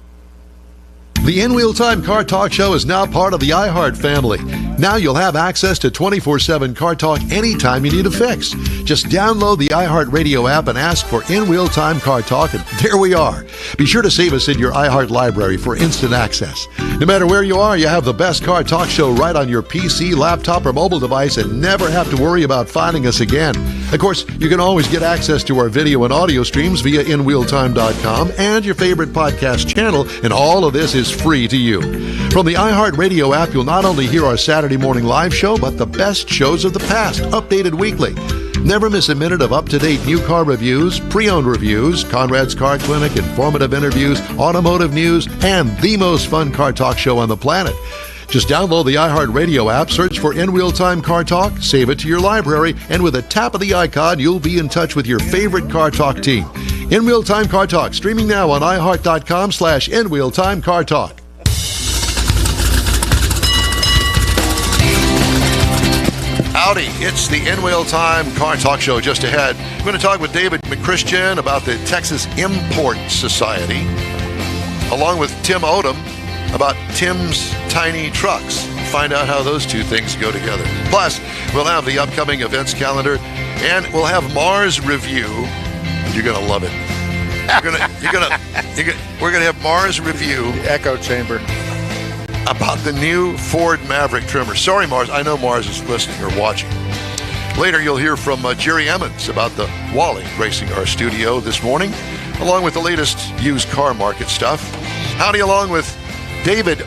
The In Wheel Time Car Talk Show is now part of the iHeart family. Now you'll have access to 24/7 Car Talk anytime you need a fix. Just download the iHeartRadio app and ask for In Wheel Time Car Talk, and there we are. Be sure to save us in your iHeart library for instant access. No matter where you are, you have the best Car Talk show right on your PC, laptop, or mobile device and never have to worry about finding us again. Of course, you can always get access to our video and audio streams via InWheelTime.com and your favorite podcast channel, and all of this is free to you. From the iHeartRadio app, you'll not only hear our Saturday morning live show, but the best shows of the past, updated weekly. Never miss a minute of up-to-date new car reviews, pre-owned reviews, Conrad's Car Clinic, informative interviews, automotive news, and the most fun car talk show on the planet. Just download the iHeartRadio app, search for In Wheel Time Car Talk, save it to your library, and with a tap of the icon, you'll be in touch with your favorite Car Talk team. In Wheel Time Car Talk, streaming now on iHeart.com/In Wheel Time Car Talk. Howdy, it's the In Wheel Time Car Talk Show just ahead. I'm going to talk with David McChristian about the Texas Import Society, along with Tim Odom about Tim's Tiny Trucks. Find out how those two things go together. Plus, we'll have the upcoming events calendar, and we'll have Mars Review. You're going to love it. We're going to have Mars Review. The echo chamber. About the new Ford Maverick trimmer. Sorry, Mars. I know Mars is listening or watching. Later, you'll hear from Jerry Emmons about the Wally gracing our studio this morning, along with the latest used car market stuff. Howdy, along with David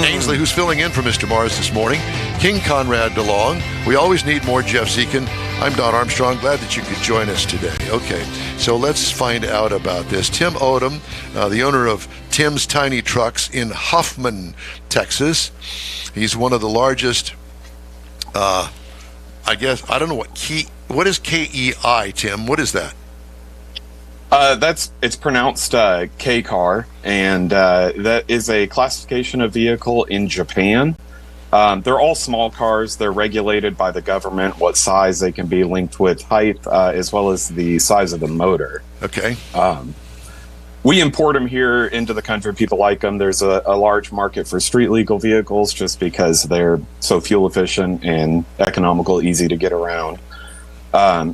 Ainsley, who's filling in for Mr. Mars this morning. King Conrad DeLong. We always need more Jeff Zekin. I'm Don Armstrong. Glad that you could join us today. Okay, so let's find out about this. Tim Odom, the owner of Tim's Tiny Trucks in Huffman, Texas. He's one of the largest, I don't know what is KEI, Tim? What is that? It's pronounced K-car, and that is a classification of vehicle in Japan. They're all small cars. They're regulated by the government, what size they can be, linked with height, as well as the size of the motor. Okay. We import them here into the country. People like them. There's a large market for street legal vehicles just because they're so fuel efficient and economical, easy to get around. I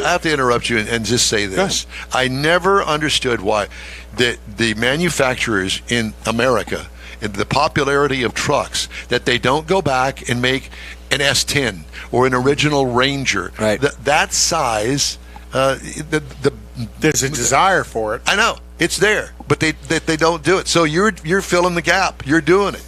have to interrupt you and just say this. I never understood why the manufacturers in America, the popularity of trucks, that they don't go back and make an S10 or an original Ranger. Right. That size, There's a desire for it. I know it's there, but they don't do it. So you're filling the gap. You're doing it.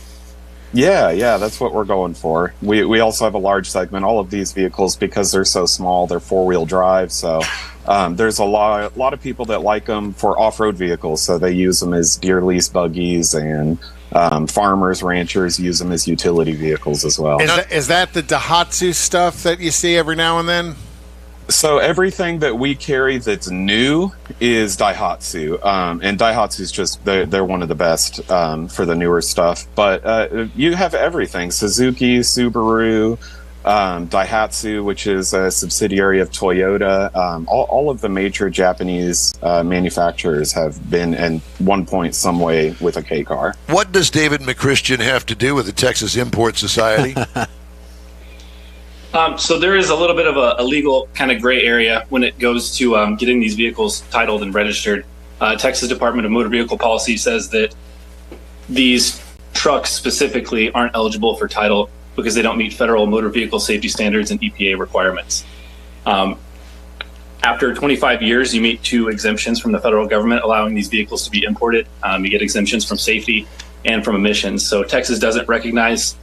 Yeah, that's what we're going for. We also have a large segment. All of these vehicles, because they're so small, they're four-wheel drive. So there's a lot of people that like them for off-road vehicles. So they use them as deer lease buggies, and farmers, ranchers use them as utility vehicles as well. Is that the Daihatsu stuff that you see every now and then? So everything that we carry that's new is Daihatsu, and Daihatsu's just they're one of the best for the newer stuff. But you have everything: Suzuki, Subaru, Daihatsu, which is a subsidiary of Toyota. All of the major Japanese manufacturers have been at one point, some way, with a K car. What does David McChristian have to do with the Texas Import Society? So there is a little bit of a legal kind of gray area when it goes to getting these vehicles titled and registered. Texas Department of Motor Vehicle Policy says that these trucks specifically aren't eligible for title because they don't meet federal motor vehicle safety standards and EPA requirements. After 25 years, you meet two exemptions from the federal government allowing these vehicles to be imported. You get exemptions from safety and from emissions. So Texas doesn't recognize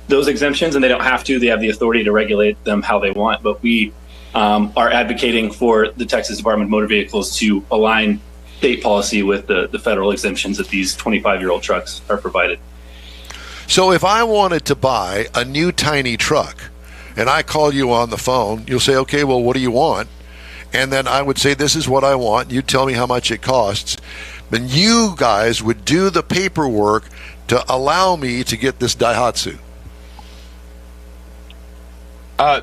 those exemptions, and they don't have to. They have the authority to regulate them how they want. But we are advocating for the Texas Department of Motor Vehicles to align state policy with the federal exemptions that these 25-year-old trucks are provided. So if I wanted to buy a new tiny truck and I call you on the phone, you'll say, okay, well, what do you want? And then I would say, this is what I want. You tell me how much it costs. Then you guys would do the paperwork to allow me to get this Daihatsu.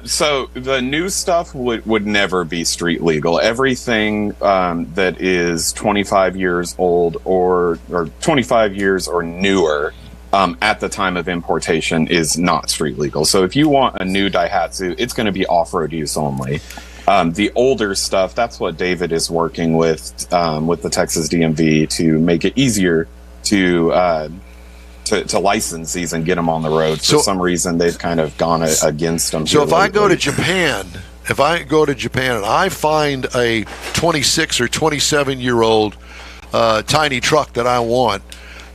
So the new stuff would never be street legal. Everything that is 25 years old or 25 years or newer at the time of importation is not street legal. So if you want a new Daihatsu, it's going to be off-road use only. The older stuff, that's what David is working with the Texas DMV to make it easier to license these and get them on the road. For some reason, they've kind of gone against them. So if I go to Japan, and I find a 26 or 27-year-old tiny truck that I want,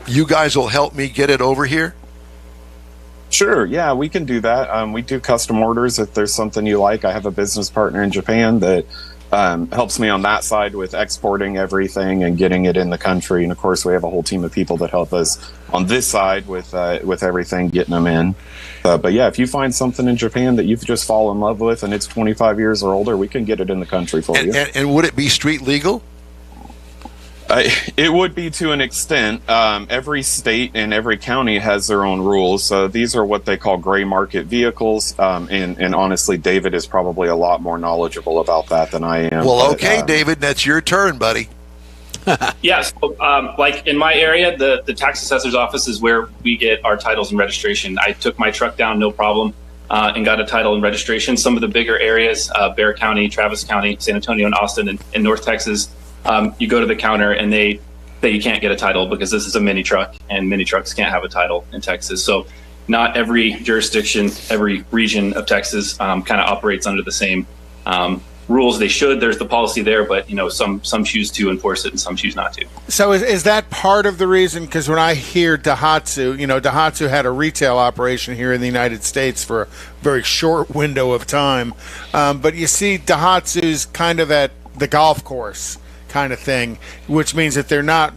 you guys will help me get it over here? Sure, yeah, we can do that. We do custom orders if there's something you like. I have a business partner in Japan that helps me on that side with exporting everything and getting it in the country. And of course, we have a whole team of people that help us on this side with everything, getting them in. But yeah, if you find something in Japan that you've just fallen in love with and it's 25 years or older, we can get it in the country for you. And would it be street legal? It would be to an extent. Every state and every county has their own rules. So these are what they call gray market vehicles. And honestly, David is probably a lot more knowledgeable about that than I am. Well, okay, David, that's your turn, buddy. Yeah, so like in my area, the tax assessor's office is where we get our titles and registration. I took my truck down, no problem, and got a title and registration. Some of the bigger areas, Bexar County, Travis County, San Antonio, and Austin, and in North Texas, you go to the counter and they say you can't get a title because this is a mini truck and mini trucks can't have a title in Texas. So not every jurisdiction, every region of Texas kind of operates under the same rules. They should. There's the policy there, but some choose to enforce it and some choose not to. So is that part of the reason? Because when I hear Daihatsu, Daihatsu had a retail operation here in the United States for a very short window of time. But you see Daihatsu's kind of at the golf course kind of thing, which means that they're not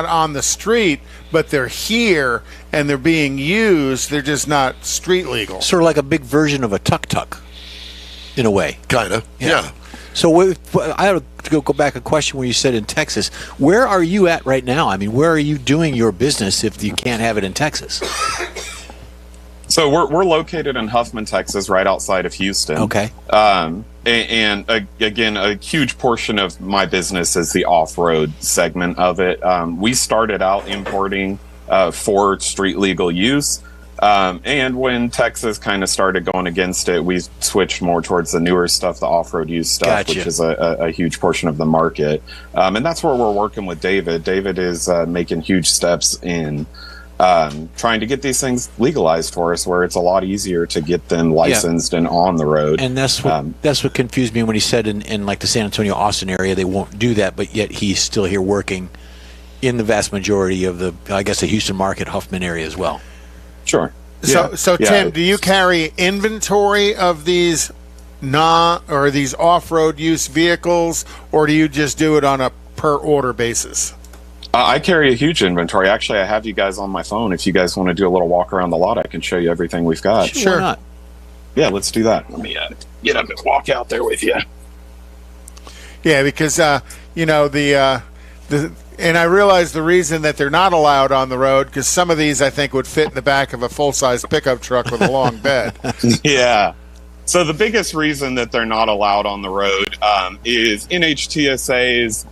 on the street, but they're here and they're being used. They're just not street legal. Sort of like a big version of a tuk-tuk, in a way. Kind of, yeah. So I have to go back a question where you said in Texas. Where are you at right now? I mean, where are you doing your business if you can't have it in Texas? So we're located in Huffman, Texas, right outside of Houston. Okay. And again, a huge portion of my business is the off-road segment of it. We started out importing for street legal use. And when Texas kind of started going against it, we switched more towards the newer stuff, the off-road use stuff, which is a huge portion of the market. And that's where we're working with David. David is making huge steps in trying to get these things legalized for us, where it's a lot easier to get them licensed and on the road. And that's what confused me when he said in like the San Antonio, Austin area, they won't do that, but yet he's still here working in the vast majority of the Houston market, Huffman area as well. Sure. So Tim, do you carry inventory of these these off-road use vehicles, or do you just do it on a per order basis? I carry a huge inventory. Actually, I have you guys on my phone. If you guys want to do a little walk around the lot, I can show you everything we've got. Sure. Why not? Yeah, let's do that. Let me get up and walk out there with you. Yeah, because and I realize the reason that they're not allowed on the road, because some of these I think would fit in the back of a full-size pickup truck with a long bed. Yeah. So the biggest reason that they're not allowed on the road is NHTSA's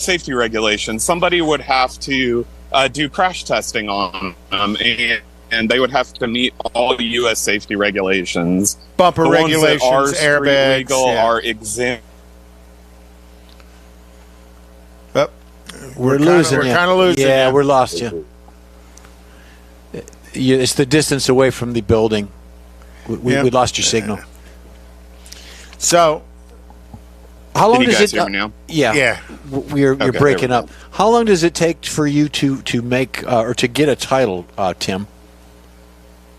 safety regulations. Somebody would have to do crash testing on them, and they would have to meet all U.S. safety regulations. Bumper regulations, ones that are airbags, legal are exempt. We're losing you. We're kind of losing you. you. We're lost you. It's the distance away from the building. We lost your signal. So, how long Can you does guys it? hear me now? Yeah. You're Okay, breaking there we up. How long does it take for you to make or to get a title, Tim?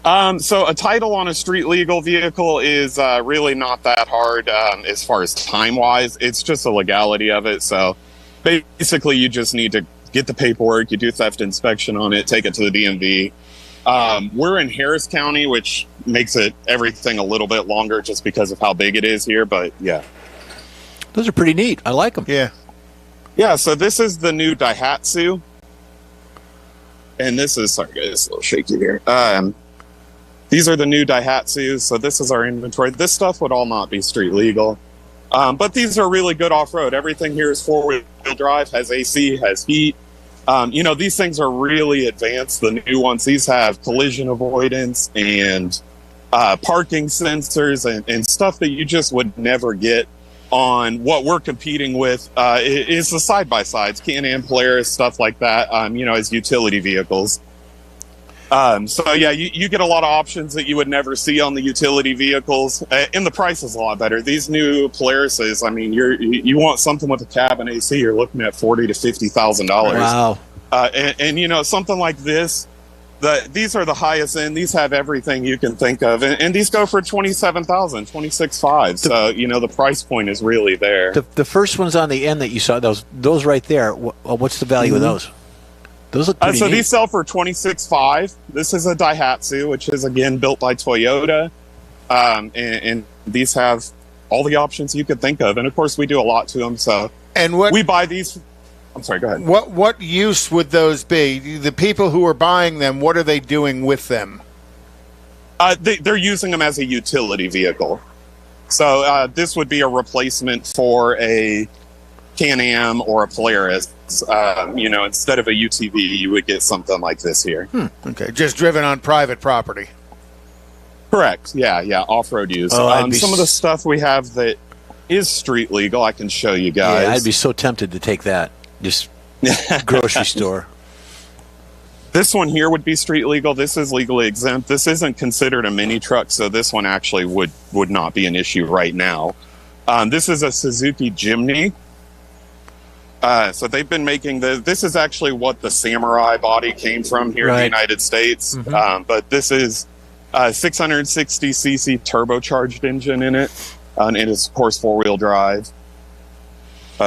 So a title on a street legal vehicle is really not that hard as far as time-wise. It's just the legality of it. So basically, you just need to get the paperwork, you do theft inspection on it, take it to the DMV. We're in Harris County, which makes everything a little bit longer just because of how big it is here. But yeah. Those are pretty neat. I like them. Yeah. Yeah, so this is the new Daihatsu. And this is, sorry guys, it's a little shaky here. These are the new Daihatsus, so this is our inventory. This stuff would all not be street legal. But these are really good off-road. Everything here is four-wheel drive, has AC, has heat. These things are really advanced. The new ones, these have collision avoidance and parking sensors and stuff that you just would never get on what we're competing with. Is the side-by-sides, Can-Am, Polaris, stuff like that, as utility vehicles. You get a lot of options that you would never see on the utility vehicles, and the price is a lot better. These new Polarises, you want something with a cabin AC, you're looking at $40,000 to $50,000. Wow. And something like this, these are the highest end. These have everything you can think of, and these go for $27,000, $26,500. So the price point is really there. The first ones on the end that you saw, those right there. What's the value of those? Those look pretty neat. These sell for $26,500. This is a Daihatsu, which is again built by Toyota, and these have all the options you could think of. And of course, we do a lot to them. So we buy these. I'm sorry. Go ahead. What use would those be? The people who are buying them, what are they doing with them? They're using them as a utility vehicle. So this would be a replacement for a Can-Am or a Polaris. Instead of a UTV, you would get something like this here. Okay, just driven on private property. Correct. Yeah, off-road use. Some of the stuff we have that is street legal, I can show you guys. Yeah, I'd be so tempted to take that. Just grocery store. This one here would be street legal. This is legally exempt. This isn't considered a mini truck, so this one actually would not be an issue right now. This is a Suzuki Jimny. So they've been making this is actually what the Samurai body came from here in the United States. Mm-hmm. But this is a 660cc turbocharged engine in it. And it is, of course, four-wheel drive.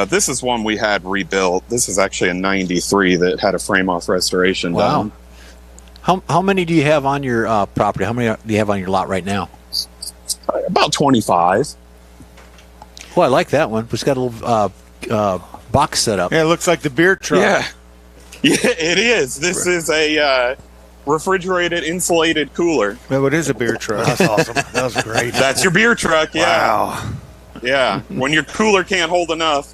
This is one we had rebuilt. This is actually a 93 that had a frame-off restoration done. How many do you have on your property? How many do you have on your lot right now? About 25. Well, I like that one. It's got a little box set up. Yeah, it looks like the beer truck. Yeah, it is. This is a refrigerated, insulated cooler. Well, it is a beer truck. That's awesome. That was great. That's your beer truck, yeah. Wow. Yeah, when your cooler can't hold enough.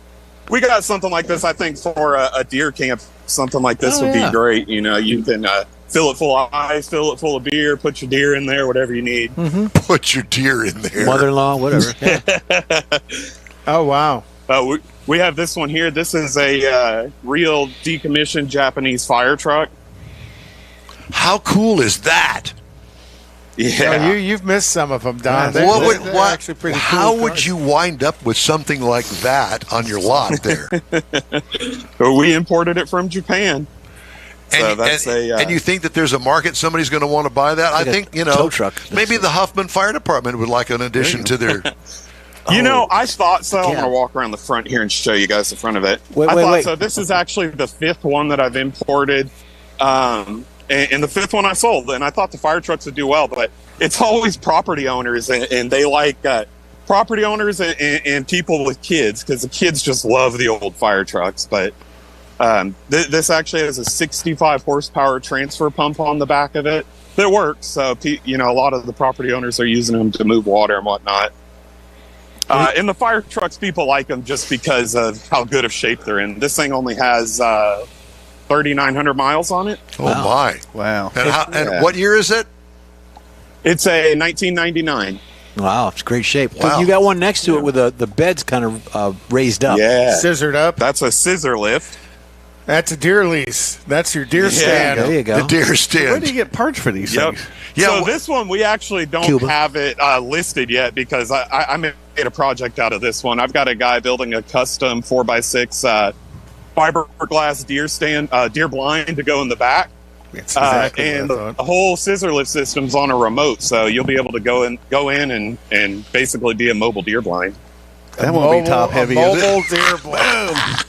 We got something like this, I think, for a deer camp. Something like this would be great. You can fill it full of ice, fill it full of beer, put your deer in there, whatever you need. Mm-hmm. Put your deer in there. Mother-in-law, whatever. Oh, wow. We have this one here. This is a real decommissioned Japanese fire truck. How cool is that? Yeah, oh, you've missed some of them, Don. They're actually pretty cool how cars. would you wind up with something like that on your lot there? We imported it from Japan. And you think that there's a market, somebody's going to want to buy that? I think, tow truck. Maybe the Huffman Fire Department would like an addition to their... I thought so. I'm going to walk around the front here and show you guys the front of it. Wait. So this is actually the fifth one that I've imported. And the fifth one I sold, and I thought the fire trucks would do well, but it's always property owners, and they like property owners and people with kids, because the kids just love the old fire trucks. But this actually has a 65 horsepower transfer pump on the back of it that works. So, a lot of the property owners are using them to move water and whatnot. And the fire trucks, people like them just because of how good of shape they're in. This thing only has 3,900 miles on it. Oh, my. Wow. And what year is it? It's a 1999. Wow, it's great shape. Wow. You got one next to it with the bed's kind of raised up. Yeah. Scissored up. That's a scissor lift. That's a deer lease. That's your deer stand. There you go. The deer stand. Where do you get parts for these things? So this one, we actually don't have it listed yet because I made a project out of this one. I've got a guy building a custom 4x6 fiberglass deer blind to go in the back. That's exactly and what I thought. the whole scissor lift system's on a remote, so you'll be able to go in and basically be a mobile deer blind. That won't be top heavy, is it? Mobile deer blind.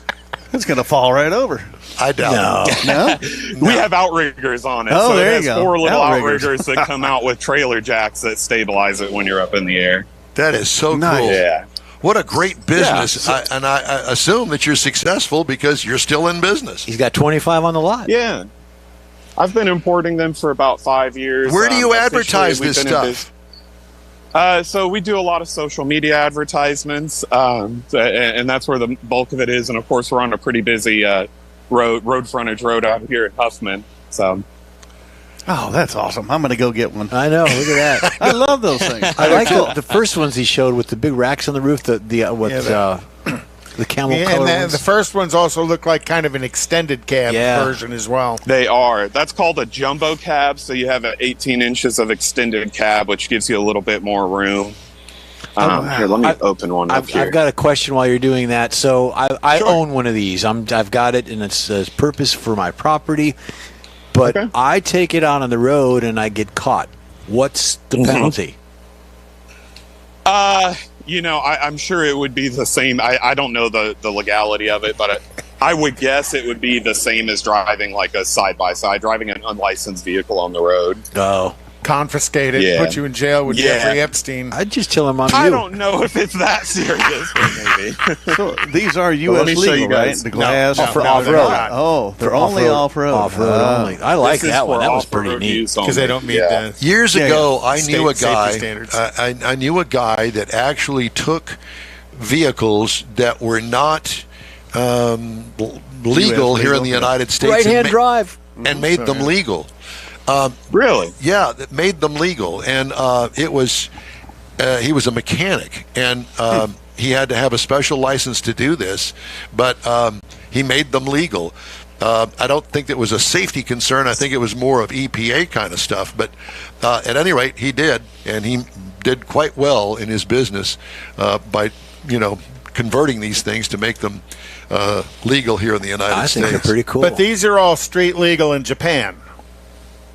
It's going to fall right over. I doubt it. No? We have outriggers on it. Oh, so there it has you go. 4 little Outriggers. outriggers that come out with trailer jacks that stabilize it when you're up in the air. That is so Nice. cool. Yeah. What a great business. Yeah. And I assume that you're successful because you're still in business. He's got 25 on the lot. Yeah. I've been importing them for about 5 years. Where do you Officially, advertise we've this been in stuff? So we do a lot of social media advertisements, and that's where the bulk of it is. And of course, we're on a pretty busy road frontage road out here at Huffman. So. Oh, that's awesome. I'm going to go get one. I know. Look at that. I love those things. I like the first ones he showed with the big racks on the roof. The camel color and ones. the first ones also look like kind of an extended cab version as well. They are. That's called a jumbo cab. So you have 18 inches of extended cab, which gives you a little bit more room. Here, let me open one up here. I've got a question while you're doing that. So I own one of these. I've got it, and it's a purpose for my property. But I take it out on the road, and I get caught. What's the penalty? I'm sure it would be the same. I don't know the legality of it, but I would guess it would be the same as driving like a side-by-side, driving an unlicensed vehicle on the road. Oh. Confiscated, put you in jail with Jeffrey Epstein. I'd just tell him I don't know if it's that serious, but maybe. So these are U.S. legal, right? The glass for off-road. Oh, they're only off-road. Off-road only. I like that one. That was pretty neat because they don't meet the years ago. I knew a guy. Standards. I knew a guy that actually took vehicles that were not legal here in the United States, right-hand drive, and made them legal. Really? Yeah, that made them legal, and it was he was a mechanic, and he had to have a special license to do this, but he made them legal. I don't think that was a safety concern. I think it was more of EPA kind of stuff. But at any rate, he did, and he did quite well in his business by converting these things to make them legal here in the United States. I think they're pretty cool. But these are all street legal in Japan.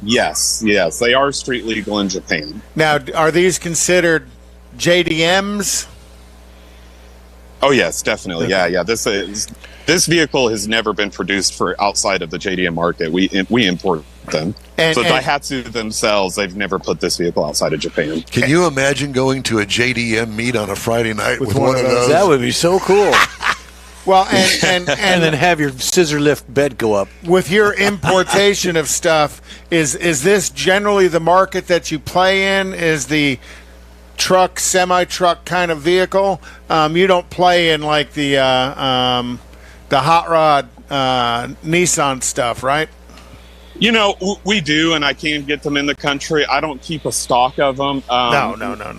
Yes, they are street legal in Japan. Now, are these considered JDMs? Oh yes, definitely. Yeah. This vehicle has never been produced for outside of the JDM market. We import them. So Daihatsu themselves, they've never put this vehicle outside of Japan. Can you imagine going to a JDM meet on a Friday night with one of those? That would be so cool. Well, and then have your scissor lift bed go up. With your importation of stuff, is this generally the market that you play in? Is the truck, semi-truck kind of vehicle? You don't play in like the hot rod Nissan stuff, right? We do, and I can get them in the country. I don't keep a stock of them. No.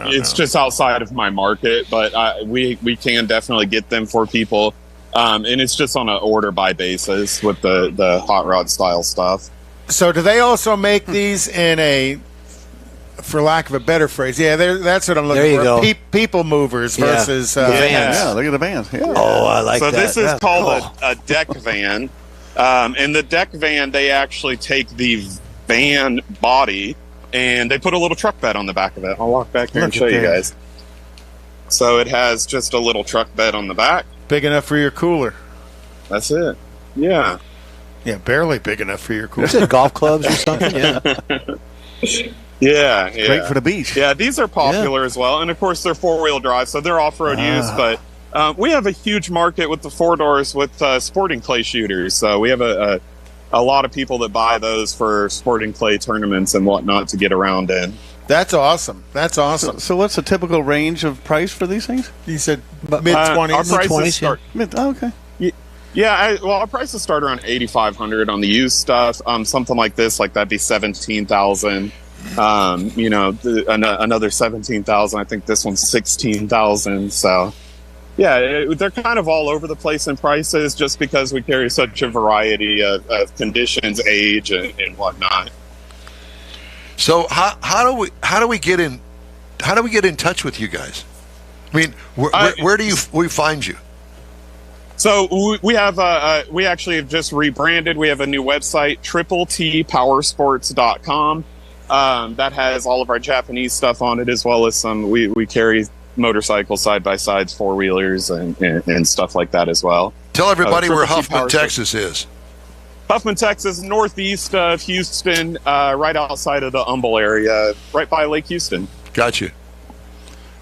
It's just outside of my market, but we can definitely get them for people. And it's just on an order-by basis with the hot rod style stuff. So do they also make these in a, for lack of a better phrase, that's what I'm looking for. Go. People movers versus vans. Yeah, look at the vans. Yeah. Oh, I like that. So this is called a deck van. And the deck van, they actually take the van body and they put a little truck bed on the back of it. I'll walk back here and show you guys. So it has just a little truck bed on the back. Big enough for your cooler. That's it. Yeah. Yeah, barely big enough for your cooler. Is it golf clubs or something? Yeah. Great for the beach. Yeah, these are popular as well. And, of course, they're four-wheel drive, so they're off-road use. But we have a huge market with the four-doors with sporting clay shooters. So we have a lot of people that buy those for sporting clay tournaments and whatnot to get around in. That's awesome. So what's the typical range of price for these things? You said mid-20s. Our prices start. Okay. Yeah, our prices start around $8,500 on the used stuff. Something like this, like that'd be $17,000. Another $17,000. I think this one's $16,000. So, yeah, they're kind of all over the place in prices, just because we carry such a variety of conditions, age, and whatnot. So how do we get in touch with you guys? I mean, where do we find you? So we have we actually have just rebranded. We have a new website, TTPowersports.com. That has all of our Japanese stuff on it, as well as some. We carry motorcycles, side by sides, 4-wheelers, and stuff like that as well. Tell everybody where Huffman, Texas is. Huffman, Texas, northeast of Houston, right outside of the Humble area, right by Lake Houston. Gotcha.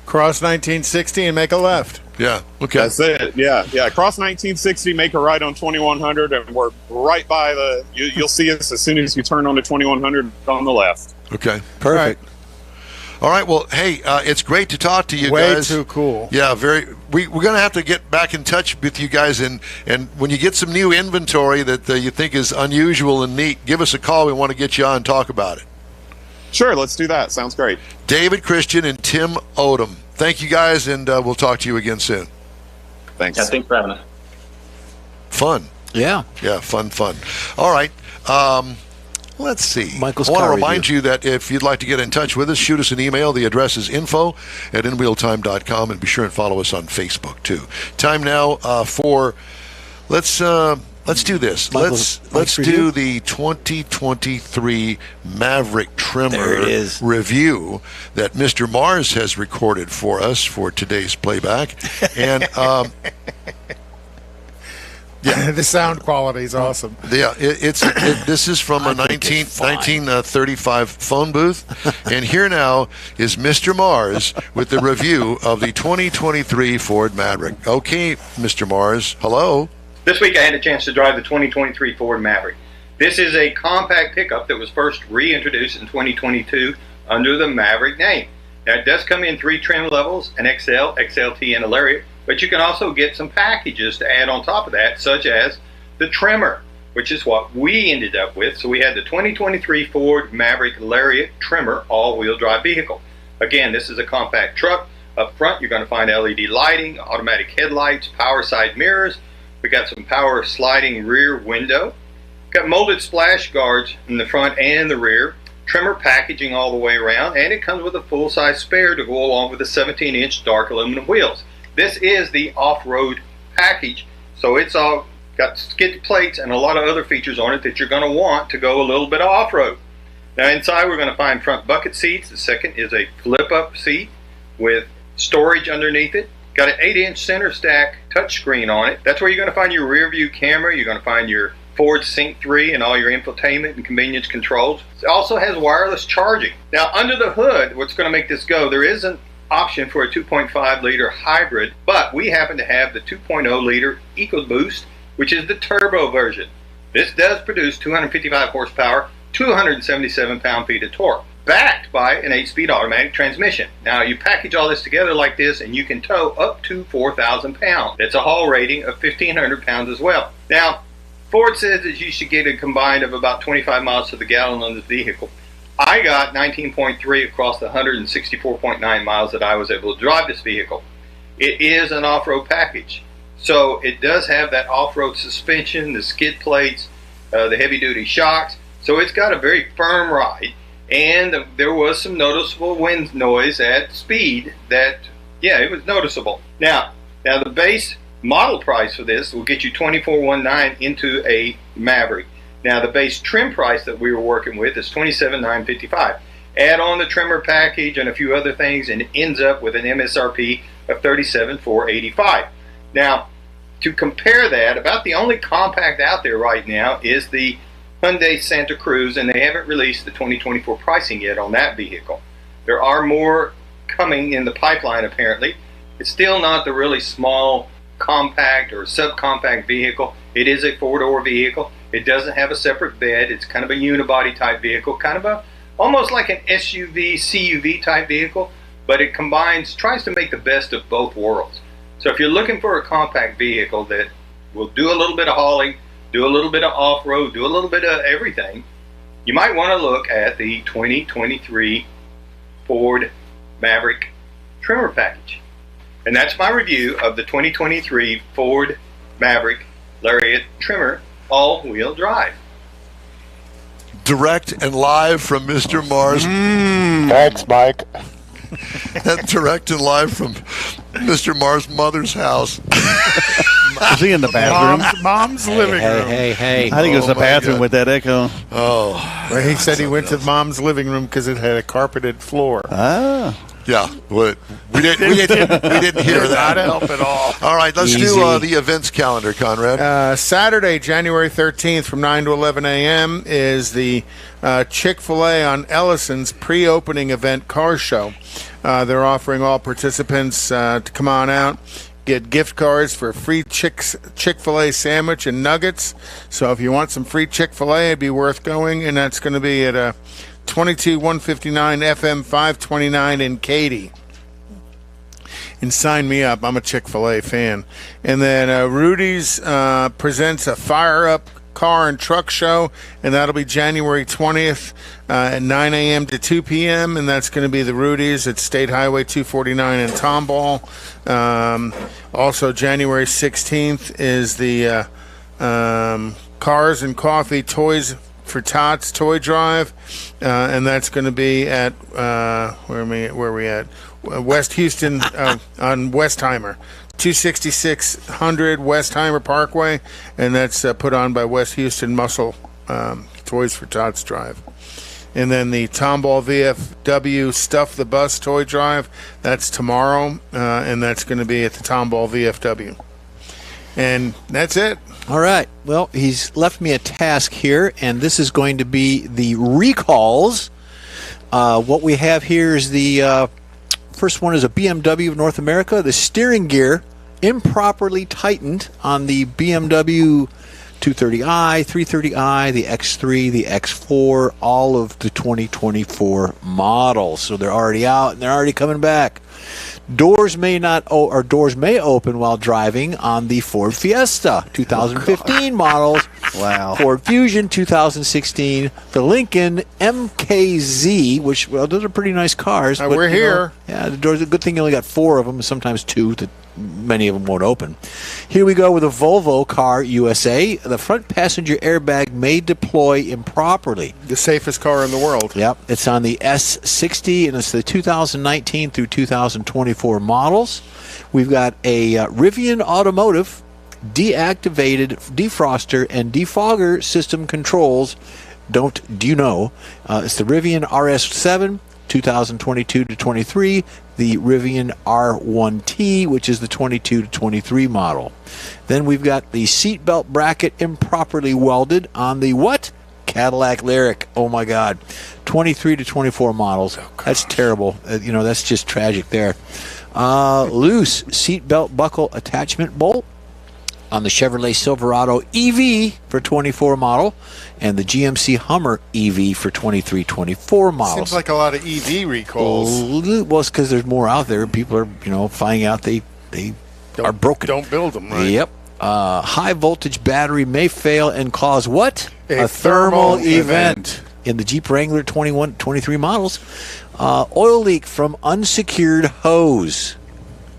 Cross 1960 and make a left. Yeah. Okay. That's it. Yeah. Cross 1960, make a right on 2100, and we're right by you'll see us as soon as you turn on to 2100 on the left. Okay. Perfect. All right. Well, hey, it's great to talk to you guys. Way too cool. Yeah, we're going to have to get back in touch with you guys, and when you get some new inventory that you think is unusual and neat, give us a call. We want to get you on and talk about it. Sure, let's do that. Sounds great. David Christian and Tim Odom. Thank you guys, and we'll talk to you again soon. Thanks. Yeah, thanks for having us. Fun. Yeah. Yeah, fun. All right. Let's see. Michael's I want to car remind review. you that if you'd like to get in touch with us, shoot us an email. The address is info@inwheeltime.com, and be sure and follow us on Facebook, too. Time now for, let's do this. Mike's Let's review? do the 2023 Maverick Trimmer There it is. review that Mr. Mars has recorded for us for today's playback. And The sound quality is awesome. yeah, this is from a 1935 phone booth. And here now is Mr. Mars with the review of the 2023 Ford Maverick. Okay, Mr. Mars, hello. This week I had a chance to drive the 2023 Ford Maverick. This is a compact pickup that was first reintroduced in 2022 under the Maverick name. Now it does come in 3 trim levels, an XL, XLT, and a Lariat, but you can also get some packages to add on top of that, such as the Trimmer, which is what we ended up with. So we had the 2023 Ford Maverick Lariat Trimmer all-wheel drive vehicle. Again, this is a compact truck. Up front you're going to find LED lighting, automatic headlights, power side mirrors. We got some power sliding rear window. Got molded splash guards in the front and the rear. Trimmer packaging all the way around, and it comes with a full-size spare to go along with the 17-inch dark aluminum wheels. This is the off-road package, so it's all got skid plates and a lot of other features on it that you're going to want to go a little bit off-road. Now inside we're going to find front bucket seats. The second is a flip-up seat with storage underneath it. Got an 8-inch center stack touchscreen on it. That's where you're going to find your rear view camera. You're going to find your Ford Sync 3 and all your infotainment and convenience controls. It also has wireless charging. Now under the hood, what's going to make this go, there is an option for a 2.5 liter hybrid, but we happen to have the 2.0 liter EcoBoost, which is the turbo version. This does produce 255 horsepower, 277 pound-feet of torque, backed by an 8-speed automatic transmission. Now you package all this together like this and you can tow up to 4,000 pounds. That's a haul rating of 1,500 pounds as well. Now Ford says that you should get a combined of about 25 miles to the gallon on this vehicle. I got 19.3 across the 164.9 miles that I was able to drive this vehicle. It is an off-road package, so it does have that off-road suspension, the skid plates, the heavy-duty shocks, so it's got a very firm ride, and there was some noticeable wind noise at speed that, yeah, it was noticeable. Now the base model price for this will get you $24,190 into a Maverick. Now the base trim price that we were working with is $27,955. Add on the trimmer package and a few other things, and it ends up with an MSRP of $37,485. Now, to compare that, about the only compact out there right now is the Hyundai Santa Cruz, and they haven't released the 2024 pricing yet on that vehicle. There are more coming in the pipeline apparently. It's still not the really small compact or subcompact vehicle. It is a 4-door vehicle. It doesn't have a separate bed. It's kind of a unibody type vehicle, kind of almost like an SUV, CUV type vehicle, but it tries to make the best of both worlds. So if you're looking for a compact vehicle that will do a little bit of hauling, do a little bit of off-road, do a little bit of everything, you might want to look at the 2023 Ford Maverick Trimmer package. And that's my review of the 2023 Ford Maverick Lariat Trimmer all-wheel drive. Direct and live from Mr. Mars. Thanks, Mike. Direct and live from Mr. Mars' mother's house. Is he in the bathroom? Mom's living room. Hey. I think it was the my bathroom God. with that echo. Oh, Well, he said he went to mom's living room because it had a carpeted floor. Ah. yeah. We didn't hear Not that. help at all. All right, let's do the events calendar, Conrad. Saturday, January 13th from 9 to 11 a.m. is the Chick-fil-A on Ellison's pre-opening event car show. They're offering all participants to come on out, get gift cards for a free Chick-fil-A sandwich and nuggets. So if you want some free Chick-fil-A, it'd be worth going, and that's going to be at 22159 FM 529 in Katy. And sign me up. I'm a Chick-fil-A fan. And then Rudy's presents a Fire Up Car and Truck Show, and that'll be January 20th at 9 a.m. to 2 p.m., and that's going to be the Rudy's at State Highway 249 in Tomball. Also, January 16th is the Cars and Coffee Toys for Tots Toy Drive, and that's going to be at where are we at? West Houston on Westheimer, 26600 Westheimer Parkway, and that's put on by West Houston Muscle Toys for Tots Drive. And then the Tomball VFW Stuff the Bus Toy Drive, that's tomorrow, and that's going to be at the Tomball VFW. And that's it. All right. Well, he's left me a task here, and this is going to be the recalls. What we have here is the first one is a BMW of North America. The steering gear improperly tightened on the BMW 230i, 330i, the X3, the X4, all of the 2024 models. So they're already out and they're already coming back. Doors may open while driving on the Ford Fiesta 2015 models. Wow. Ford Fusion 2016, the Lincoln MKZ, which, well, those are pretty nice cars. But, we're here. Yeah, the doors. A good thing you only got 4 of them, sometimes 2. That many of them won't open. Here we go with a Volvo car USA. The front passenger airbag may deploy improperly. The safest car in the world. Yep, it's on the S60, and it's the 2019 through 2024 models. We've got a Rivian Automotive deactivated defroster and defogger system controls. Do you know? It's the Rivian RS7 2022 to 23, the Rivian R1T, which is the 22 to 23 model. Then we've got the seatbelt bracket improperly welded on the what? Cadillac Lyriq. Oh my God. 23 to 24 models. That's terrible. That's just tragic there. Loose seatbelt buckle attachment bolt on the Chevrolet Silverado EV for 24 model and the GMC Hummer EV for 23-24 models. Seems like a lot of EV recalls. Well, it's because there's more out there. People are, finding out they are broken. Don't build them, right? Yep. High voltage battery may fail and cause what? A thermal event. In the Jeep Wrangler 21-23 models. Oil leak from unsecured hose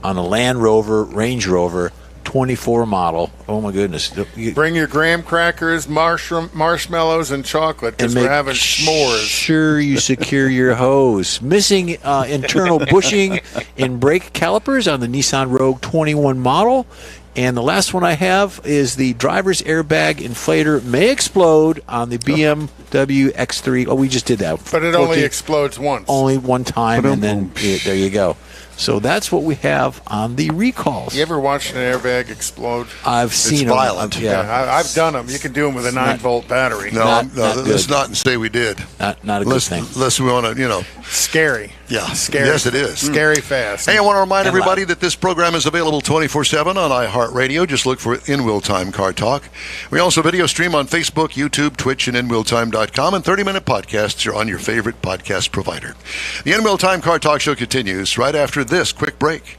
on a Land Rover, Range Rover 24 model. Oh my goodness. Bring your graham crackers, marshmallows, and chocolate because we're having s'mores. Sure, you secure your hose. Missing internal bushing in brake calipers on the Nissan Rogue 21 model. And the last one I have is the driver's airbag inflator may explode on the BMW X3. Oh, we just did that. But it only explodes once. Only one time, and then there you go. So that's what we have on the recalls. You ever watched an airbag explode? I've seen them. It's violent. I've done them. You can do them with a 9-volt battery. No, let's not say we did. Not a good thing. Unless we want to, Scary. Yeah. Scary. Yes, it is. Scary fast. Hey, I want to remind everybody that this program is available 24/7 on iHeartRadio. Just look for In Wheel Time Car Talk. We also video stream on Facebook, YouTube, Twitch, and InWheelTime.com, and 30-minute podcasts are on your favorite podcast provider. The In Wheel Time Car Talk show continues right after this quick break.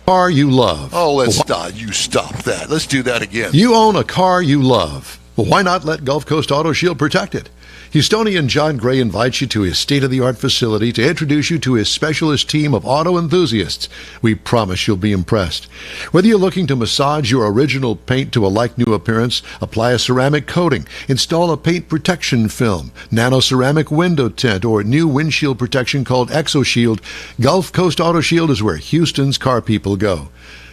Car you love. Oh, let's stop. You stop that. Let's do that again. You own a car you love. Well, why not let Gulf Coast Auto Shield protect it? Houstonian John Gray invites you to his state-of-the-art facility to introduce you to his specialist team of auto enthusiasts. We promise you'll be impressed. Whether you're looking to massage your original paint to a like-new appearance, apply a ceramic coating, install a paint protection film, nano-ceramic window tint, or new windshield protection called ExoShield, Gulf Coast Auto Shield is where Houston's car people go.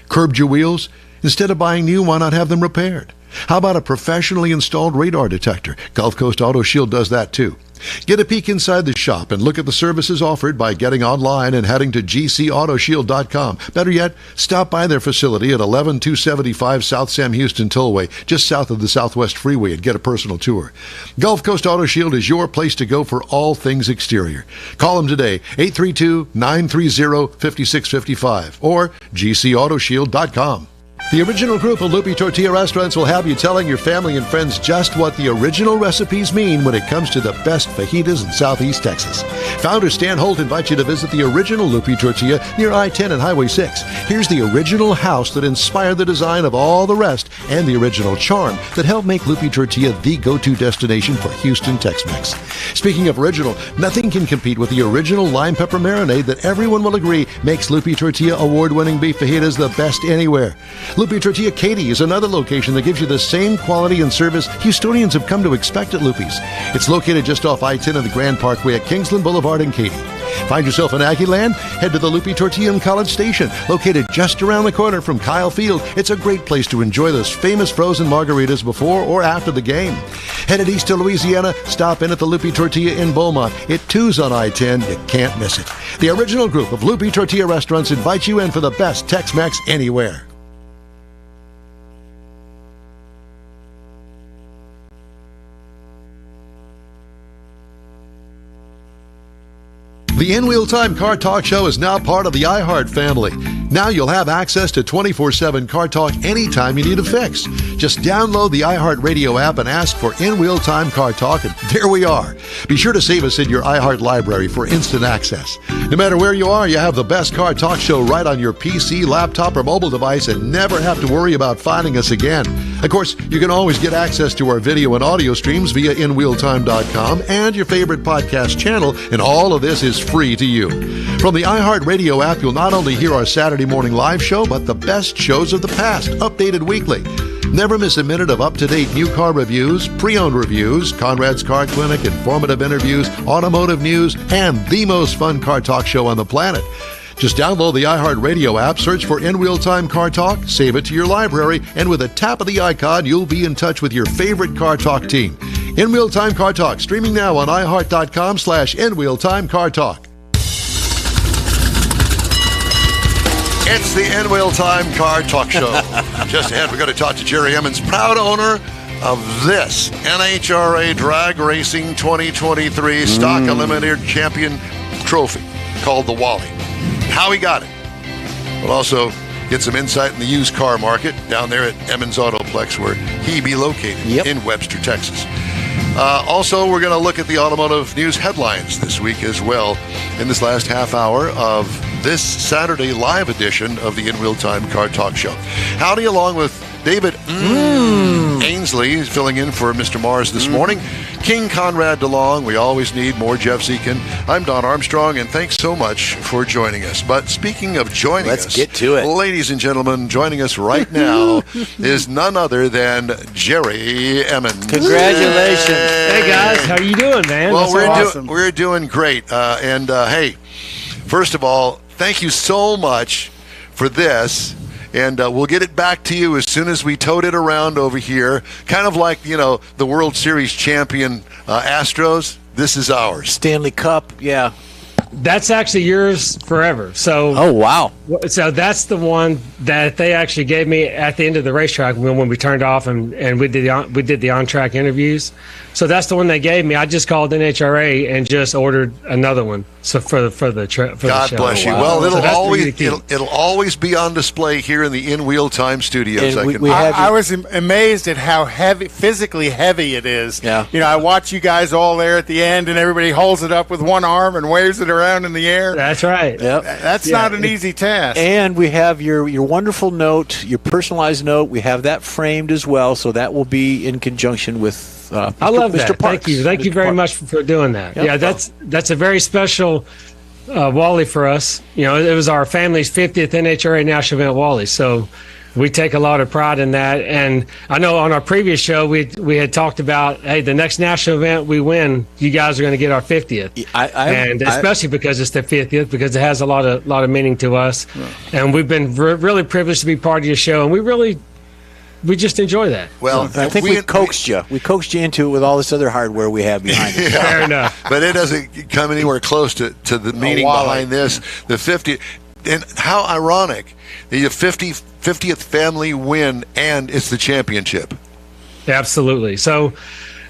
Curbed your wheels? Instead of buying new, why not have them repaired? How about a professionally installed radar detector? Gulf Coast Auto Shield does that too. Get a peek inside the shop and look at the services offered by getting online and heading to gcautoshield.com. Better yet, stop by their facility at 11275 South Sam Houston Tollway, just south of the Southwest Freeway, and get a personal tour. Gulf Coast Auto Shield is your place to go for all things exterior. Call them today, 832-930-5655 or gcautoshield.com. The original group of Lupi Tortilla restaurants will have you telling your family and friends just what the original recipes mean when it comes to the best fajitas in Southeast Texas. Founder Stan Holt invites you to visit the original Lupi Tortilla near I-10 and Highway 6. Here's the original house that inspired the design of all the rest and the original charm that helped make Lupi Tortilla the go-to destination for Houston Tex-Mex. Speaking of original, nothing can compete with the original lime pepper marinade that everyone will agree makes Lupi Tortilla award-winning beef fajitas the best anywhere. Lupi Tortilla Katy is another location that gives you the same quality and service Houstonians have come to expect at Lupi's. It's located just off I-10 and the Grand Parkway at Kingsland Boulevard in Katy. Find yourself in Aggieland? Head to the Lupi Tortilla in College Station, located just around the corner from Kyle Field. It's a great place to enjoy those famous frozen margaritas before or after the game. Headed east to Louisiana, stop in at the Lupi Tortilla in Beaumont. It too's on I-10. You can't miss it. The original group of Lupi Tortilla restaurants invites you in for the best Tex-Mex anywhere. The In Wheel Time Car Talk Show is now part of the iHeart family. Now you'll have access to 24/7 Car Talk anytime you need a fix. Just download the iHeart Radio app and ask for In Wheel Time Car Talk, and there we are. Be sure to save us in your iHeart library for instant access. No matter where you are, you have the best Car Talk Show right on your PC, laptop, or mobile device and never have to worry about finding us again. Of course, you can always get access to our video and audio streams via InWheelTime.com and your favorite podcast channel, and all of this is free to you. From the iHeart Radio app, you'll not only hear our Saturday morning live show, but the best shows of the past, updated weekly. Never miss a minute of up-to-date new car reviews, pre-owned reviews, Conrad's Car Clinic, informative interviews, automotive news, and the most fun car talk show on the planet. Just download the iHeart Radio app, search for In Wheel Time Car Talk, save it to your library, and with a tap of the icon, you'll be in touch with your favorite Car Talk team. In Wheel Time Car Talk, streaming now on iHeart.com/In Wheel Time Car Talk. It's the In Wheel Time Car Talk Show. Just ahead, we're going to talk to Jerry Emmons, proud owner of this NHRA Drag Racing 2023 Stock Eliminator Champion Trophy called the Wally. How he got it. We'll also get some insight in the used car market down there at Emmons Autoplex, where he be located in Webster, Texas. Also, we're going to look at the automotive news headlines this week as well in this last half hour of this Saturday live edition of the In Wheel Time Car Talk Show. Howdy, along with David Ainsley, filling in for Mr. Mars this morning. King Conrad DeLong. We always need more Jeff Zekin. I'm Don Armstrong, and thanks so much for joining us. But speaking of joining us, let's get to it. Ladies and gentlemen, joining us right now is none other than Jerry Emmons. Congratulations. Hey, guys. How you doing, man? Well, That's we're doing great. Hey, first of all, thank you so much for this. And we'll get it back to you as soon as we tote it around over here. Kind of like, the World Series champion Astros. This is ours. Stanley Cup, yeah. That's actually yours forever. So, oh wow! So that's the one that they actually gave me at the end of the racetrack when we turned off and we did the on-track interviews. So that's the one they gave me. I just called NHRA and just ordered another one. So for the show. God bless you. Wow. Well, it'll always be on display here in the In Wheel Time Studios. I was amazed at how physically heavy it is. Yeah. I watch you guys all there at the end, and everybody holds it up with one arm and waves it around in the air. That's right. Yep. That's not an easy task. And we have your wonderful note, your personalized note. We have that framed as well, so that will be in conjunction with I love Mr. that. Parks. Thank you very much for doing that. Yep. Yeah, that's a very special Wally for us. It was our family's 50th NHRA National Event Wally, so we take a lot of pride in that. And I know on our previous show we had talked about, hey, the next national event we win, you guys are going to get our 50th, especially because it's the 50th, because it has a lot of meaning to us. Yeah. And we've been really privileged to be part of your show, and we just enjoy that. Well, I think we coaxed you. We coaxed you into it with all this other hardware we have behind it. Yeah, fair enough. But it doesn't come anywhere close to the meaning behind this. The 50, and how ironic, the 50th family win, and it's the championship. Absolutely. So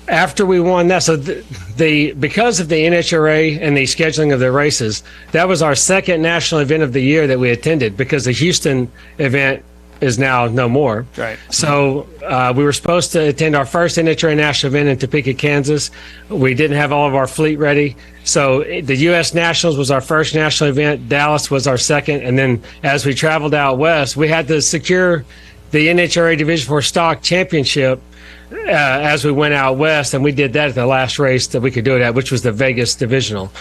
after we won that, so because of the NHRA and the scheduling of the races, that was our second national event of the year that we attended, because the Houston event is now no more. Right. So we were supposed to attend our first NHRA national event in Topeka, Kansas. We didn't have all of our fleet ready. So the U.S. Nationals was our first national event. Dallas was our second. And then as we traveled out west, we had to secure the NHRA Division IV Stock Championship as we went out west. And we did that at the last race that we could do it at, which was the Vegas Divisional.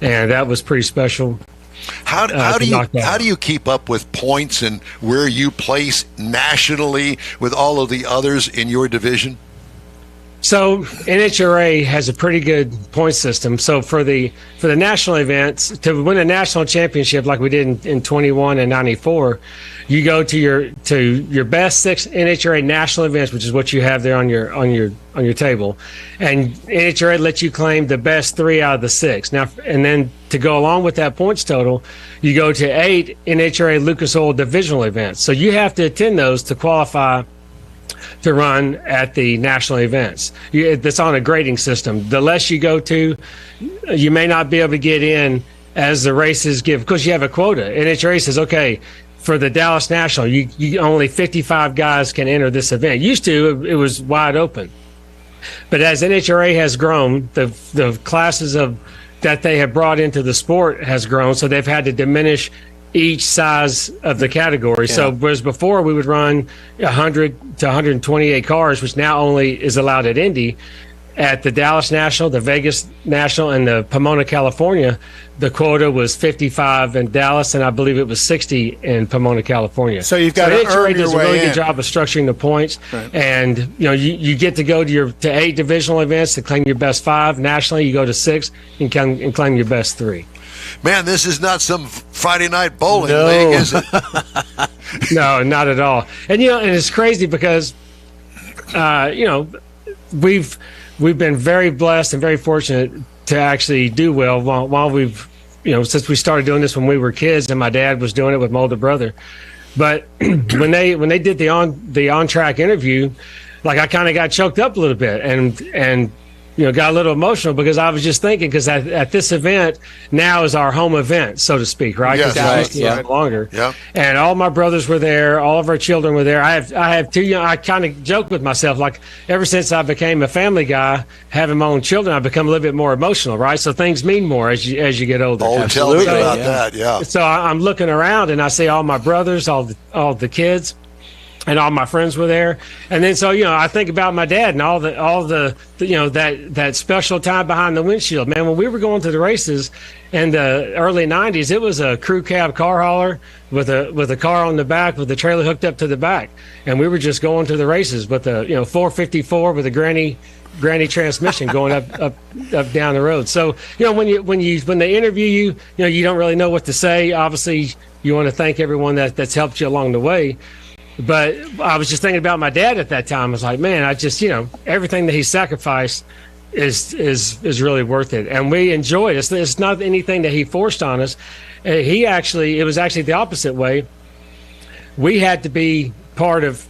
And that was pretty special. How do you keep up with points and where you place nationally with all of the others in your division? So NHRA has a pretty good point system. So for the national events, to win a national championship like we did in 21 and 94, you go to your best 6 NHRA national events, which is what you have there on your table, and NHRA lets you claim the best 3 out of the 6. Now, and then to go along with that points total, you go to 8 NHRA Lucas Oil divisional events. So you have to attend those to qualify to run at the national events. That's on a grading system. The less you go to, you may not be able to get in as the races give, because you have a quota. NHRA says, okay, for the Dallas National, you only 55 guys can enter this event. Used to, it was wide open. But as NHRA has grown, the classes that they have brought into the sport has grown, so they've had to diminish each size of the category. Yeah. So whereas before we would run 100 to 128 cars, which now only is allowed at Indy, at the Dallas National, the Vegas National, and the Pomona, California, the quota was 55 in Dallas, and I believe it was 60 in Pomona, California. So you've got to earn your way in. NHRA does a really good job of structuring the points, right. And you get to go to 8 divisional events to claim your best 5. Nationally, you go to 6 and claim your best 3. Man, this is not some Friday night bowling league, is it? No, not at all. And and it's crazy because we've been very blessed and very fortunate to actually do well while we've since we started doing this when we were kids, and my dad was doing it with my older brother. But when they did the on track interview, like I kind of got choked up a little bit and got a little emotional, because I was just thinking, because at this event now is our home event, so to speak, right? Yes, right. Yeah. Longer. Yeah. And all my brothers were there. All of our children were there. I have 2 I kind of joke with myself, like ever since I became a family guy, having my own children, I've become a little bit more emotional, right? So things mean more as you get older. Oh, tell me about that. Yeah. So I'm looking around and I see all my brothers, all the kids, and all my friends were there. And then so I think about my dad and all the that special time behind the windshield. Man, when we were going to the races in the early 90s, it was a crew cab car hauler with a car on the back with the trailer hooked up to the back, and we were just going to the races with the 454 with a granny transmission going up down the road. So when they interview you, you don't really know what to say. Obviously, you want to thank everyone that's helped you along the way. But I was just thinking about my dad at that time. I was like, man, I just, everything that he sacrificed is really worth it. And we enjoyed it. It's not anything that he forced on us. It was actually the opposite way. We had to be part of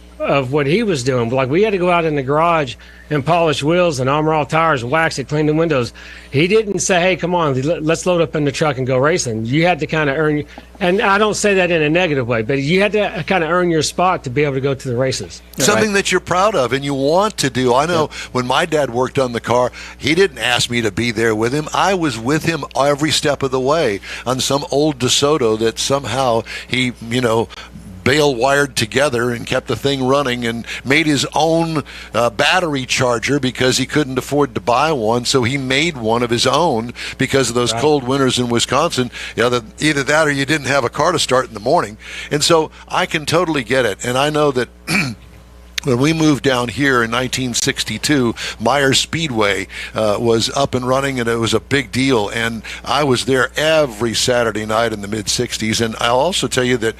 what he was doing. Like, we had to go out in the garage and polish wheels and armor all tires and wax it, clean the windows. He didn't say, hey, come on, let's load up in the truck and go racing. You had to kind of earn, and I don't say that in a negative way, but you had to kind of earn your spot to be able to go to the races. Something that you're proud of and you want to do. I know when my dad worked on the car, he didn't ask me to be there with him. I was with him every step of the way on some old DeSoto that somehow he, bale wired together and kept the thing running, and made his own battery charger because he couldn't afford to buy one. So he made one of his own because of those cold winters in Wisconsin. Either that or you didn't have a car to start in the morning. And so I can totally get it. And I know that when we moved down here in 1962, Myers Speedway was up and running, and it was a big deal. And I was there every Saturday night in the mid-'60s. And I'll also tell you that,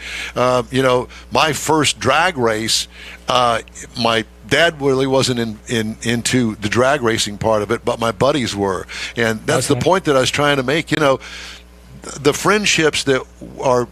my first drag race, my dad really wasn't into the drag racing part of it, but my buddies were. And that's the point that I was trying to make. The friendships that are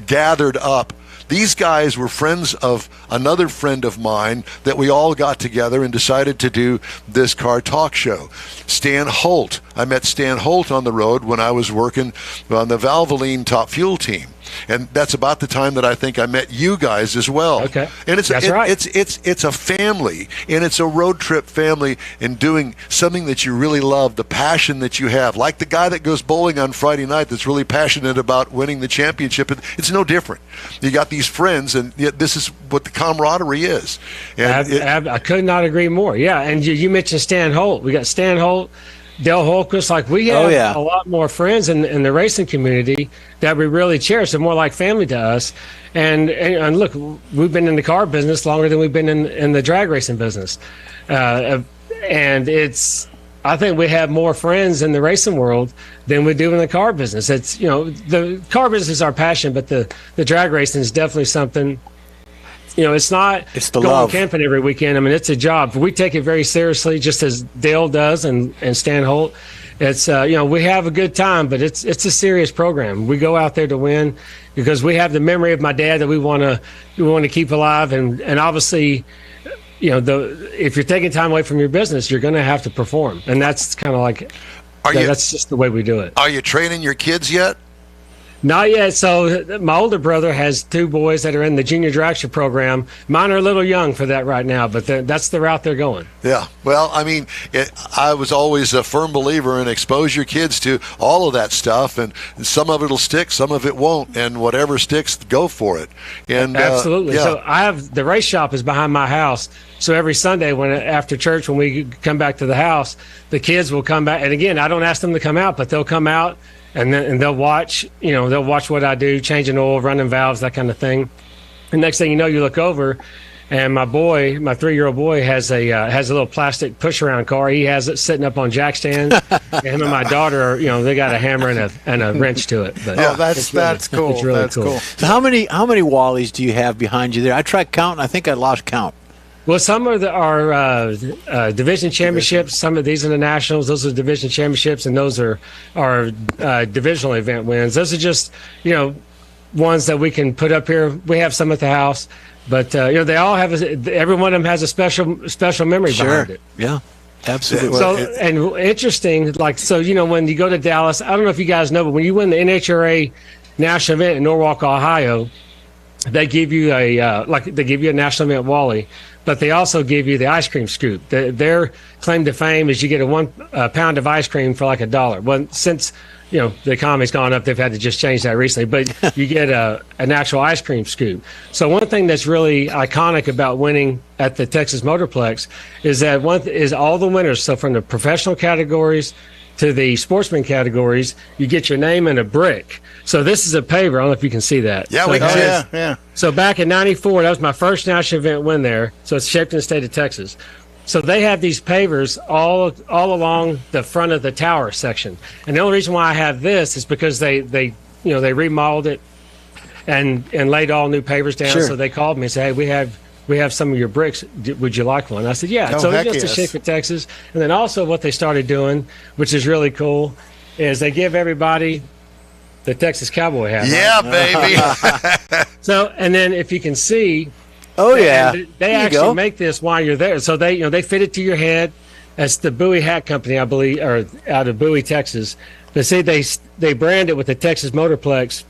gathered up, these guys were friends of another friend of mine that we all got together and decided to do this car talk show. Stan Holt. I met Stan Holt on the road when I was working on the Valvoline Top Fuel team. and that's about the time that I think I met you guys as well. Okay, and it's right. It's a family, and it's a road trip family, and doing something that you really love, the passion that you have, like the guy that goes bowling on Friday night that's really passionate about winning the championship. It's no different. You got these friends, and yet this is what the camaraderie is. And I could not agree more. Yeah, and you mentioned Stan Holt. We got Stan Holt, Dale Holquist. Like, we have a lot more friends in the racing community that we really cherish. They're more like family to us. And look, we've been in the car business longer than we've been in the drag racing business. And I think we have more friends in the racing world than we do in the car business. It's, the car business is our passion, but the drag racing is definitely something. It's the going love. Camping every weekend. I mean, it's a job. We take it very seriously, just as Dale does and Stan Holt. It's we have a good time, but it's a serious program. We go out there to win because we have the memory of my dad that we want to keep alive, and obviously, if you're taking time away from your business, you're going to have to perform, and that's kind of like that's just the way we do it. Are you training your kids yet? Not yet. So my older brother has 2 boys that are in the junior dragster program. Mine are a little young for that right now, but that's the route they're going. Yeah. Well, I mean, I was always a firm believer in expose your kids to all of that stuff, and some of it'll stick, some of it won't, and whatever sticks, go for it. And absolutely. Yeah. So I have the race shop is behind my house. So every Sunday after church, when we come back to the house, the kids will come back. And again, I don't ask them to come out, but they'll come out. And they'll watch, they'll watch what I do, changing oil, running valves, that kind of thing. And next thing you know, you look over, and my 3-year-old boy has a little plastic push-around car. He has it sitting up on jack stand. And him and my daughter, they got a hammer and a wrench to it. But that's cool. It's really that's cool. So how many Wallies do you have behind you there? I tried counting. I think I lost count. Well, some are our division championships. Some of these are the nationals. Those are division championships, and those are divisional event wins. Those are just ones that we can put up here. We have some at the house, but they all have. Every one of them has a special memory behind it. Yeah, absolutely. So and interesting, when you go to Dallas, I don't know if you guys know, but when you win the NHRA national event in Norwalk, Ohio, they give you a national event Wally. But they also give you the ice cream scoop. Their claim to fame is you get a 1 pound of ice cream for like $1. Well, since the economy's gone up, they've had to just change that recently. But you get an actual ice cream scoop. So one thing that's really iconic about winning at the Texas Motorplex is that is all the winners. So from the professional categories to the sportsman categories, you get your name in a brick. So this is a paver. I don't know if you can see that. Yeah, so we can. Yeah. So back in '94, that was my first national event win there. So it's shaped in the state of Texas. So they have these pavers all along the front of the tower section. And the only reason why I have this is because they remodeled it and laid all new pavers down. Sure. So they called me and said, hey, we have some of your bricks. Would you like one? I said, yeah. So it's just a shape of Texas. And then also what they started doing, which is really cool, is they give everybody the Texas Cowboy hat. Yeah, right? baby. So, and then if you can see, they actually make this while you're there. So they fit it to your head. That's the Bowie Hat Company, I believe, or out of Bowie, Texas. But see, they brand it with the Texas Motorplex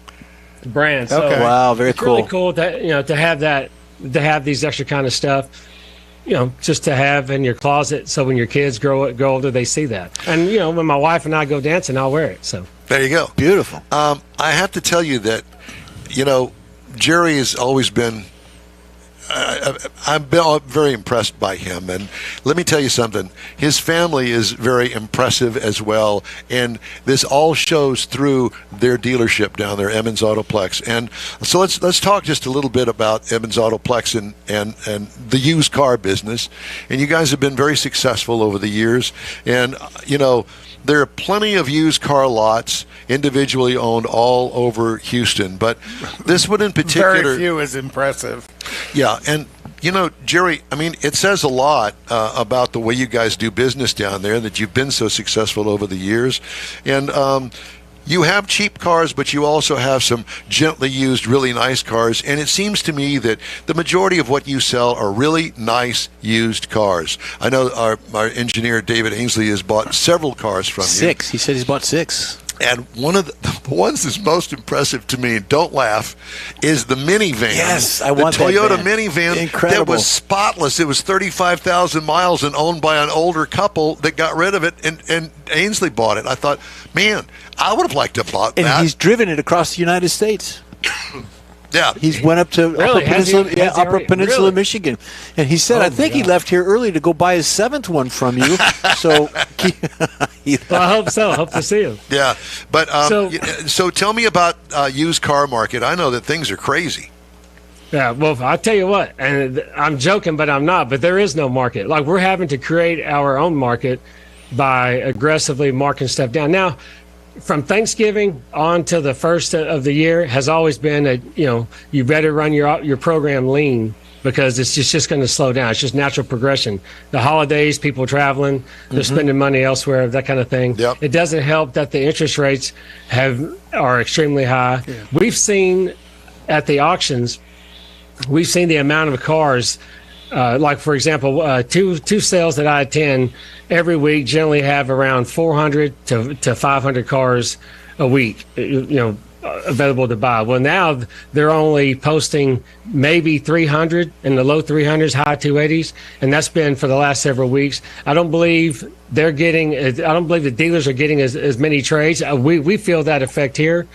brand. So wow, very cool. Really cool to have that, to have these extra kind of stuff. Just to have in your closet, so when your kids grow older, they see that. And when my wife and I go dancing, I'll wear it. So there you go. Beautiful. I have to tell you that, Jerry has always been. I've been very impressed by him, and let me tell you something. His family is very impressive as well, and this all shows through their dealership down there, Emmons Autoplex. And so let's talk just a little bit about Emmons Autoplex and the used car business. And you guys have been very successful over the years, and there are plenty of used car lots individually owned all over Houston, but this one in particular, very few is impressive. Yeah, and Jerry, I mean, it says a lot about the way you guys do business down there, that you've been so successful over the years, and you have cheap cars, but you also have some gently used, really nice cars. And it seems to me that the majority of what you sell are really nice used cars. I know our engineer, David Ainsley, has bought several cars from you. 6. He said he's bought 6. And one of the ones that's most impressive to me, don't laugh, is the minivan. Yes, I want the that Toyota van. minivan Incredible. that was spotless. It was 35,000 miles and owned by an older couple that got rid of it, and Ainsley bought it. I thought, man, I would have liked to have bought And that. he's driven it across the United States. Yeah, he's went up to Really? Upper Peninsula, Really? Michigan, and he said, Oh, "I think my he God. left here early to go buy his 7th one from you." So, Well, I hope so. I hope to see him. yeah. But So- so tell me about used car market. I know that things are crazy. Yeah, well, I'll tell you what, and I'm joking, but I'm not. But there is no market. Like, we're having to create our own market by aggressively marking stuff down. Now, from Thanksgiving on to the first of the year has always been you better run your program lean, because it's just going to slow down. It's just natural progression. The holidays, people traveling, they're spending money elsewhere, that kind of thing. Yep. It doesn't help that the interest rates are extremely high. Yeah. We've seen at the auctions, we've seen the amount of cars. Like, for example, two sales that I attend every week generally have around 400 to 500 cars a week, available to buy. Well, now they're only posting maybe 300 in the low 300s, high 280s, and that's been for the last several weeks. I don't believe the dealers are getting as many trades. We feel that effect here.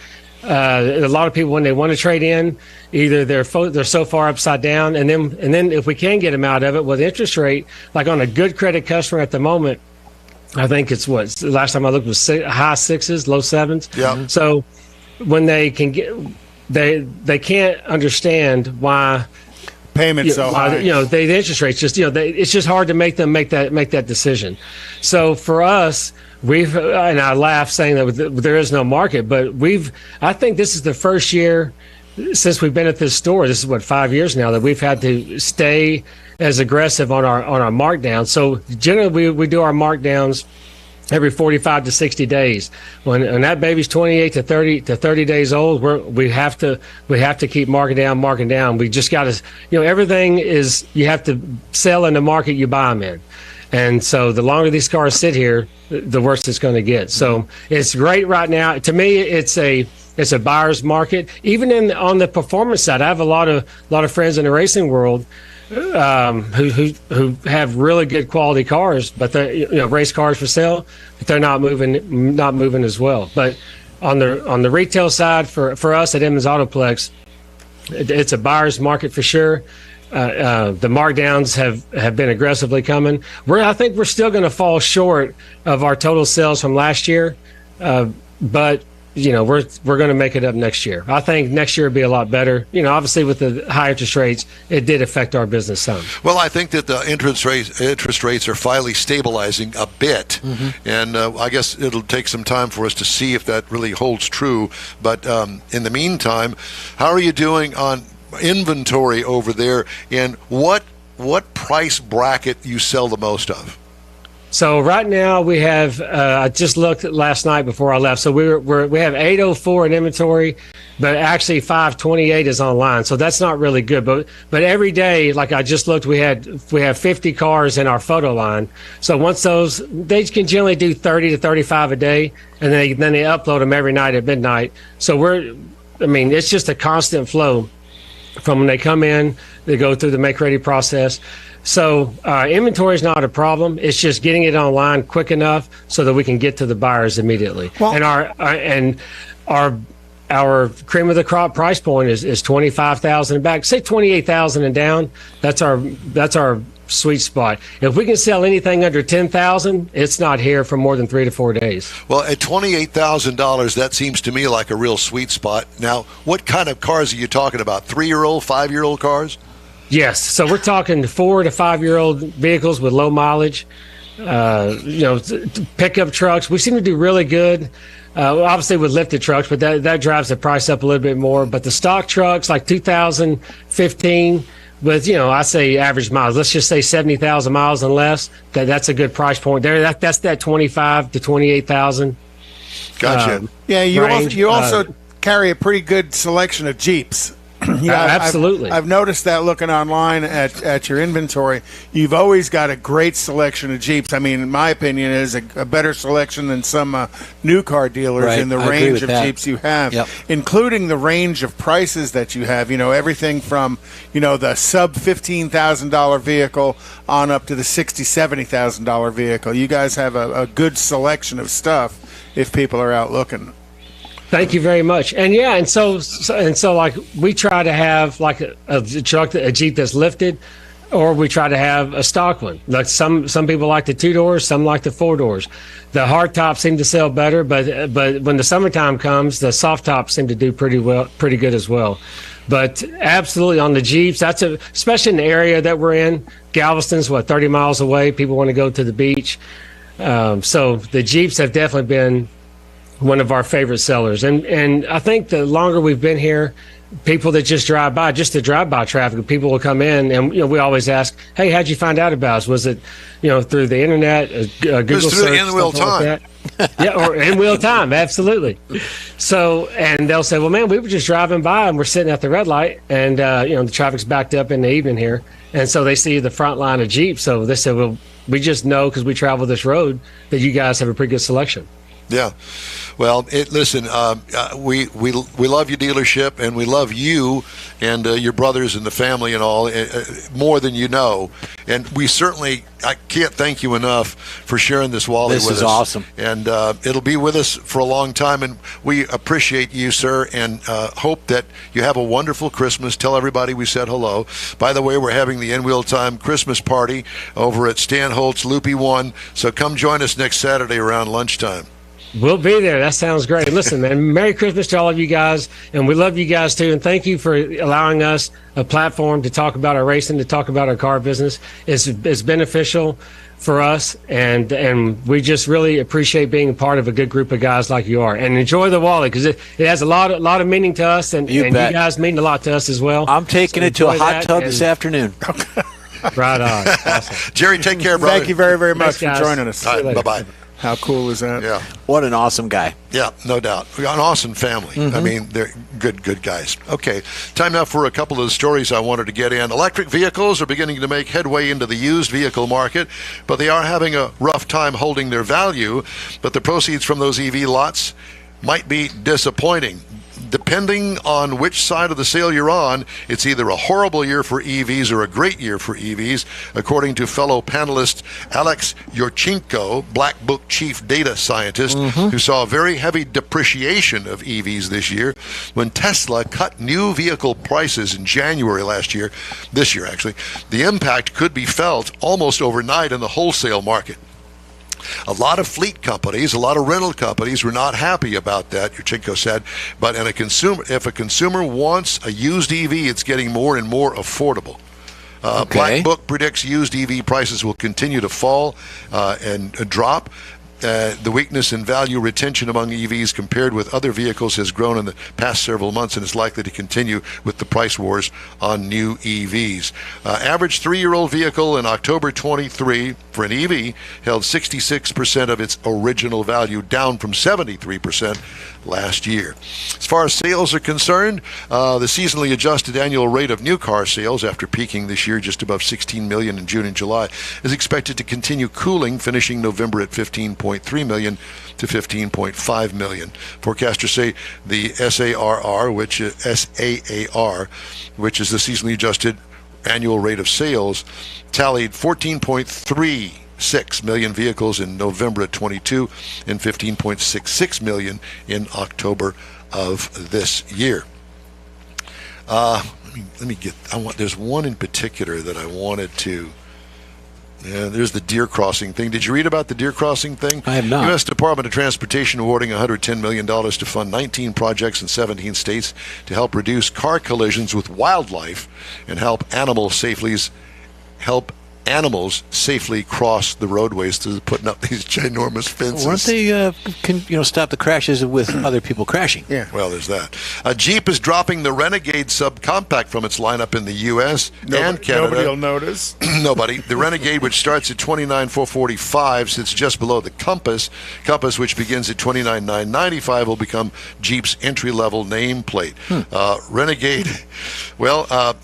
A lot of people, when they want to trade in, either they're so far upside down, and then if we can get them out of it with interest rate, like on a good credit customer at the moment, I think it's the last time I looked was high 6s, low 7s. Yeah. So when they can get, they can't understand why Payments so high. the interest rates just it's just hard to make them make that decision. So for us, and I laugh saying that there is no market, but I think this is the first year since we've been at this store. This is 5 years now that we've had to stay as aggressive on our markdowns. So generally we do our markdowns every 45 to 60 days. When that baby's 28 to 30 days old, we have to keep marking down. We just got to, everything is, you have to sell in the market you buy them in. And so the longer these cars sit here, the worse it's going to get. So it's great right now. To me, it's a buyer's market. Even on the performance side, I have a lot of friends in the racing world who have really good quality cars, but they race cars for sale, but they're not moving as well. But on the retail side, for us at Emmons Autoplex, it's a buyer's market for sure. The markdowns have been aggressively coming. I think we're still going to fall short of our total sales from last year, but we're going to make it up next year. I think next year will be a lot better. Obviously with the high interest rates, it did affect our business some. Well, I think that the interest rates are finally stabilizing a bit, and I guess it'll take some time for us to see if that really holds true. But in the meantime, how are you doing on inventory over there, and what price bracket you sell the most of? So right now we have, I just looked at last night before I left. So we have 804 in inventory, but actually 528 is online. So that's not really good. But every day, like I just looked, we have 50 cars in our photo line. So once they can generally do 30 to 35 a day, and then they upload them every night at midnight. So it's just a constant flow from when they come in, they go through the make ready process. So inventory is not a problem. It's just getting it online quick enough so that we can get to the buyers immediately. Well, and our cream of the crop price point is 25,000 and back. Say 28,000 and down. That's our sweet spot. If we can sell anything under 10,000, it's not here for more than 3 to 4 days. Well, at $28,000, that seems to me like a real sweet spot. Now, what kind of cars are you talking about? 3-year-old, 5-year-old cars? Yes. So we're talking 4 to 5-year-old vehicles with low mileage. Pickup trucks. We seem to do really good. Obviously with lifted trucks, but that drives the price up a little bit more. But the stock trucks, like 2015, with I say average miles, let's just say 70,000 miles and less. That's a good price point there. That's that 25 to 28,000. Gotcha. You also carry a pretty good selection of Jeeps. Absolutely. I've noticed that looking online at your inventory, you've always got a great selection of Jeeps. I mean, in my opinion, it is a better selection than some new car dealers in the range of Jeeps you have, including the range of prices that you have. You know, everything from, you know, the sub $15,000 vehicle on up to the $60,000, $70,000 vehicle. You guys have a good selection of stuff if people are out looking. Thank you very much. And yeah, and so like we try to have like a Jeep that's lifted, or we try to have a stock one. Like some people like the 2 doors, some like the 4 doors. The hard tops seem to sell better, but when the summertime comes, the soft tops seem to do pretty good as well. But absolutely on the Jeeps, especially in the area that we're in. Galveston's 30 miles away. People want to go to the beach. So the Jeeps have definitely been one of our favorite sellers. And I think the longer we've been here, people that just drive by, just the drive-by traffic, people will come in, and we always ask, "Hey, how'd you find out about us? Was it, through the internet, Google search, through the in-wheel time?" Like yeah, or in-wheel time, absolutely. So, and they'll say, "Well, man, we were just driving by, and we're sitting at the red light, and the traffic's backed up in the evening here." And so they see the front line of Jeep. So they said, "Well, we just know because we travel this road that you guys have a pretty good selection." Yeah. Well, listen, we love your dealership, and we love you and your brothers and the family and all more than you know. And we certainly, I can't thank you enough for sharing this Wally with us. This is awesome. And it'll be with us for a long time, and we appreciate you, sir, and hope that you have a wonderful Christmas. Tell everybody we said hello. By the way, we're having the In-Wheel Time Christmas party over at Stan Holt's Loopy 1, so come join us next Saturday around lunchtime. We'll be there. That sounds great. Listen, man, Merry Christmas to all of you guys, and we love you guys too. And thank you for allowing us a platform to talk about our racing, to talk about our car business. It's beneficial for us, and we just really appreciate being a part of a good group of guys like you are. And enjoy the Wally, because it has a lot of meaning to us, and you guys mean a lot to us as well. I'm taking it to a hot tub this afternoon. Right on. Awesome. Jerry, take care, brother. Thank you very, very much Thanks, for joining us. All right, bye-bye. How cool is that? Yeah. What an awesome guy. Yeah, no doubt. We got an awesome family. Mm-hmm. I mean, they're good guys. Okay, time now for a couple of the stories I wanted to get in. Electric vehicles are beginning to make headway into the used vehicle market, but they are having a rough time holding their value. But the proceeds from those EV lots might be disappointing. Depending on which side of the sale you're on, it's either a horrible year for EVs or a great year for EVs, according to fellow panelist Alex Yorchenko, Black Book chief data scientist, who saw a very heavy depreciation of EVs this year when Tesla cut new vehicle prices in January this year actually. The impact could be felt almost overnight in the wholesale market. A lot of fleet companies, a lot of rental companies were not happy about that, Yorchenko said. But if a consumer wants a used EV, it's getting more and more affordable. Black Book predicts used EV prices will continue to fall and drop. The weakness in value retention among EVs compared with other vehicles has grown in the past several months and is likely to continue with the price wars on new EVs. Average 3-year-old vehicle in October 23 for an EV held 66% of its original value, down from 73% last year. As far as sales are concerned, the seasonally adjusted annual rate of new car sales, after peaking this year just above 16 million in June and July, is expected to continue cooling, finishing November at 15.3 million to 15.5 million. Forecasters say the SAAR, which is the seasonally adjusted annual rate of sales, tallied 14.36 million vehicles in November of 22 and 15.66 million in October of this year. There's one in particular that I wanted to. Yeah, there's the deer crossing thing. Did you read about the deer crossing thing? I have not. U.S. Department of Transportation awarding $110 million to fund 19 projects in 17 states to help reduce car collisions with wildlife and help animals safely cross the roadways to putting up these ginormous fences. Weren't they, stop the crashes with other people crashing? Yeah. Well, there's that. Jeep is dropping the Renegade subcompact from its lineup in the U.S. and Canada. Nobody will notice. Nobody. The Renegade, which starts at $29,445, sits just below the Compass. Compass, which begins at $29,995, will become Jeep's entry-level nameplate. Renegade,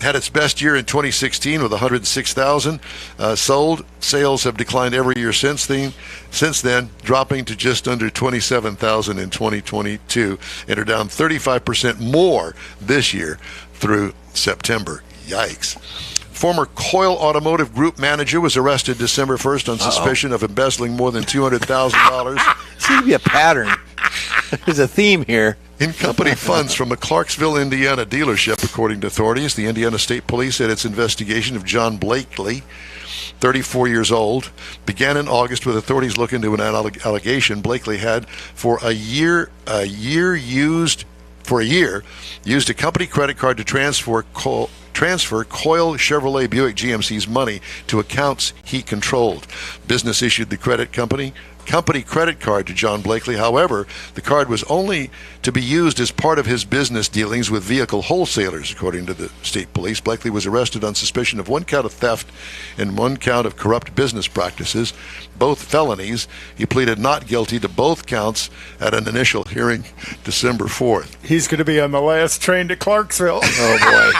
had its best year in 2016 with 106,000 sold. Sales have declined every year since then, dropping to just under 27,000 in 2022, and are down 35% more this year through September. Yikes. Former Coyle Automotive Group manager was arrested December 1st on suspicion of embezzling more than $200,000. Seems to be a pattern. There's a theme here. In company funds from a Clarksville, Indiana dealership, according to authorities. The Indiana State Police said its investigation of John Blakely, 34 years old, began in August with authorities looking into an allegation Blakely had for a year used a company credit card to transfer Coyle Chevrolet Buick GMC's money to accounts he controlled. Business issued the company credit card to John Blakely. However, the card was only to be used as part of his business dealings with vehicle wholesalers, according to the state police. Blakely was arrested on suspicion of 1 count of theft and 1 count of corrupt business practices, both felonies. He pleaded not guilty to both counts at an initial hearing December 4th. He's going to be on the last train to Clarksville. Oh, boy.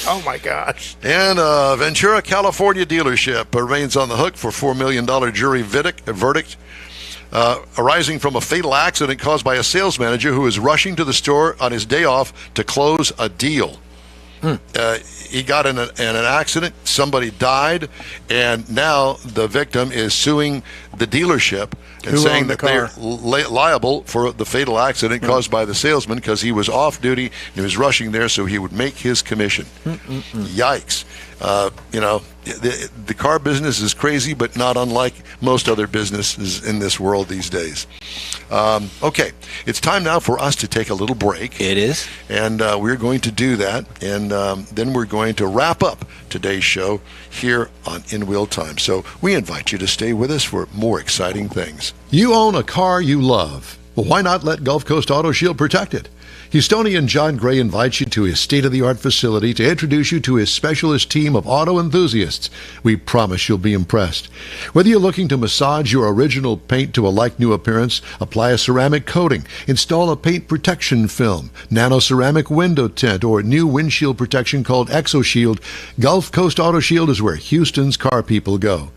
Oh, my gosh. And Ventura, California dealership remains on the hook for $4 million jury verdict arising from a fatal accident caused by a sales manager who was rushing to the store on his day off to close a deal. He got in an accident, somebody died, and now the victim is suing the dealership and saying that they're liable for the fatal accident caused by the salesman because he was off duty and he was rushing there so he would make his commission. Yikes. The car business is crazy, but not unlike most other businesses in this world these days. Okay, it's time now for us to take a little break. It is. And we're going to do that, and then we're going to wrap up today's show here on In Wheel Time. So we invite you to stay with us for more exciting things. You own a car you love. Well, why not let Gulf Coast Auto Shield protect it? Houstonian John Gray invites you to his state-of-the-art facility to introduce you to his specialist team of auto enthusiasts. We promise you'll be impressed. Whether you're looking to massage your original paint to a like-new appearance, apply a ceramic coating, install a paint protection film, nano-ceramic window tint, or new windshield protection called ExoShield, Gulf Coast Auto Shield is where Houston's car people go.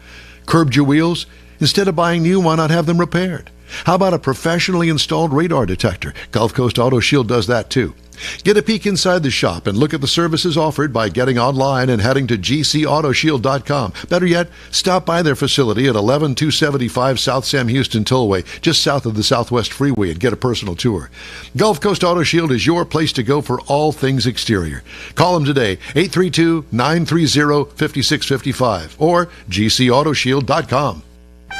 Curbed your wheels? Instead of buying new, why not have them repaired? How about a professionally installed radar detector? Gulf Coast Auto Shield does that too. Get a peek inside the shop and look at the services offered by getting online and heading to gcautoshield.com. Better yet, stop by their facility at 11275 South Sam Houston Tollway, just south of the Southwest Freeway, and get a personal tour. Gulf Coast Auto Shield is your place to go for all things exterior. Call them today, 832-930-5655 or gcautoshield.com.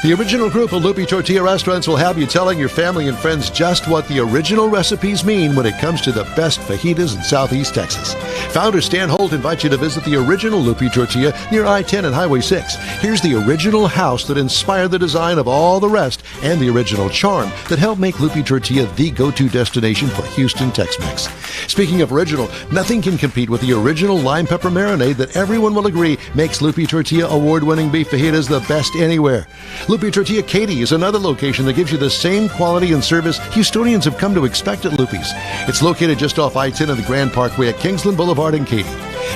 The original group of Lupe Tortilla restaurants will have you telling your family and friends just what the original recipes mean when it comes to the best fajitas in Southeast Texas. Founder Stan Holt invites you to visit the original Lupe Tortilla near I-10 and Highway 6. Here's the original house that inspired the design of all the rest and the original charm that helped make Lupe Tortilla the go-to destination for Houston Tex-Mex. Speaking of original, nothing can compete with the original lime pepper marinade that everyone will agree makes Lupe Tortilla award-winning beef fajitas the best anywhere. Lupe Tortilla Katy is another location that gives you the same quality and service Houstonians have come to expect at Lupe's. It's located just off I-10 and the Grand Parkway at Kingsland Boulevard in Katy.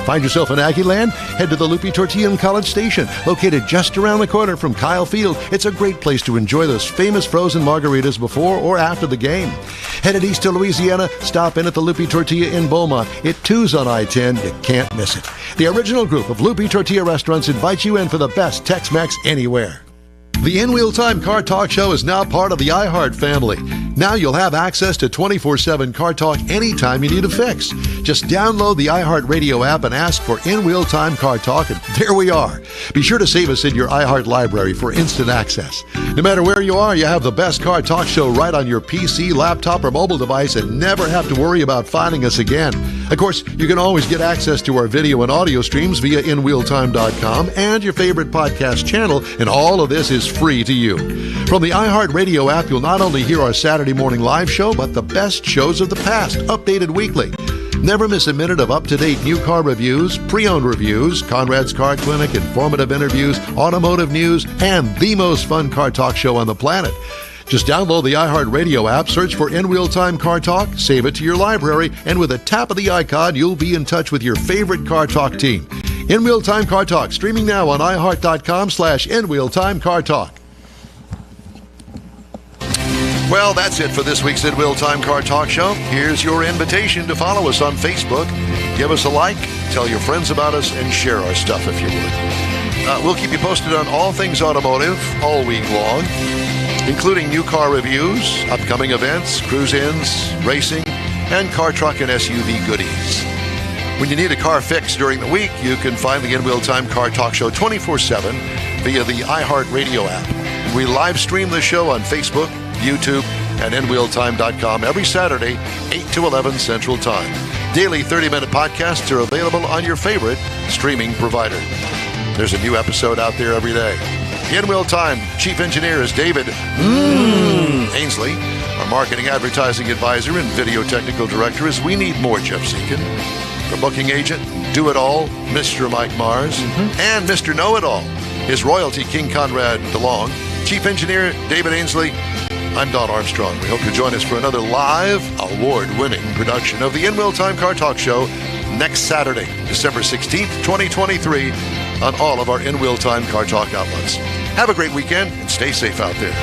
Find yourself in Aggie Land? Head to the Lupe Tortilla in College Station, located just around the corner from Kyle Field. It's a great place to enjoy those famous frozen margaritas before or after the game. Headed east to Louisiana, stop in at the Lupe Tortilla in Beaumont. It too's on I-10. You can't miss it. The original group of Lupe Tortilla restaurants invites you in for the best Tex-Mex anywhere. The In Wheel Time Car Talk Show is now part of the iHeart family. Now you'll have access to 24/7 Car Talk anytime you need a fix. Just download the iHeart Radio app and ask for In Wheel Time Car Talk, and there we are. Be sure to save us in your iHeart library for instant access. No matter where you are, you have the best Car Talk Show right on your PC, laptop, or mobile device and never have to worry about finding us again. Of course, you can always get access to our video and audio streams via InWheelTime.com and your favorite podcast channel, and all of this is free to you. From the iHeartRadio app, you'll not only hear our Saturday morning live show, but the best shows of the past, updated weekly. Never miss a minute of up-to-date new car reviews, pre-owned reviews, Conrad's Car Clinic, informative interviews, automotive news, and the most fun car talk show on the planet. Just download the iHeartRadio app, search for In Wheel Time Car Talk, save it to your library, and with a tap of the icon, you'll be in touch with your favorite Car Talk team. In Wheel Time Car Talk, streaming now on iHeart.com/InWheelTimeCarTalk. Well, that's it for this week's In Wheel Time Car Talk Show. Here's your invitation to follow us on Facebook. Give us a like, tell your friends about us, and share our stuff if you would. We'll keep you posted on all things automotive all week long, including new car reviews, upcoming events, cruise-ins, racing, and car, truck, and SUV goodies. When you need a car fix during the week, you can find the In Wheel Time Car Talk Show 24/7 via the iHeartRadio app. We live stream the show on Facebook, YouTube, and InWheelTime.com every Saturday, 8 to 11 Central Time. Daily 30-minute podcasts are available on your favorite streaming provider. There's a new episode out there every day. In Wheel Time, Chief Engineer is David Ainsley. Our Marketing Advertising Advisor and Video Technical Director is We Need More Jeff Seekin. Our Booking Agent, Do It All, Mr. Mike Mars. And Mr. Know-It-All, His Royalty King Conrad DeLong. Chief Engineer David Ainsley. I'm Don Armstrong. We hope you join us for another live, award-winning production of the In Wheel Time Car Talk Show next Saturday, December 16th, 2023, on all of our In Wheel Time Car Talk outlets. Have a great weekend and stay safe out there.